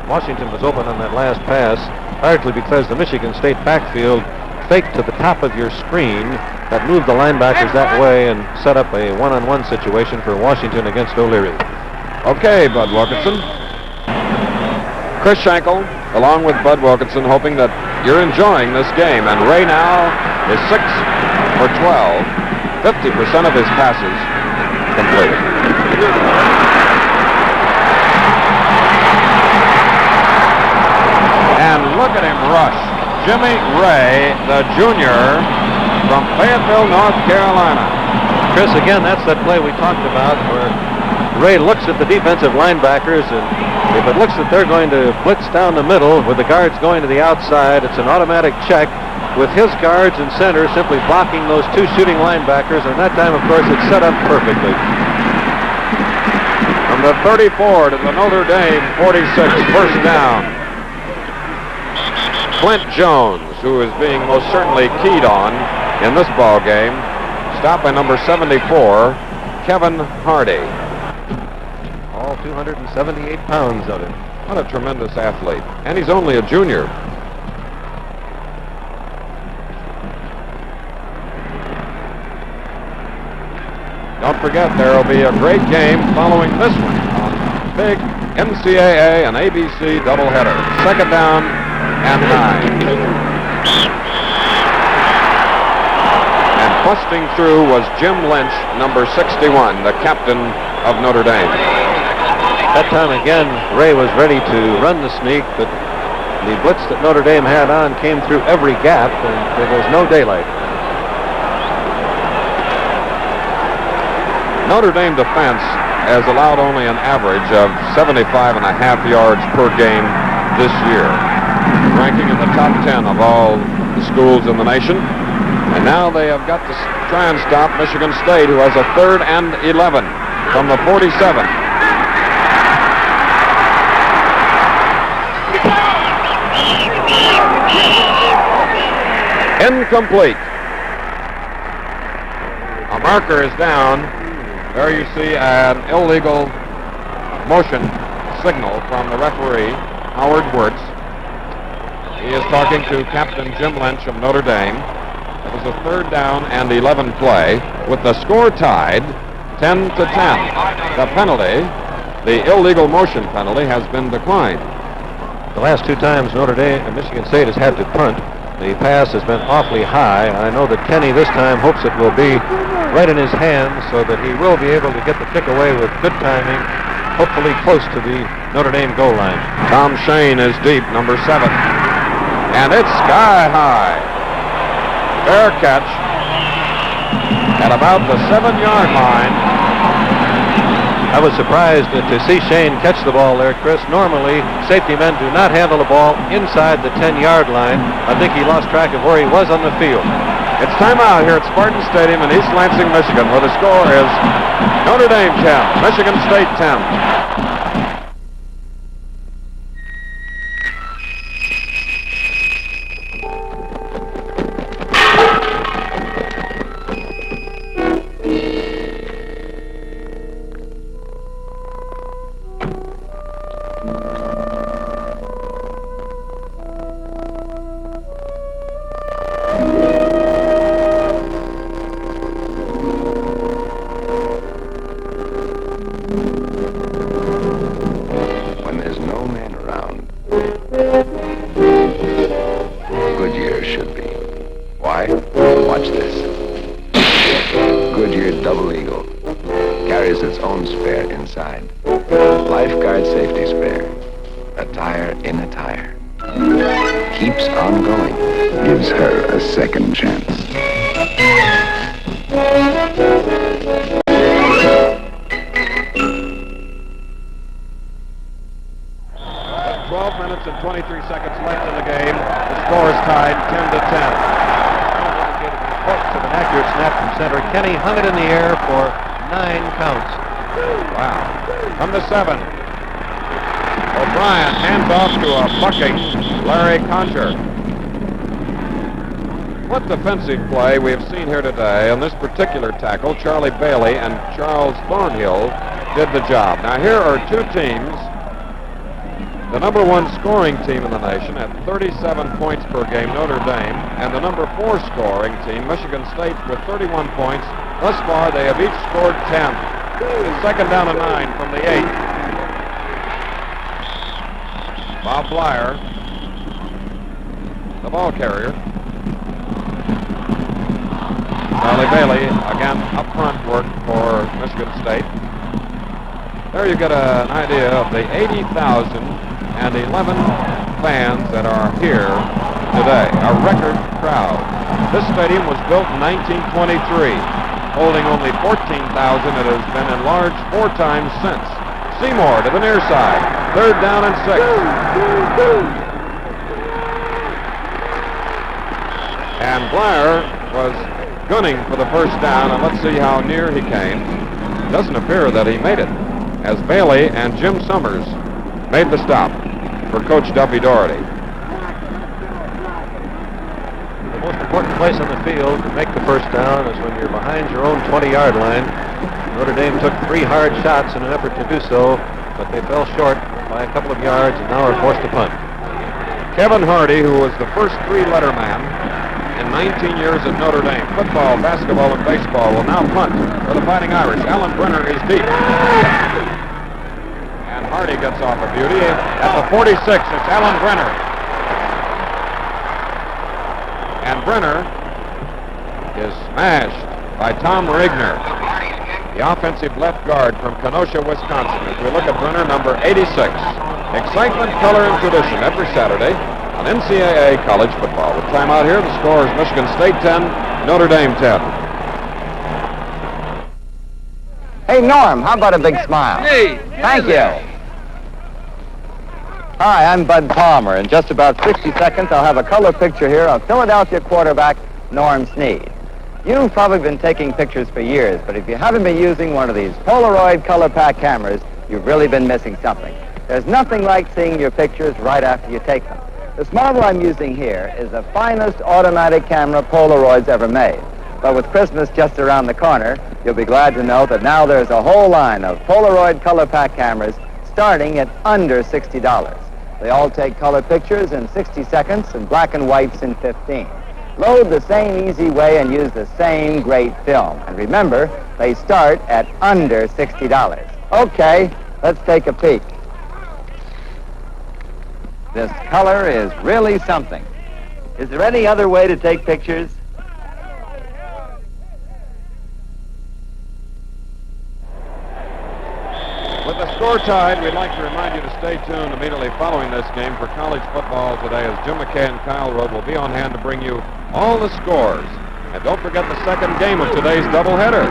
Washington was open on that last pass, largely because the Michigan State backfield faked to the top of your screen that moved the linebackers that way and set up a one-on-one situation for Washington against O'Leary. Okay, Bud Wilkinson. Chris Schenkel, along with Bud Wilkinson, hoping that you're enjoying this game. And Ray now is 6 for 12, 50% of his passes completed. And look at him rush. Jimmy Ray, the junior from Fayetteville, North Carolina. Chris, again, that's that play we talked about where Ray looks at the defensive linebackers, and if it looks that they're going to blitz down the middle with the guards going to the outside, it's an automatic check with his guards and center simply blocking those two shooting linebackers, and that time, of course, it's set up perfectly. From the 34 to the Notre Dame 46, first down. Clint Jones, who is being most certainly keyed on in this ball game, stopped by number 74, Kevin Hardy. All 278 pounds of him. What a tremendous athlete. And he's only a junior. Don't forget, there will be a great game following this one on big NCAA and ABC doubleheader. Second down and 9. And busting through was Jim Lynch, number 61, the captain of Notre Dame. That time again, Ray was ready to run the sneak, but the blitz that Notre Dame had on came through every gap, and there was no daylight. Notre Dame defense has allowed only an average of 75.5 yards per game this year, ranking in the top 10 of all the schools in the nation. And now they have got to try and stop Michigan State, who has a 3rd and 11 from the 47. Incomplete. A marker is down. There you see an illegal motion signal from the referee, Howard Wirtz. He is talking to Captain Jim Lynch of Notre Dame. It was a 3rd down and 11 play with the score tied 10-10. The penalty, the illegal motion penalty, has been declined. The last 2 times Notre Dame and Michigan State has had to punt, the pass has been awfully high. I know that Kenny this time hopes it will be right in his hands so that he will be able to get the kick away with good timing, hopefully close to the Notre Dame goal line. Tom Shane is deep, number 7. And it's sky high. Fair catch at about the 7-yard line. I was surprised to see Shane catch the ball there, Chris. Normally, safety men do not handle the ball inside the 10-yard line. I think he lost track of where he was on the field. It's time out here at Spartan Stadium in East Lansing, Michigan, where the score is Notre Dame 10, Michigan State 10. Defensive play we have seen here today. On this particular tackle, Charlie Bailey and Charles Thornhill did the job. Now here are 2 teams. The number 1 scoring team in the nation at 37 points per game, Notre Dame, and the number 4 scoring team, Michigan State, with 31 points. Thus far, they have each scored 10. It's second down and 9 from the 8. Bob Blyer, the ball carrier. Charlie Bailey again There you get an idea of the 80,011 fans that are here today, a record crowd. This stadium was built in 1923, holding only 14,000. It has been enlarged 4 times since. Seymour to the near side, 3rd down and 6. And Blair was gunning for the first down, and let's see how near he came. It doesn't appear that he made it, as Bailey and Jim Summers made the stop for Coach Duffy Doherty. The most important place on the field to make the first down is when you're behind your own 20-yard line. Notre Dame took 3 hard shots in an effort to do so, but they fell short by a couple of yards and now are forced to punt. Kevin Hardy, who was the first 3-letter man in 19 years at Notre Dame, football, basketball, and baseball, will now punt for the Fighting Irish. Alan Brenner is deep. And Hardy gets off a beauty. At the 46, it's Alan Brenner. And Brenner is smashed by Tom Rigner, the offensive left guard from Kenosha, Wisconsin. As we look at Brenner, number 86. Excitement, color, and tradition every Saturday on NCAA college football. With time out here, the score is Michigan State 10, Notre Dame 10. Hey, Norm, how about a big smile? Hey. Thank you. Hi, I'm Bud Palmer. In just about 60 seconds, I'll have a color picture here of Philadelphia quarterback Norm Snead. You've probably been taking pictures for years, but if you haven't been using one of these Polaroid color pack cameras, you've really been missing something. There's nothing like seeing your pictures right after you take them. This model I'm using here is the finest automatic camera Polaroids ever made. But with Christmas just around the corner, you'll be glad to know that now there's a whole line of Polaroid color pack cameras starting at under $60. They all take color pictures in 60 seconds and black and whites in 15. Load the same easy way and use the same great film. And remember, they start at under $60. Okay, let's take a peek. This color is really something. Is there any other way to take pictures? With the score tied, we'd like to remind you to stay tuned immediately following this game for college football today, as Jim McKay and Kyle Road will be on hand to bring you all the scores. And don't forget the second game of today's doubleheader.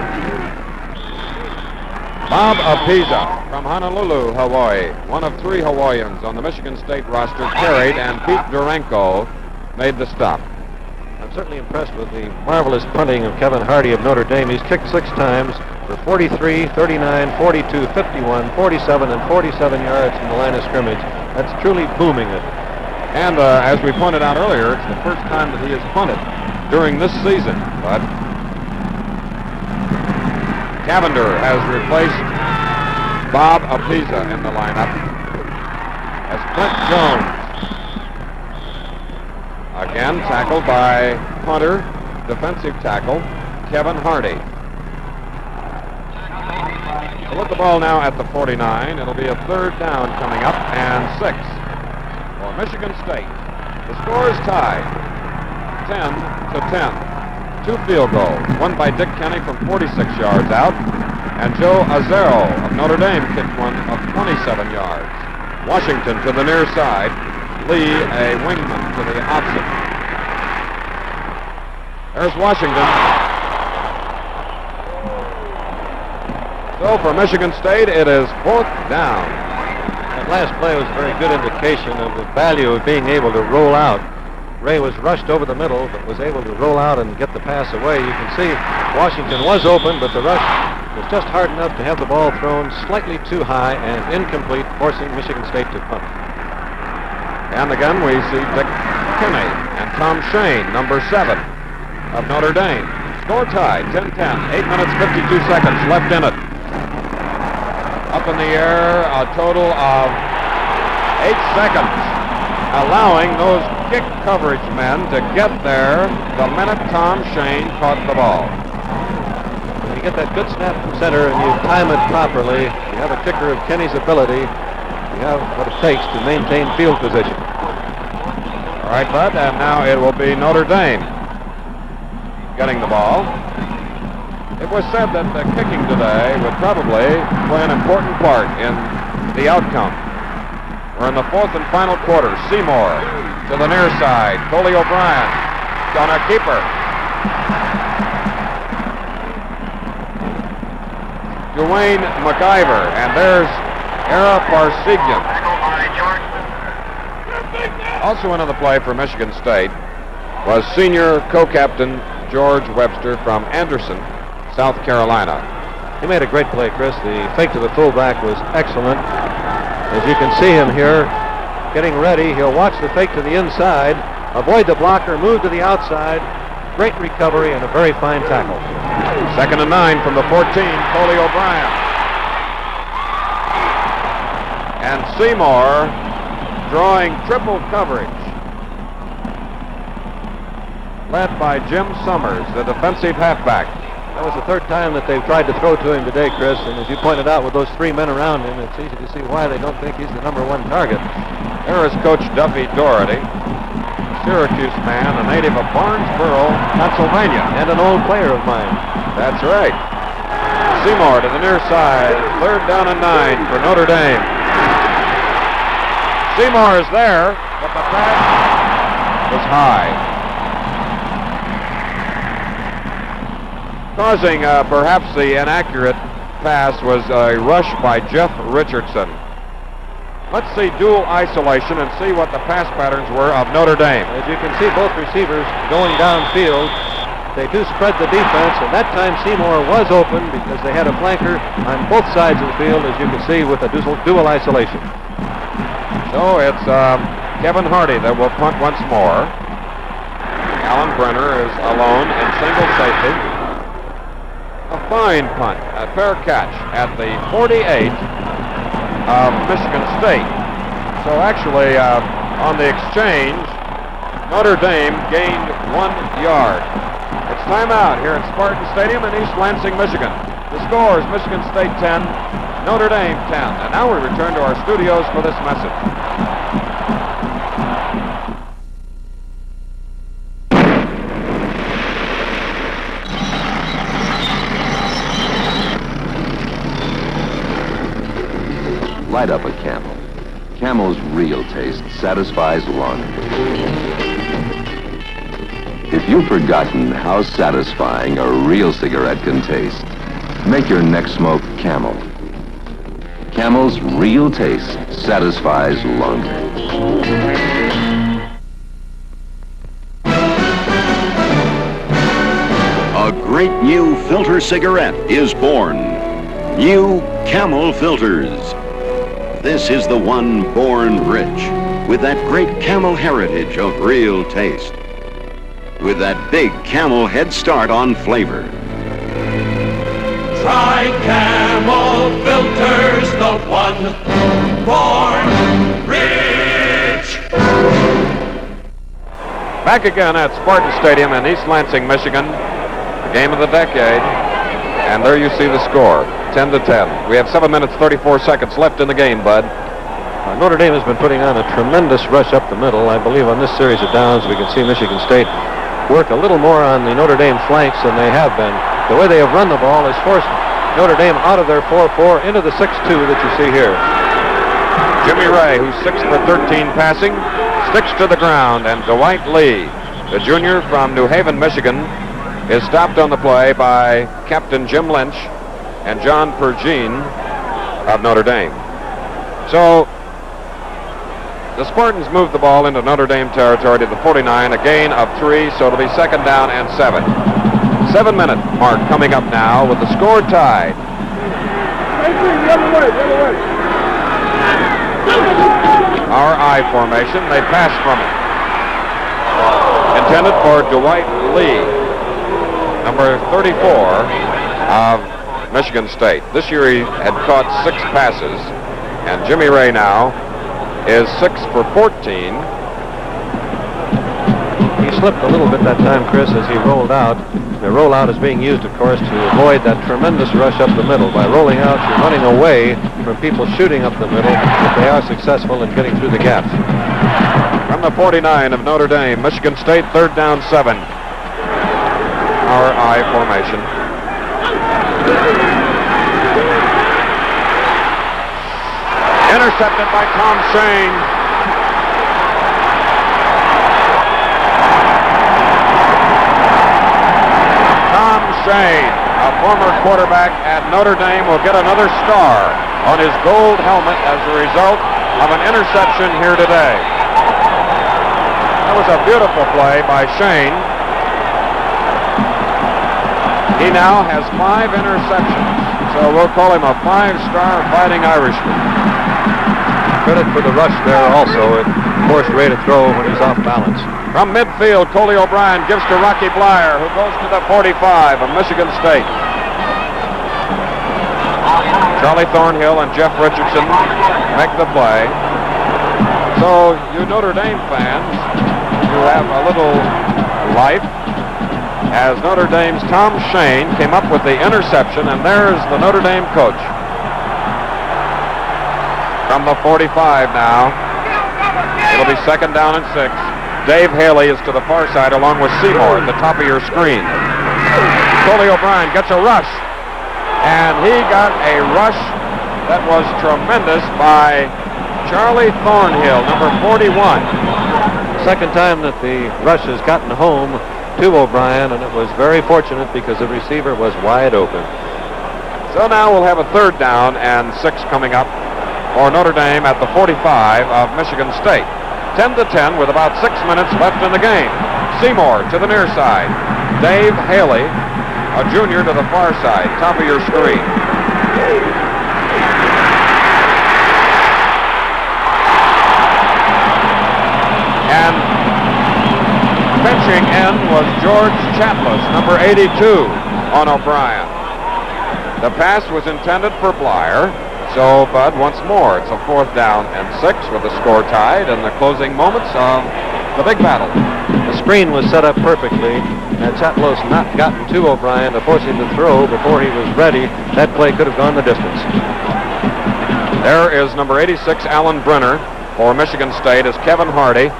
Bob Apiza from Honolulu, Hawaii, one of 3 Hawaiians on the Michigan State roster, carried, and Pete Duranko made the stop. I'm certainly impressed with the marvelous punting of Kevin Hardy of Notre Dame. He's kicked 6 times for 43, 39, 42, 51, 47, and 47 yards from the line of scrimmage. That's truly booming it. And as we pointed out earlier, it's the first time that he has punted during this season. But Cavender has replaced Bob Apiza in the lineup as Clint Jones. Again, tackled by punter, defensive tackle, Kevin Hardy. So with the ball now at the 49, it'll be a 3rd down coming up and 6 for Michigan State. The score is tied, 10-10. 2 field goals, one by Dick Kenny from 46 yards out, and Joe Azero of Notre Dame kicked one of 27 yards. Washington to the near side, Lee a wingman to the opposite. There's Washington. So for Michigan State, it is 4th down. That last play was a very good indication of the value of being able to roll out. Ray was rushed over the middle, but was able to roll out and get the pass away. You can see Washington was open, but the rush was just hard enough to have the ball thrown slightly too high and incomplete, forcing Michigan State to punt. And again, we see Dick Kenny and Tom Shane, number 7 of Notre Dame. Score tied, 10-10, 8 minutes, 52 seconds left in it. Up in the air, a total of 8 seconds, allowing those kick coverage men to get there the minute Tom Shane caught the ball. When you get that good snap from center and you time it properly, you have a kicker of Kenny's ability, you have what it takes to maintain field position. All right, Bud, and now it will be Notre Dame getting the ball. It was said that the kicking today would probably play an important part in the outcome. We're in the fourth and final quarter. Seymour to the near side. Coley O'Brien gonna keeper. Dwayne McIver, and there's Era Parsegian. Also into the play for Michigan State was senior co-captain George Webster from Anderson, South Carolina. He made a great play, Chris. The fake to the fullback was excellent. As you can see him here, getting ready. He'll watch the fake to the inside, avoid the blocker, move to the outside. Great recovery and a very fine tackle. 2nd and 9 from the 14, Coley O'Brien. And Seymour drawing triple coverage. Led by Jim Summers, the defensive halfback. That was the third time that they've tried to throw to him today, Chris, and as you pointed out, with those 3 men around him, it's easy to see why they don't think he's the #1 target. There is Coach Duffy Doherty, Syracuse man, a native of Barnesboro, Pennsylvania. And an old player of mine. That's right. Seymour to the near side, 3rd down and 9 for Notre Dame. Seymour is there, but the pass was high. Causing perhaps the inaccurate pass was a rush by Jeff Richardson. Let's see dual isolation and see what the pass patterns were of Notre Dame. As you can see, both receivers going downfield. They do spread the defense, and that time Seymour was open because they had a flanker on both sides of the field, as you can see, with a dual isolation. So it's Kevin Hardy that will punt once more. Alan Brenner is alone in single safety. A fine punt, a fair catch at the 48 of Michigan State. So actually, on the exchange, Notre Dame gained 1 yard. It's timeout here at Spartan Stadium in East Lansing, Michigan. The score is Michigan State 10, Notre Dame 10. And now we return to our studios for this message. Light up a Camel. Camel's real taste satisfies longer. If you've forgotten how satisfying a real cigarette can taste, make your next smoke Camel. Camel's real taste satisfies longer. A great new filter cigarette is born. New Camel filters. This is the one born rich, with that great Camel heritage of real taste. With that big Camel head start on flavor. Try Camel filters, the one born rich. Back again at Spartan Stadium in East Lansing, Michigan. The game of the decade. And there you see the score, 10-10. We have 7 minutes, 34 seconds left in the game, Bud. Notre Dame has been putting on a tremendous rush up the middle. I believe on this series of downs, we can see Michigan State work a little more on the Notre Dame flanks than they have been. The way they have run the ball has forced Notre Dame out of their 4-4 into the 6-2 that you see here. Jimmy Ray, who's 6 for 13 passing, sticks to the ground, and Dwight Lee, the junior from New Haven, Michigan, is stopped on the play by Captain Jim Lynch and John Pergine of Notre Dame. So the Spartans move the ball into Notre Dame territory to the 49, a gain of 3, so it'll be 2nd down and 7. 7-minute mark coming up now with the score tied. Our I formation, they pass from it. Intended for Dwight Lee, number 34 of Michigan State. This year he had caught 6 passes, and Jimmy Ray now is 6 for 14. He slipped a little bit that time, Chris, as he rolled out. The rollout is being used, of course, to avoid that tremendous rush up the middle. By rolling out, you're running away from people shooting up the middle if they are successful in getting through the gaps. From the 49 of Notre Dame, Michigan State, 3rd down 7. Our I formation. intercepted by Tom Shane. Tom Shane, a former quarterback at Notre Dame, will get another star on his gold helmet as a result of an interception here today. That was a beautiful play by Shane. He now has 5 interceptions, so we'll call him a 5-star Fighting Irishman. Credit for the rush there also. It forced Ray to throw when he's off balance. From midfield, Coley O'Brien gives to Rocky Blyer, who goes to the 45 of Michigan State. Charlie Thornhill and Jeff Richardson make the play. So, you Notre Dame fans, you have a little life, as Notre Dame's Tom Shane came up with the interception, and there's the Notre Dame coach. From the 45 now. It'll be 2nd down and 6. Dave Haley is to the far side along with Seymour at the top of your screen. Coley O'Brien gets a rush, and he got a rush that was tremendous by Charlie Thornhill, number 41. Second time that the rush has gotten home to O'Brien, and it was very fortunate because the receiver was wide open. So now we'll have a 3rd down and 6 coming up for Notre Dame at the 45 of Michigan State. 10-10 with about 6 minutes left in the game. Seymour to the near side. Dave Haley, a junior, to the far side, top of your screen. And pinching in was George Chatlis, number 82, on O'Brien. The pass was intended for Blyer. So, Bud, once more, it's a 4th down and 6 with the score tied in the closing moments of the big battle. The screen was set up perfectly. Had Chatlos not gotten to O'Brien to force him to throw before he was ready, that play could have gone the distance. There is number 86, Alan Brenner, for Michigan State, as Kevin Hardy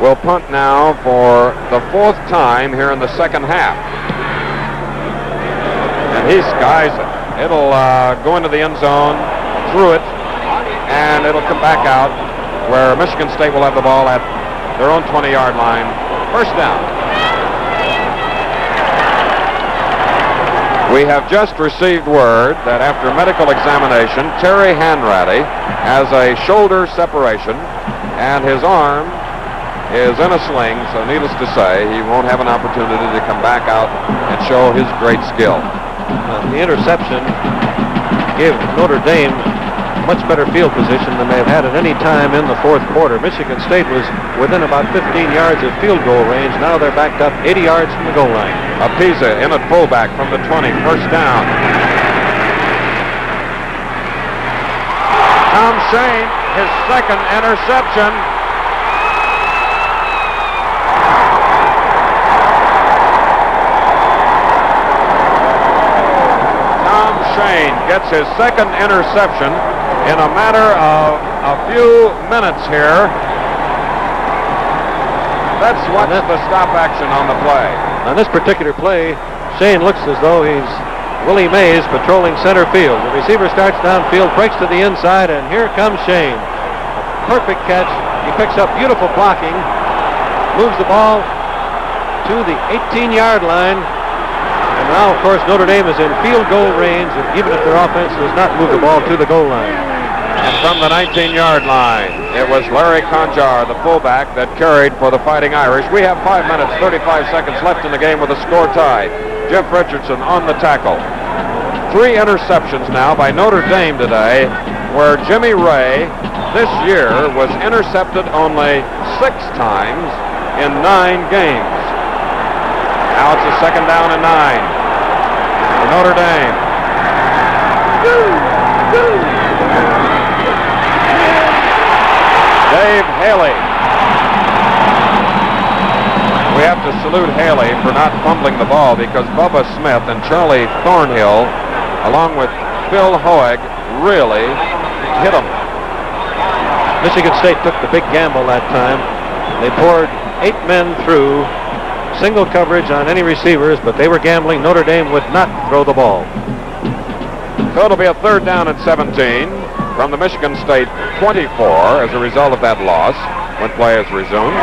will punt now for the 4th time here in the second half. And he skies it. It'll go into the end zone, through it, and it'll come back out where Michigan State will have the ball at their own 20-yard line. 1st down. We have just received word that after medical examination, Terry Hanratty has a shoulder separation, and his arm is in a sling, so needless to say, he won't have an opportunity to come back out and show his great skill. The interception gave Notre Dame much better field position than they've had at any time in the 4th quarter. Michigan State was within about 15 yards of field goal range. Now they're backed up 80 yards from the goal line. Apisa in at fullback from the 20, 1st down. Tom Shane, his 2nd interception. Shane gets his 2nd interception in a matter of a few minutes here. Let's watch the stop action on the play. On this particular play, Shane looks as though he's Willie Mays patrolling center field. The receiver starts downfield, breaks to the inside, and here comes Shane. A perfect catch. He picks up beautiful blocking, moves the ball to the 18-yard line. And now, of course, Notre Dame is in field goal range, even if their offense does not move the ball to the goal line. And from the 19-yard line, it was Larry Conjar, the fullback, that carried for the Fighting Irish. We have 5 minutes, 35 seconds left in the game with the score tied. Jeff Richardson on the tackle. 3 interceptions now by Notre Dame today, where Jimmy Ray this year was intercepted only 6 times in 9 games. Now it's a 2nd down and 9 for Notre Dame. Dave Haley. We have to salute Haley for not fumbling the ball because Bubba Smith and Charlie Thornhill, along with Phil Hoeg, really hit him. Michigan State took the big gamble that time. They poured 8 men through single coverage on any receivers, but they were gambling Notre Dame would not throw the ball. So it'll be a 3rd down and 17. from the Michigan State 24 as a result of that loss when play is resumed.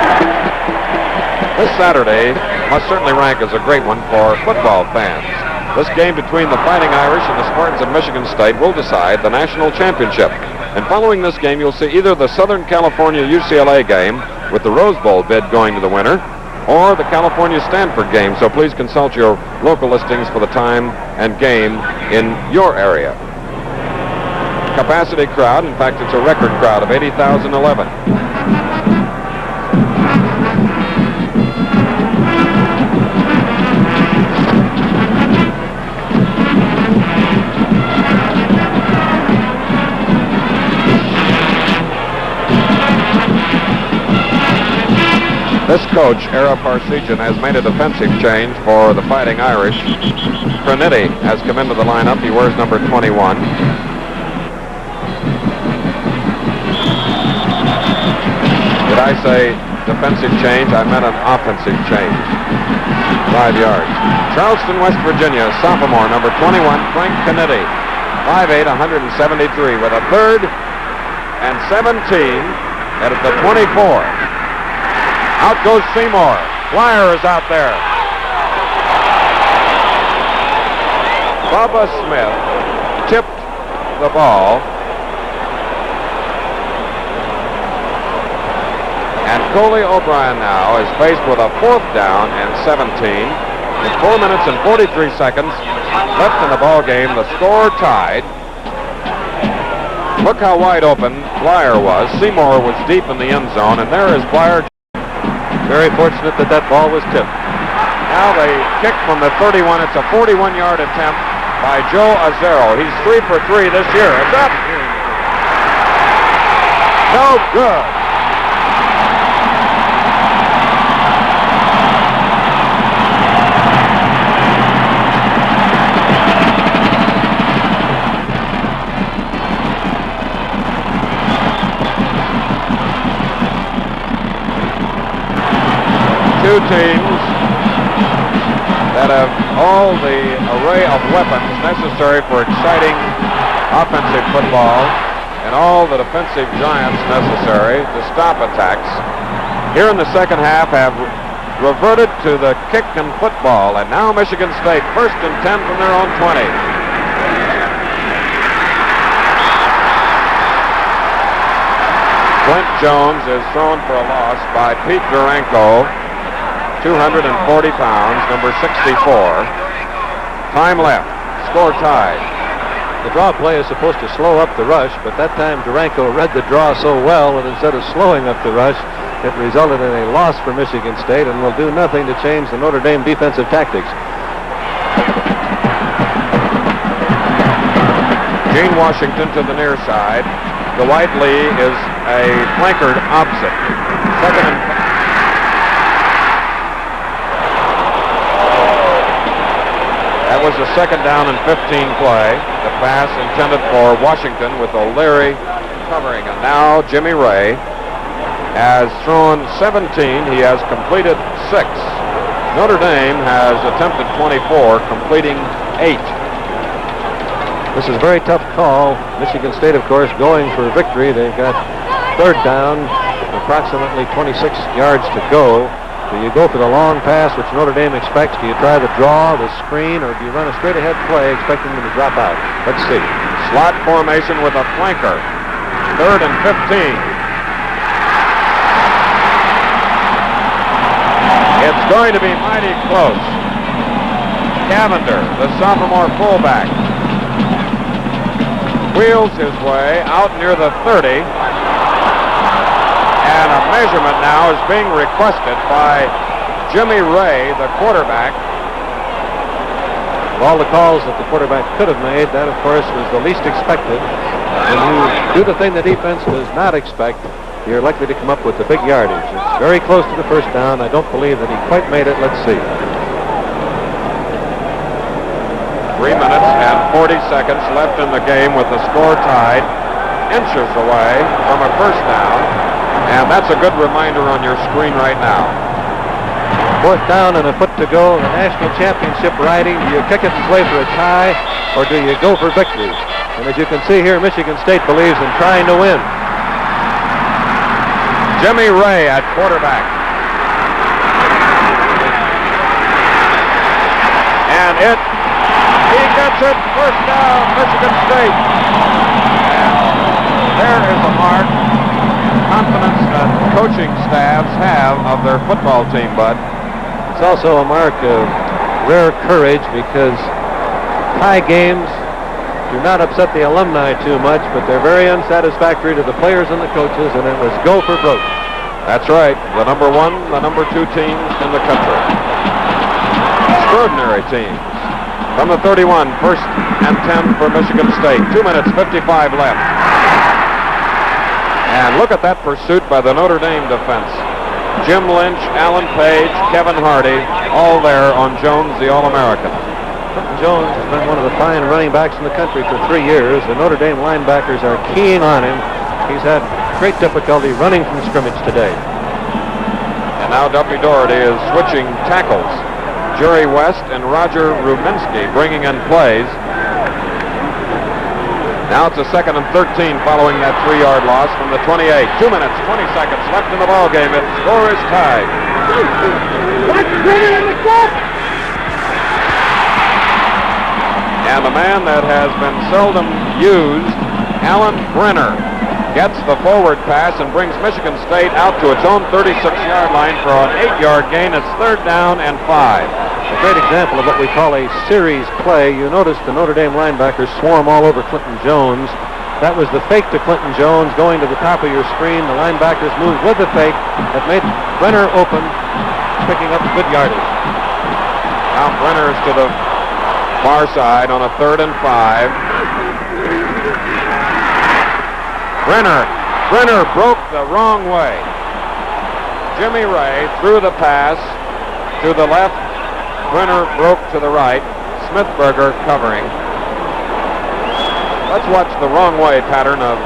This Saturday must certainly rank as a great one for football fans. This game between the Fighting Irish and the Spartans of Michigan State will decide the national championship. And following this game, you'll see either the Southern California UCLA game with the Rose Bowl bid going to the winner, or the California Stanford game. So please consult your local listings for the time and game in your area. Capacity crowd, in fact, it's a record crowd of 80,011. This coach, Ara Parsegian, has made a defensive change for the Fighting Irish. Cranitti has come into the lineup. He wears number 21. Did I say defensive change? I meant an offensive change. 5 yards. Charleston, West Virginia, sophomore, number 21, Frank Cranitti. 5'8", 173, with a 3rd and 17 at the 24. Out goes Seymour. Flyer is out there. Bubba Smith tipped the ball. And Coley O'Brien now is faced with a 4th down and 17. With 4 minutes and 43 seconds left in the ball game. The score tied. Look how wide open Flyer was. Seymour was deep in the end zone, and there is Flyer. Very fortunate that that ball was tipped. Now they kick from the 31. It's a 41-yard attempt by Joe Azzaro. He's 3 for 3 this year. It's up. No good. Two teams that have all the array of weapons necessary for exciting offensive football and all the defensive giants necessary to stop attacks. Here in the second half have reverted to the kick and football, and now Michigan State 1st and 10 from their own 20. Clint Jones is thrown for a loss by Pete Duranko. 240 pounds, number 64. Time left. Score tied. The draw play is supposed to slow up the rush, but that time Duranko read the draw so well that instead of slowing up the rush, it resulted in a loss for Michigan State and will do nothing to change the Notre Dame defensive tactics. Gene Washington to the near side. Dwight Lee is a flankered opposite. Second and that was a 2nd down and 15 play. The pass intended for Washington with O'Leary covering. And now Jimmy Ray has thrown 17. He has completed 6. Notre Dame has attempted 24, completing 8. This is a very tough call. Michigan State, of course, going for victory. They've got 3rd down, approximately 26 yards to go. Do you go for the long pass, which Notre Dame expects? Do you try the draw, the screen, or do you run a straight-ahead play expecting them to drop out? Let's see. Slot formation with a flanker. 3rd and 15. It's going to be mighty close. Cavender, the sophomore fullback, wheels his way out near the 30. And a measurement now is being requested by Jimmy Ray, the quarterback. Of all the calls that the quarterback could have made, that, of course, was the least expected. When you do the thing the defense does not expect, you're likely to come up with the big yardage. It's very close to the 1st down. I don't believe that he quite made it. Let's see. 3 minutes and 40 seconds left in the game with the score tied, inches away from a 1st down. And that's a good reminder on your screen right now. 4th down and a foot to go. The national championship riding. Do you kick it and play for a tie, or do you go for victory? And as you can see here, Michigan State believes in trying to win. Jimmy Ray at quarterback. And he gets it, first down, Michigan State. And there is a mark of confidence that coaching staffs have of their football team, Bud. It's also a mark of rare courage because tie games do not upset the alumni too much, but they're very unsatisfactory to the players and the coaches, and it was go for broke. That's right. The number 1, the number 2 teams in the country. Extraordinary teams. From the 31, first and 10 for Michigan State. 2 minutes, 55 left. And look at that pursuit by the Notre Dame defense. Jim Lynch, Alan Page, Kevin Hardy, all there on Jones, the All-American. Clinton Jones has been one of the fine running backs in the country for 3 years. The Notre Dame linebackers are keying on him. He's had great difficulty running from scrimmage today. And now Duffy Doherty is switching tackles. Jerry West and Roger Ruminski bringing in plays. Now it's a 2nd and 13 following that 3-yard loss from the 28. 2 minutes, 20 seconds left in the ball game. The score is tied. And the man that has been seldom used, Alan Brenner, gets the forward pass and brings Michigan State out to its own 36-yard line for an 8-yard gain. It's 3rd down and 5. A great example of what we call a series play. You notice the Notre Dame linebackers swarm all over Clinton Jones. That was the fake to Clinton Jones going to the top of your screen. The linebackers moved with the fake that made Brenner open, picking up good yardage. Now Brenner's to the far side on a 3rd and 5. Brenner broke the wrong way. Jimmy Ray threw the pass to the left. Brenner broke to the right. Smithberger covering. Let's watch the wrong way pattern of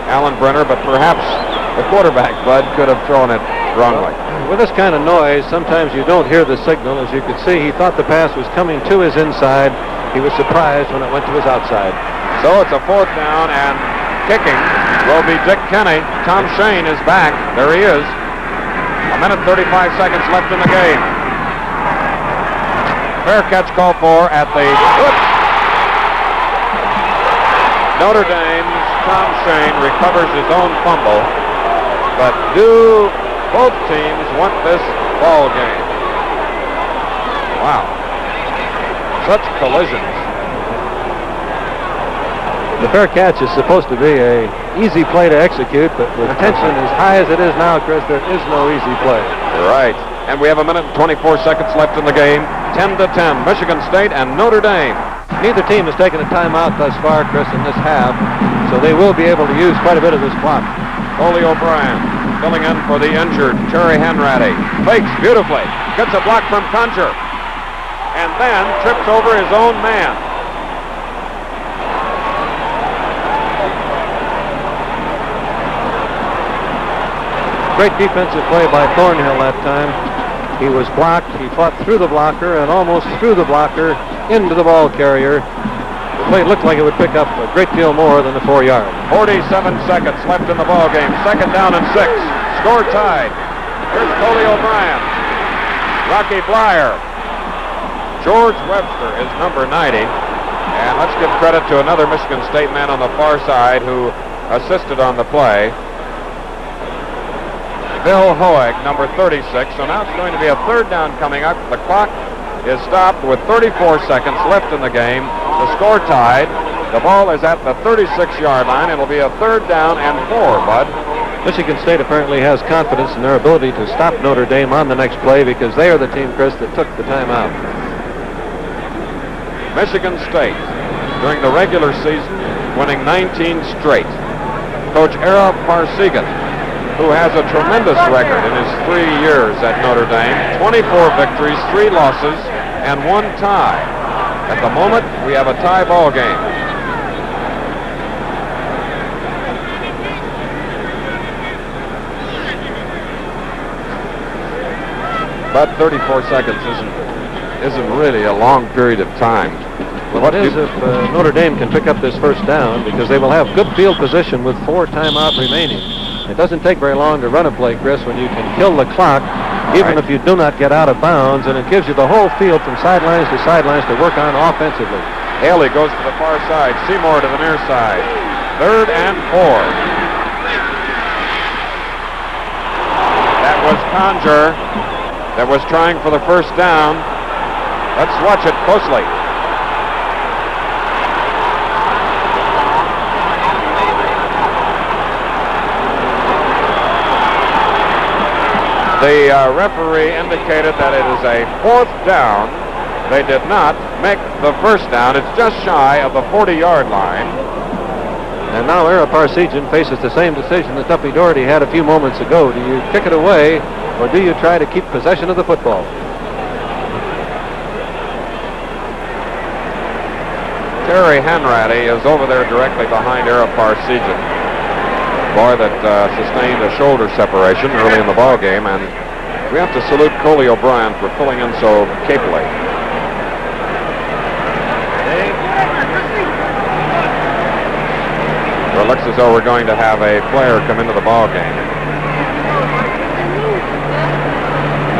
Alan Brenner, but perhaps the quarterback, Bud, could have thrown it wrongly. With this kind of noise, sometimes you don't hear the signal. As you could see, he thought the pass was coming to his inside. He was surprised when it went to his outside. So it's a 4th down, and kicking will be Dick Kenny. Tom Shane is back. There he is. 1 minute 35 seconds left in the game. Fair catch called for at the... Oops. Notre Dame's Tom Shane recovers his own fumble. But do both teams want this ball game? Wow. Such collisions. The fair catch is supposed to be an easy play to execute, but with tension as high as it is now, Chris, there is no easy play. Right. And we have 1 minute and 24 seconds left in the game. 10-10, Michigan State and Notre Dame. Neither team has taken a timeout thus far, Chris, in this half, so they will be able to use quite a bit of this clock. Foley O'Brien filling in for the injured Terry Hanratty. Fakes beautifully. Gets a block from Conger. And then trips over his own man. Great defensive play by Thornhill that time. He was blocked, he fought through the blocker and almost through the blocker into the ball carrier. The play looked like it would pick up a great deal more than the 4 yard. 47 seconds left in the ball game. 2nd down and 6. Score tied. Here's Foley O'Brien. Rocky Blyer. George Webster is number 90. And let's give credit to another Michigan State man on the far side who assisted on the play. Bill Hoeg, number 36. So now it's going to be a 3rd down coming up. The clock is stopped with 34 seconds left in the game. The score tied. The ball is at the 36-yard line. It'll be a 3rd down and 4, Bud. Michigan State apparently has confidence in their ability to stop Notre Dame on the next play because they are the team, Chris, that took the timeout. Michigan State, during the regular season, winning 19 straight. Coach Ara Parsegan, who has a tremendous record in his 3 years at Notre Dame. 24 victories, 3 losses, and 1 tie. At the moment, we have a tie ball game. But 34 seconds isn't really a long period of time. Well, it is if Notre Dame can pick up this first down, because they will have good field position with 4 timeout remaining. It doesn't take very long to run a play, Chris, when you can kill the clock, even if you do not get out of bounds, and it gives you the whole field from sidelines to work on offensively. Haley goes to the far side. Seymour to the near side. 3rd and 4. That was Conger that was trying for the first down. Let's watch it closely. The referee indicated that it is a 4th down. They did not make the first down. It's just shy of the 40-yard line. And now Ara Parsegian faces the same decision that Duffy Doherty had a few moments ago. Do you kick it away, or do you try to keep possession of the football? Terry Hanratty is over there directly behind Ara Parsegian. Boy that sustained a shoulder separation early in the ball game, and we have to salute Coley O'Brien for filling in so capably. Well, it looks as though we're going to have a player come into the ball game.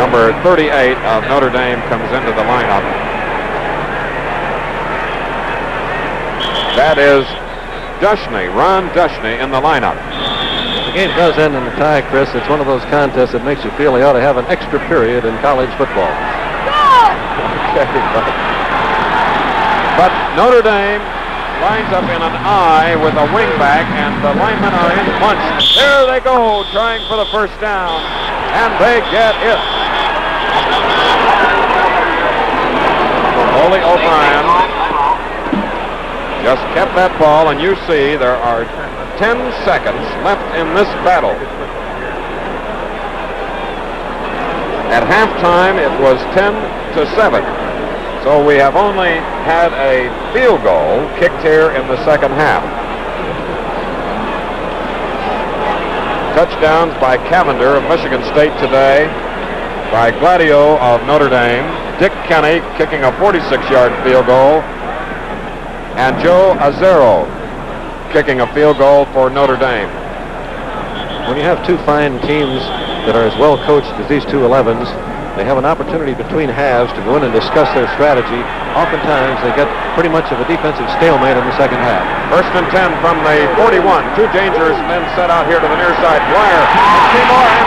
Number 38 of Notre Dame comes into the lineup. That is Dushney, Ron Dushney in the lineup. The game does end in a tie, Chris. It's one of those contests that makes you feel they ought to have an extra period in college football. Okay, but Notre Dame lines up in an I with a wingback, and the linemen are in bunch. There they go, trying for the first down, and they get it. Coley O'Brien just kept that ball, and you see there are 10 seconds left in this battle. At halftime, it was 10-7. So we have only had a field goal kicked here in the second half. Touchdowns by Cavender of Michigan State today, by Gladio of Notre Dame, Dick Kenny kicking a 46-yard field goal, and Joe Azzaro kicking a field goal for Notre Dame. When you have two fine teams that are as well coached as these two 11s, they have an opportunity between halves to go in and discuss their strategy. Oftentimes they get pretty much of a defensive stalemate in the second half. 1st and 10 from the 41. Two dangerous men set out here to the near side. Blair and Seymour and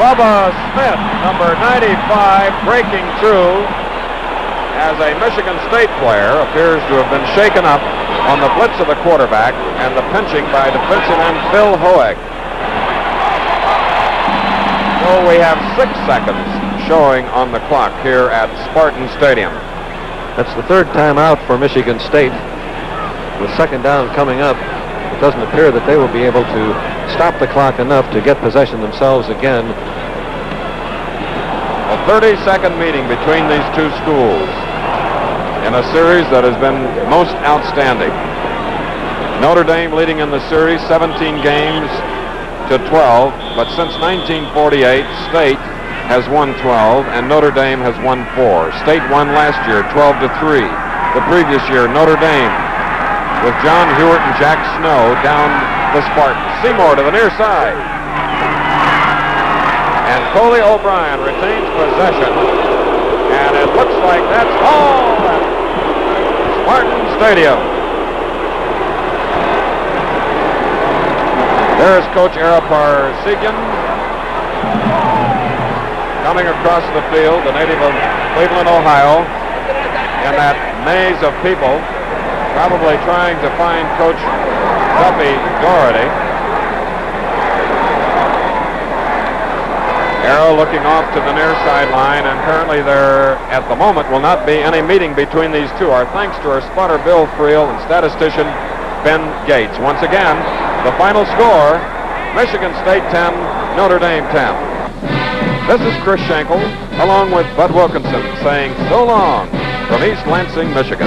Bubba Smith, number 95, breaking through as a Michigan State player, appears to have been shaken up on the blitz of the quarterback and the pinching by defensive end Phil Hoeg. So we have 6 seconds showing on the clock here at Spartan Stadium. That's the 3rd time out for Michigan State. With 2nd down coming up, it doesn't appear that they will be able to stop the clock enough to get possession themselves again. A 30-second meeting between these two schools in a series that has been most outstanding. Notre Dame leading in the series 17 games to 12, but since 1948, State has won 12 and Notre Dame has won 4. State won last year 12-3. The previous year, Notre Dame with John Hewitt and Jack Snow down the Spartans. Seymour to the near side. And Coley O'Brien retains possession, and it looks like that's all at Spartan Stadium. There's Coach Ara Parsegian coming across the field, the native of Cleveland, Ohio, in that maze of people, probably trying to find Coach Duffy Doherty. Arrow looking off to the near sideline, and currently there, at the moment, will not be any meeting between these two. Our thanks to our spotter Bill Friel and statistician Ben Gates. Once again, the final score, Michigan State 10, Notre Dame 10. This is Chris Schenkel, along with Bud Wilkinson, saying so long from East Lansing, Michigan.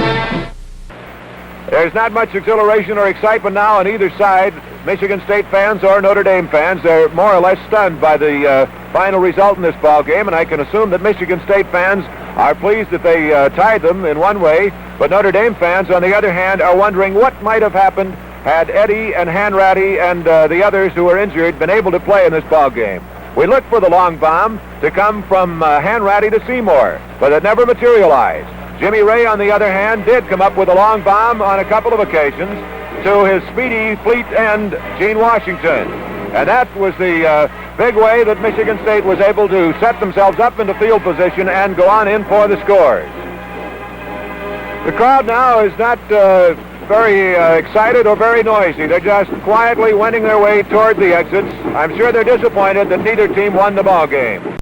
There's not much exhilaration or excitement now on either side. Michigan State fans or Notre Dame fans, they're more or less stunned by the final result in this ball game, and I can assume that Michigan State fans are pleased that they tied them in one way, but Notre Dame fans, on the other hand, are wondering what might have happened had Eddie and Hanratty and the others who were injured been able to play in this ball game. We looked for the long bomb to come from Hanratty to Seymour, but it never materialized. Jimmy Ray, on the other hand, did come up with a long bomb on a couple of occasions to his speedy fleet end, Gene Washington. And that was the big way that Michigan State was able to set themselves up into field position and go on in for the scores. The crowd now is not very excited or very noisy. They're just quietly wending their way toward the exits. I'm sure they're disappointed that neither team won the ball game.